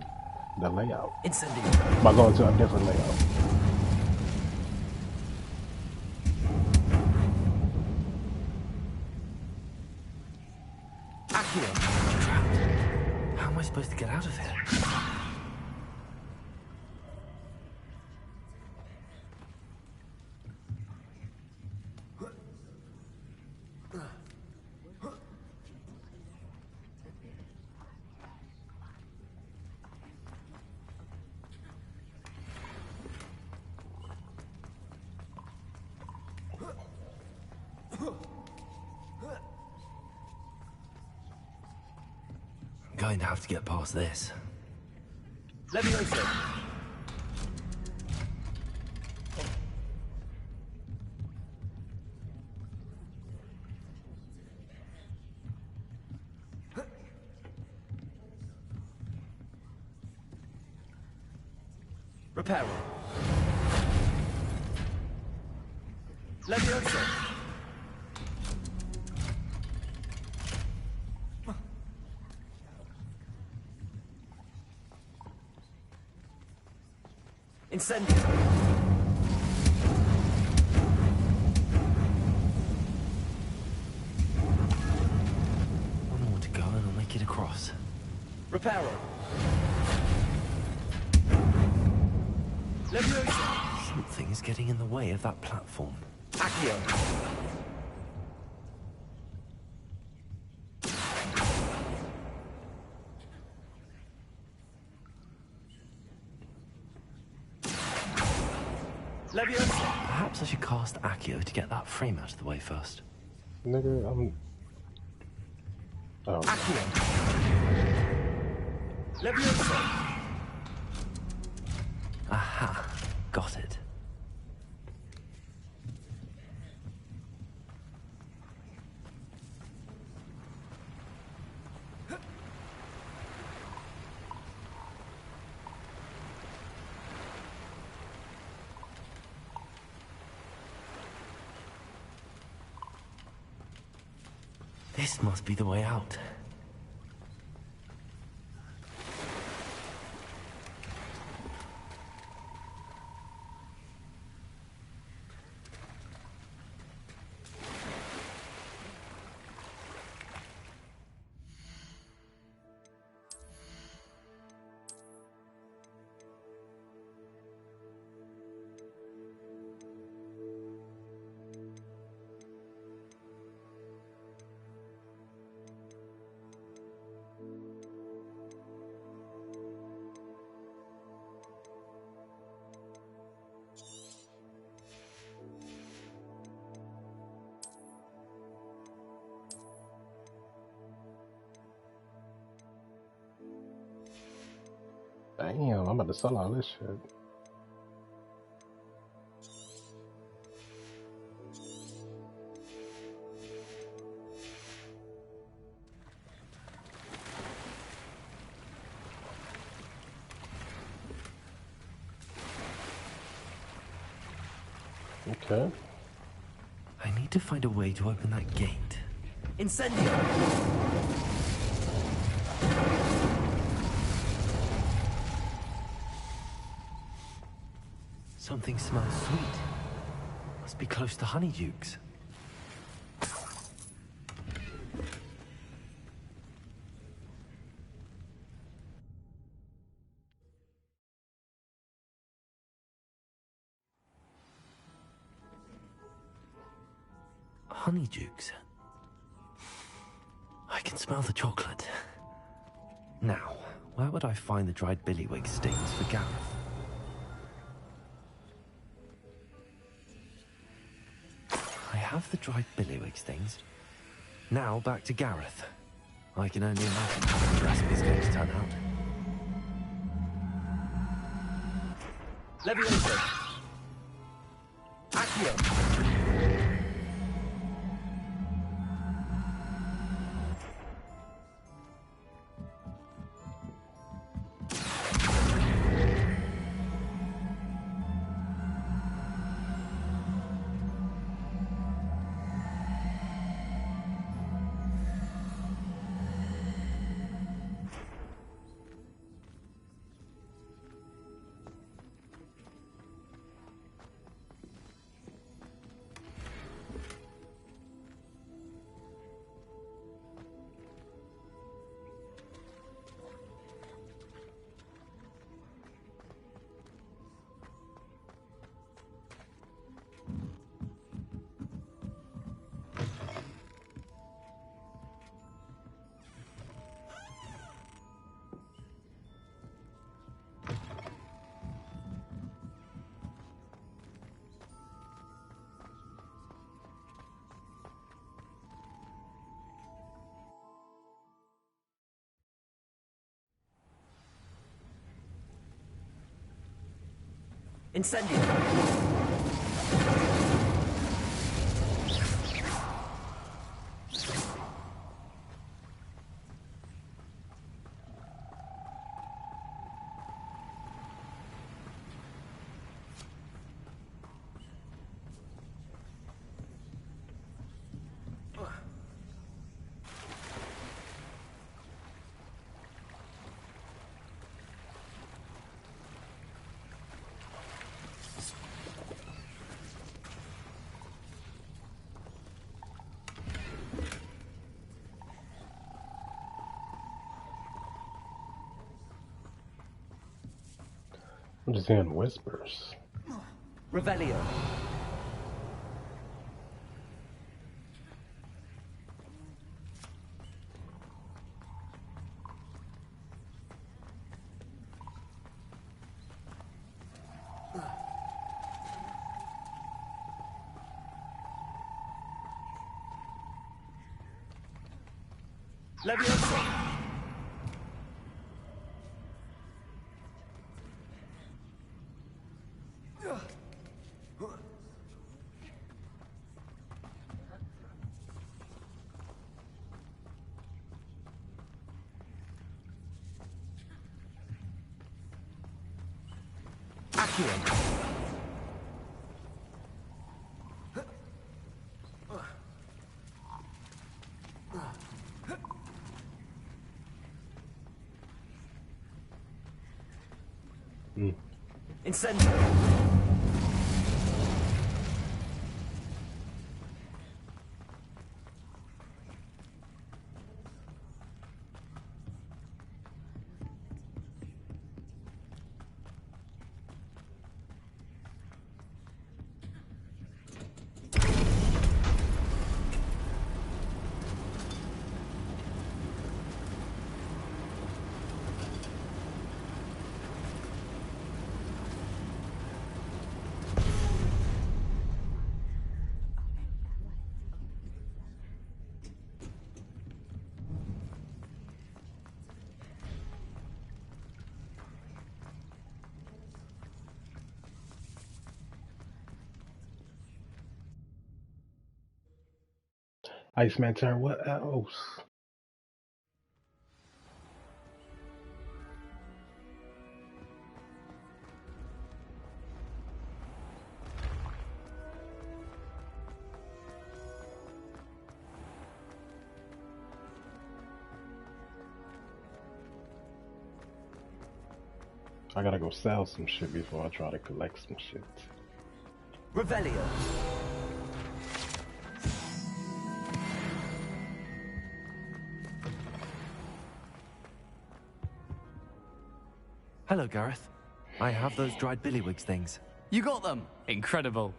layout by going to a different layout. Accio! How am I supposed to get out of here? I'm going to have to get past this. Levioso! Reparo. Levioso! Incendio! One more to go and I'll make it across. Reparo! Levioso! Something is getting in the way of that platform. Accio! Levioso! Perhaps I should cast Accio to get that frame out of the way first. Nigga, I'm... Oh. Accio! Levioso! Aha! Got it. This must be the way out. Damn, I'm about to sell all this shit. Okay. I need to find a way to open that gate. Incendio! Something smells sweet. Must be close to Honeydukes. Honeydukes. I can smell the chocolate. Now, where would I find the dried billywig stings for Gareth? I have the dried billywig stings. Now back to Gareth. I can only imagine how the recipe's going to turn out. Levioso! Accio! Incendio! I'm just hearing whispers. Revelio. Leviosa. Incendio. Iceman turn. What else? I gotta go sell some shit before I try to collect some shit. Revelio. Hello, Gareth. I have those dried billywigs things. You got them! Incredible.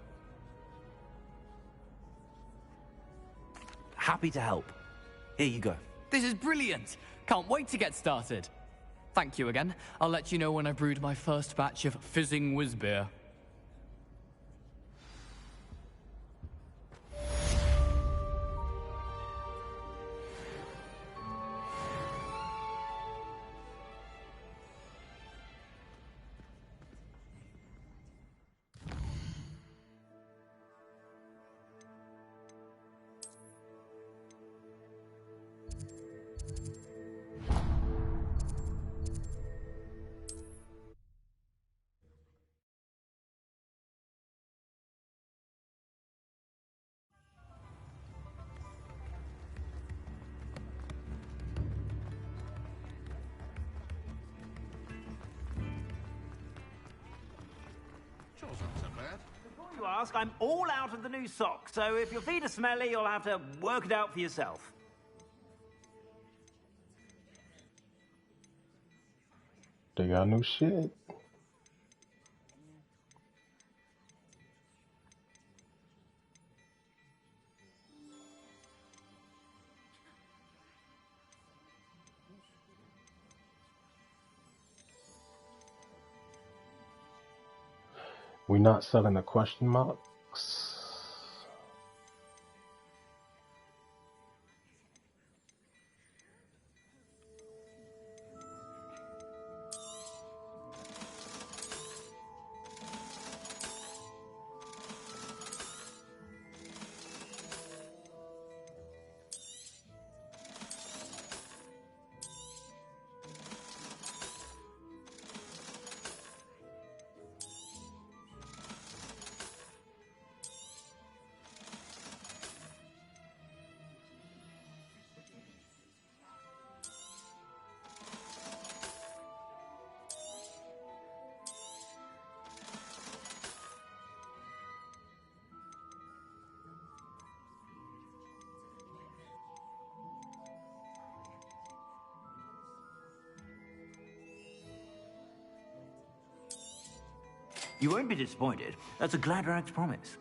Happy to help. Here you go. This is brilliant! Can't wait to get started. Thank you again. I'll let you know when I brewed my first batch of fizzing whiz beer. Before you ask, I'm all out of the new socks, so if your feet are smelly, you'll have to work it out for yourself. They got new shit. We not selling the question marks. You won't be disappointed. That's a Gladrag's promise.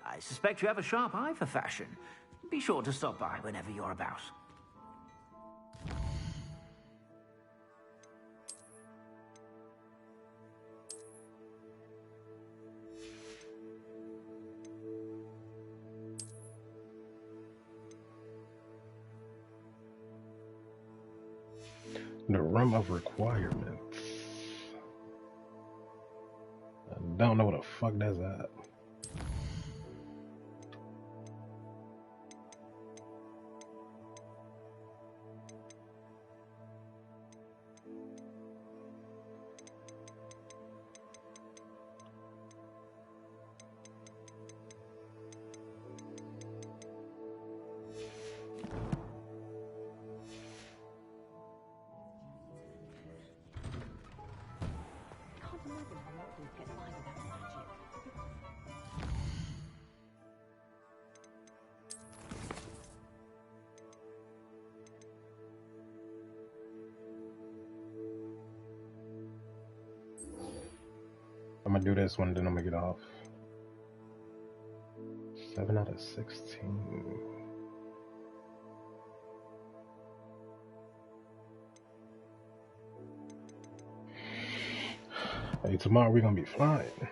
I suspect you have a sharp eye for fashion. Be sure to stop by whenever you're about. The room of requirements. I don't know what the fuck that's at. I'm gonna do this one, then I'm gonna get off. 7 out of 16. Hey, tomorrow we're gonna be flying.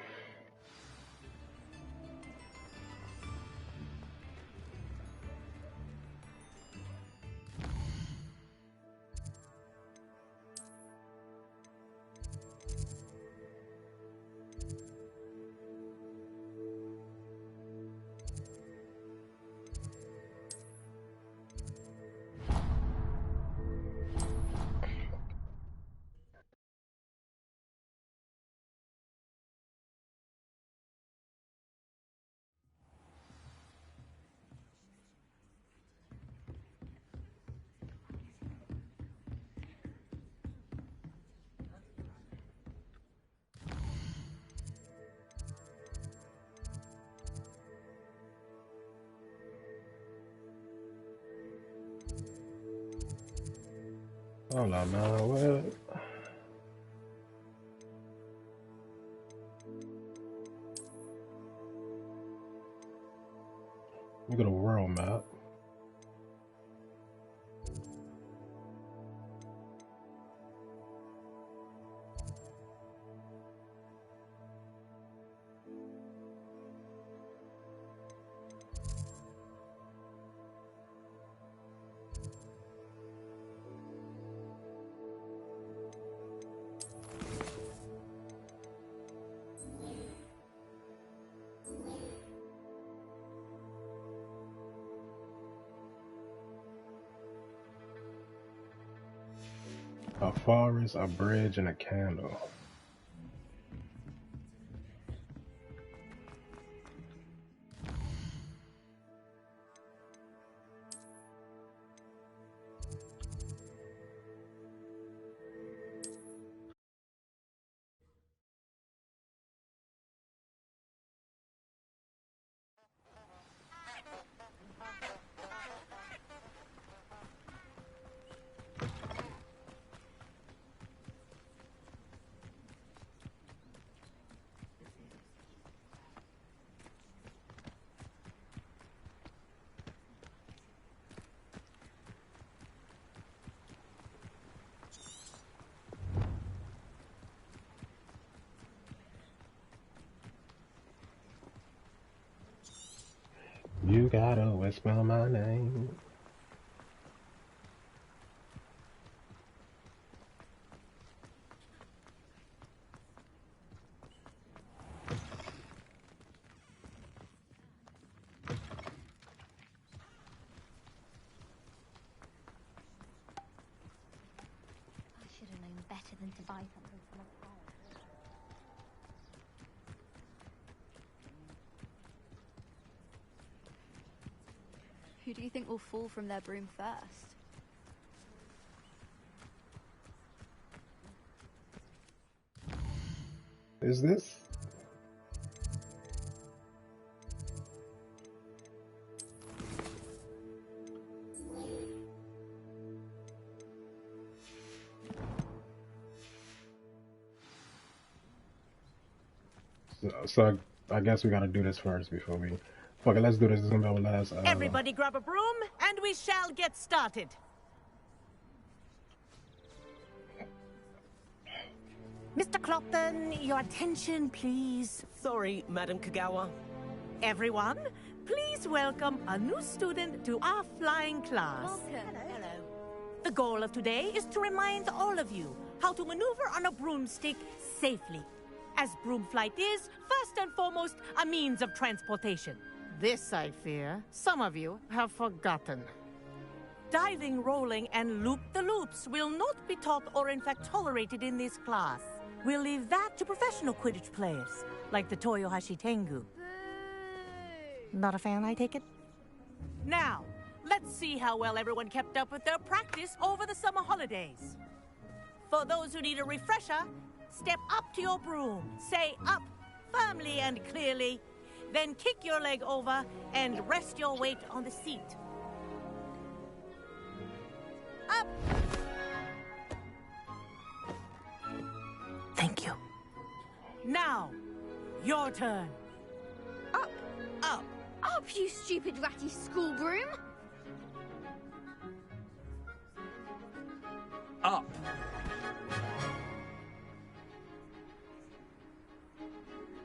Hold on now, what? Look at a world map. A forest, a bridge, and a candle. You gotta whisper my name. Who do you think will fall from their broom first? Is this? So I guess we gotta do this first before we... Fuck it, let's do this. This is gonna be our last... Everybody grab a broom, and we shall get started. Mr. Clopton, your attention, please. Sorry, Madam Kagawa. Everyone, please welcome a new student to our flying class. Welcome. Hello. The goal of today is to remind all of you how to maneuver on a broomstick safely. As broom flight is, first and foremost, a means of transportation. This, I fear, some of you have forgotten. Diving, rolling, and loop-the-loops will not be taught or in fact tolerated in this class. We'll leave that to professional Quidditch players, like the Toyohashi Tengu. Not a fan, I take it? Now, let's see how well everyone kept up with their practice over the summer holidays. For those who need a refresher, step up to your broom, say up firmly and clearly, then kick your leg over and rest your weight on the seat. Up! Thank you. Now, your turn. Up! Up! Up, you stupid ratty school broom! Up.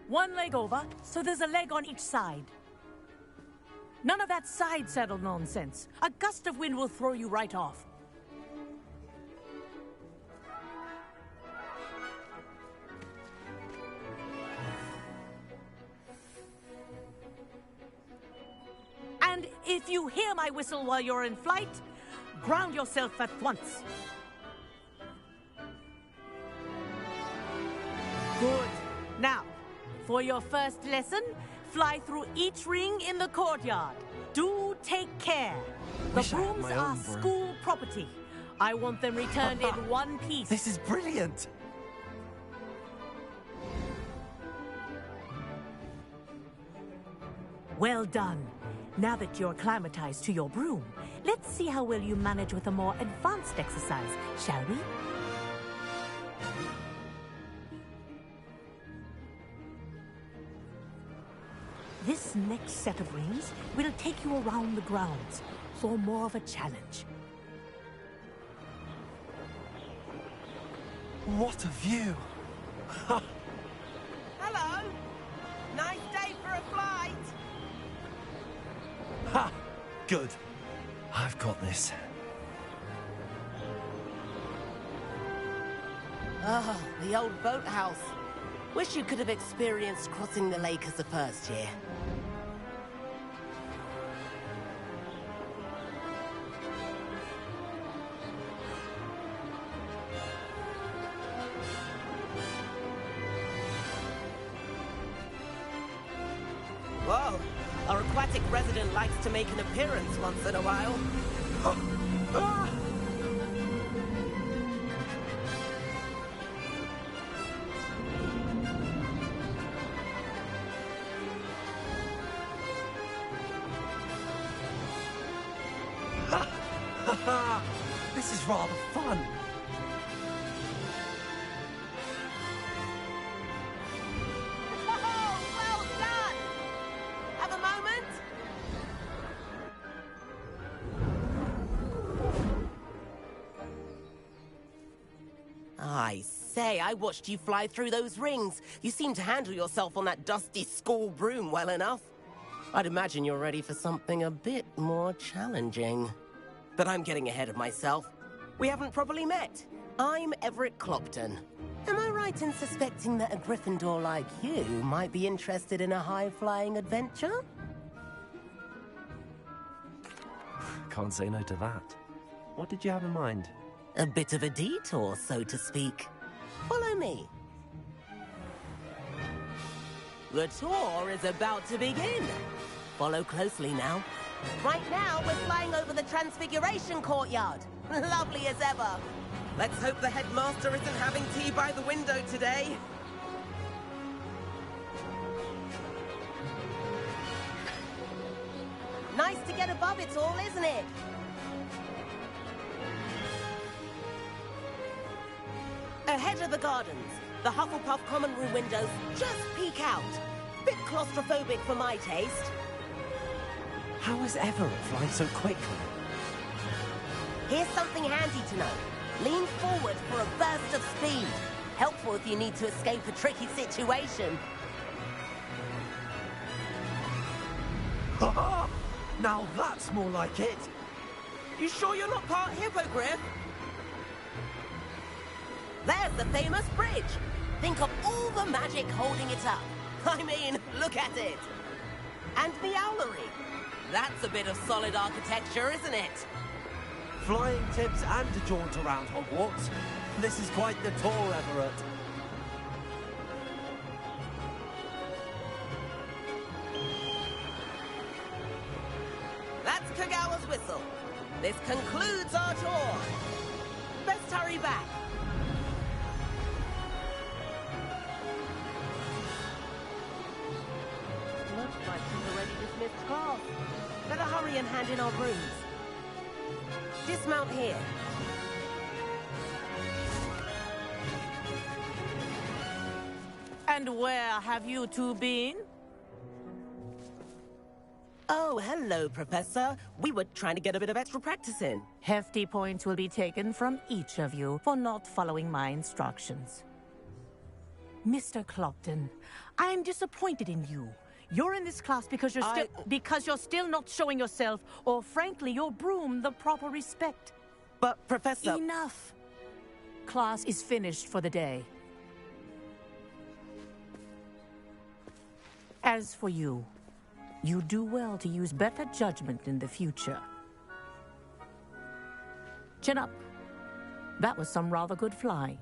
One leg over, so there's a leg on each side. None of that side saddle nonsense. A gust of wind will throw you right off. And if you hear my whistle while you're in flight, ground yourself at once. Good. Now, for your first lesson, fly through each ring in the courtyard. Do take care. The brooms are school property. I want them returned in one piece. This is brilliant. Well done. Now that you're acclimatized to your broom, let's see how well you manage with a more advanced exercise, shall we? This next set of rings will take you around the grounds for more of a challenge. What a view! Hello! Nice day for a flight! Ha! Good. I've got this. Ah, the old boathouse. Wish you could have experienced crossing the lake as a first year. Whoa! Our aquatic resident likes to make an appearance once in a while. Ah! This is rather fun. Oh, well done! Have a moment? I say, I watched you fly through those rings. You seem to handle yourself on that dusty school broom well enough. I'd imagine you're ready for something a bit more challenging. But I'm getting ahead of myself. We haven't properly met. I'm Everett Clopton. Am I right in suspecting that a Gryffindor like you might be interested in a high-flying adventure? Can't say no to that. What did you have in mind? A bit of a detour, so to speak. Follow me. The tour is about to begin. Follow closely now. Right now, we're flying over the Transfiguration Courtyard. Lovely as ever. Let's hope the headmaster isn't having tea by the window today. Nice to get above it all, isn't it? Ahead of the gardens, the Hufflepuff common room windows just peek out. Bit claustrophobic for my taste. How is Everett flying so quickly? Here's something handy to know. Lean forward for a burst of speed. Helpful if you need to escape a tricky situation. Now that's more like it. You sure you're not part hippogriff? There's the famous bridge. Think of all the magic holding it up. I mean, look at it. And the owlery. That's a bit of solid architecture, isn't it? Flying tips and a jaunt around Hogwarts. This is quite the tour, Everett. That's Kagawa's whistle. This concludes our tour. Best hurry back. Looks like we've already dismissed class. Better hurry and hand in our brooms. Dismount here. And where have you two been? Oh, hello, Professor. We were trying to get a bit of extra practice in. Hefty points will be taken from each of you for not following my instructions. Mr. Clopton, I am disappointed in you. You're in this class because you're still not showing yourself, or frankly, your broom the proper respect. But, Professor... Enough! Class is finished for the day. As for you, you do well to use better judgment in the future. Chin up. That was some rather good flying.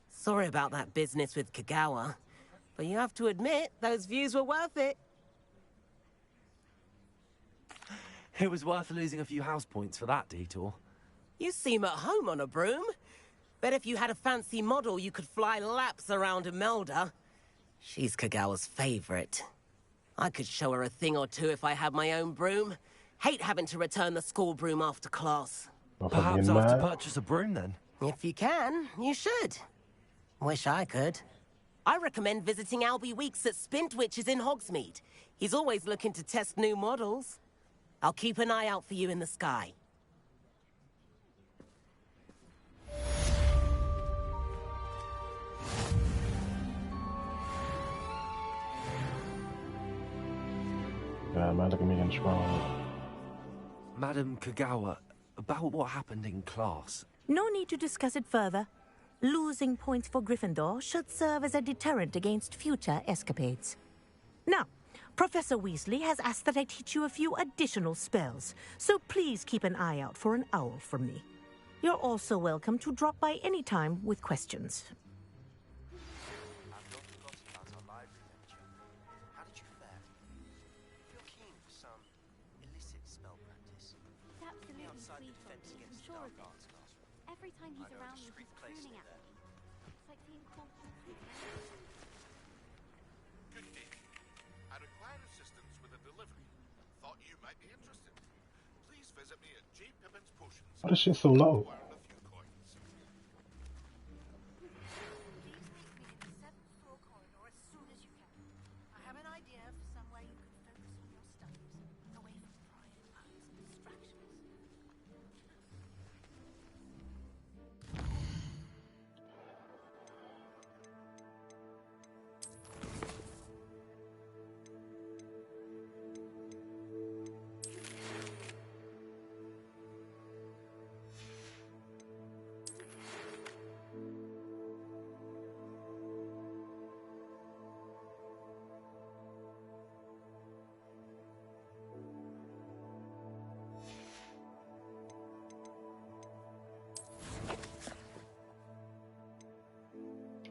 Sorry about that business with Kagawa, but you have to admit, those views were worth it. It was worth losing a few house points for that detour. You seem at home on a broom. Bet if you had a fancy model, you could fly laps around Imelda. She's Kagawa's favorite. I could show her a thing or two if I had my own broom. Hate having to return the school broom after class. Perhaps I have to purchase a broom then? If you can, you should. Wish I could. I recommend visiting Albie Weeks at Spintwitches in Hogsmeade. He's always looking to test new models. I'll keep an eye out for you in the sky. Yeah, man, look at me getting strong. Madam Kagawa, about what happened in class. No need to discuss it further. Losing points for Gryffindor should serve as a deterrent against future escapades. Now, Professor Weasley has asked that I teach you a few additional spells, so please keep an eye out for an owl from me. You're also welcome to drop by any time with questions. Every time he's around me, he's crooning at me. It's like being called to Good day. I require assistance with a delivery. Thought you might be interested. Please visit me at J. Pippin's Potions. Why this shit so low?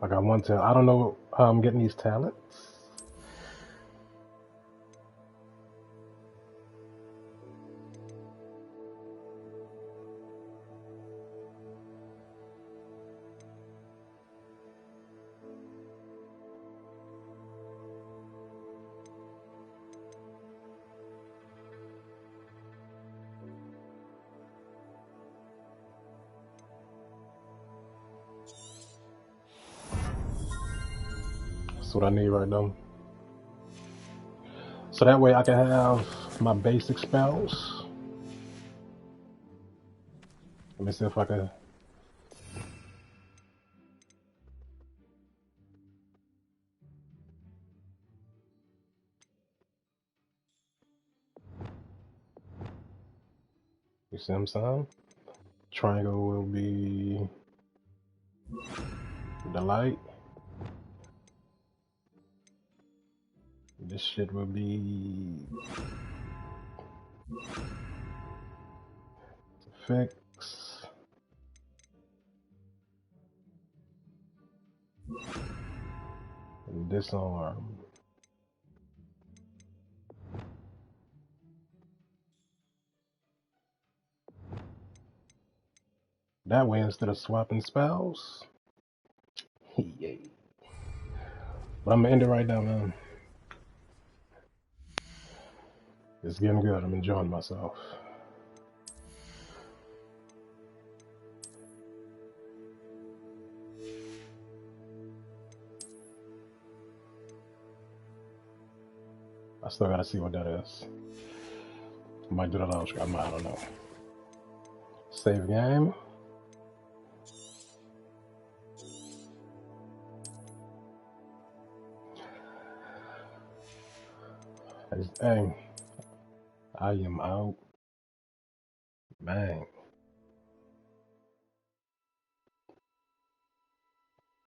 I got one talent. I don't know how I'm getting these talents. That's what I need right now. So that way I can have my basic spells. Let me see if I can. You see what I'm saying? Triangle will be the light. This shit will be fix. And disarm. That way, instead of swapping spells. Yay. But I'm gonna end it right now, man. It's getting good. I'm enjoying myself. I still gotta see what that is. I might do that on screen. I don't know. Save game. Hey, I am out. Man.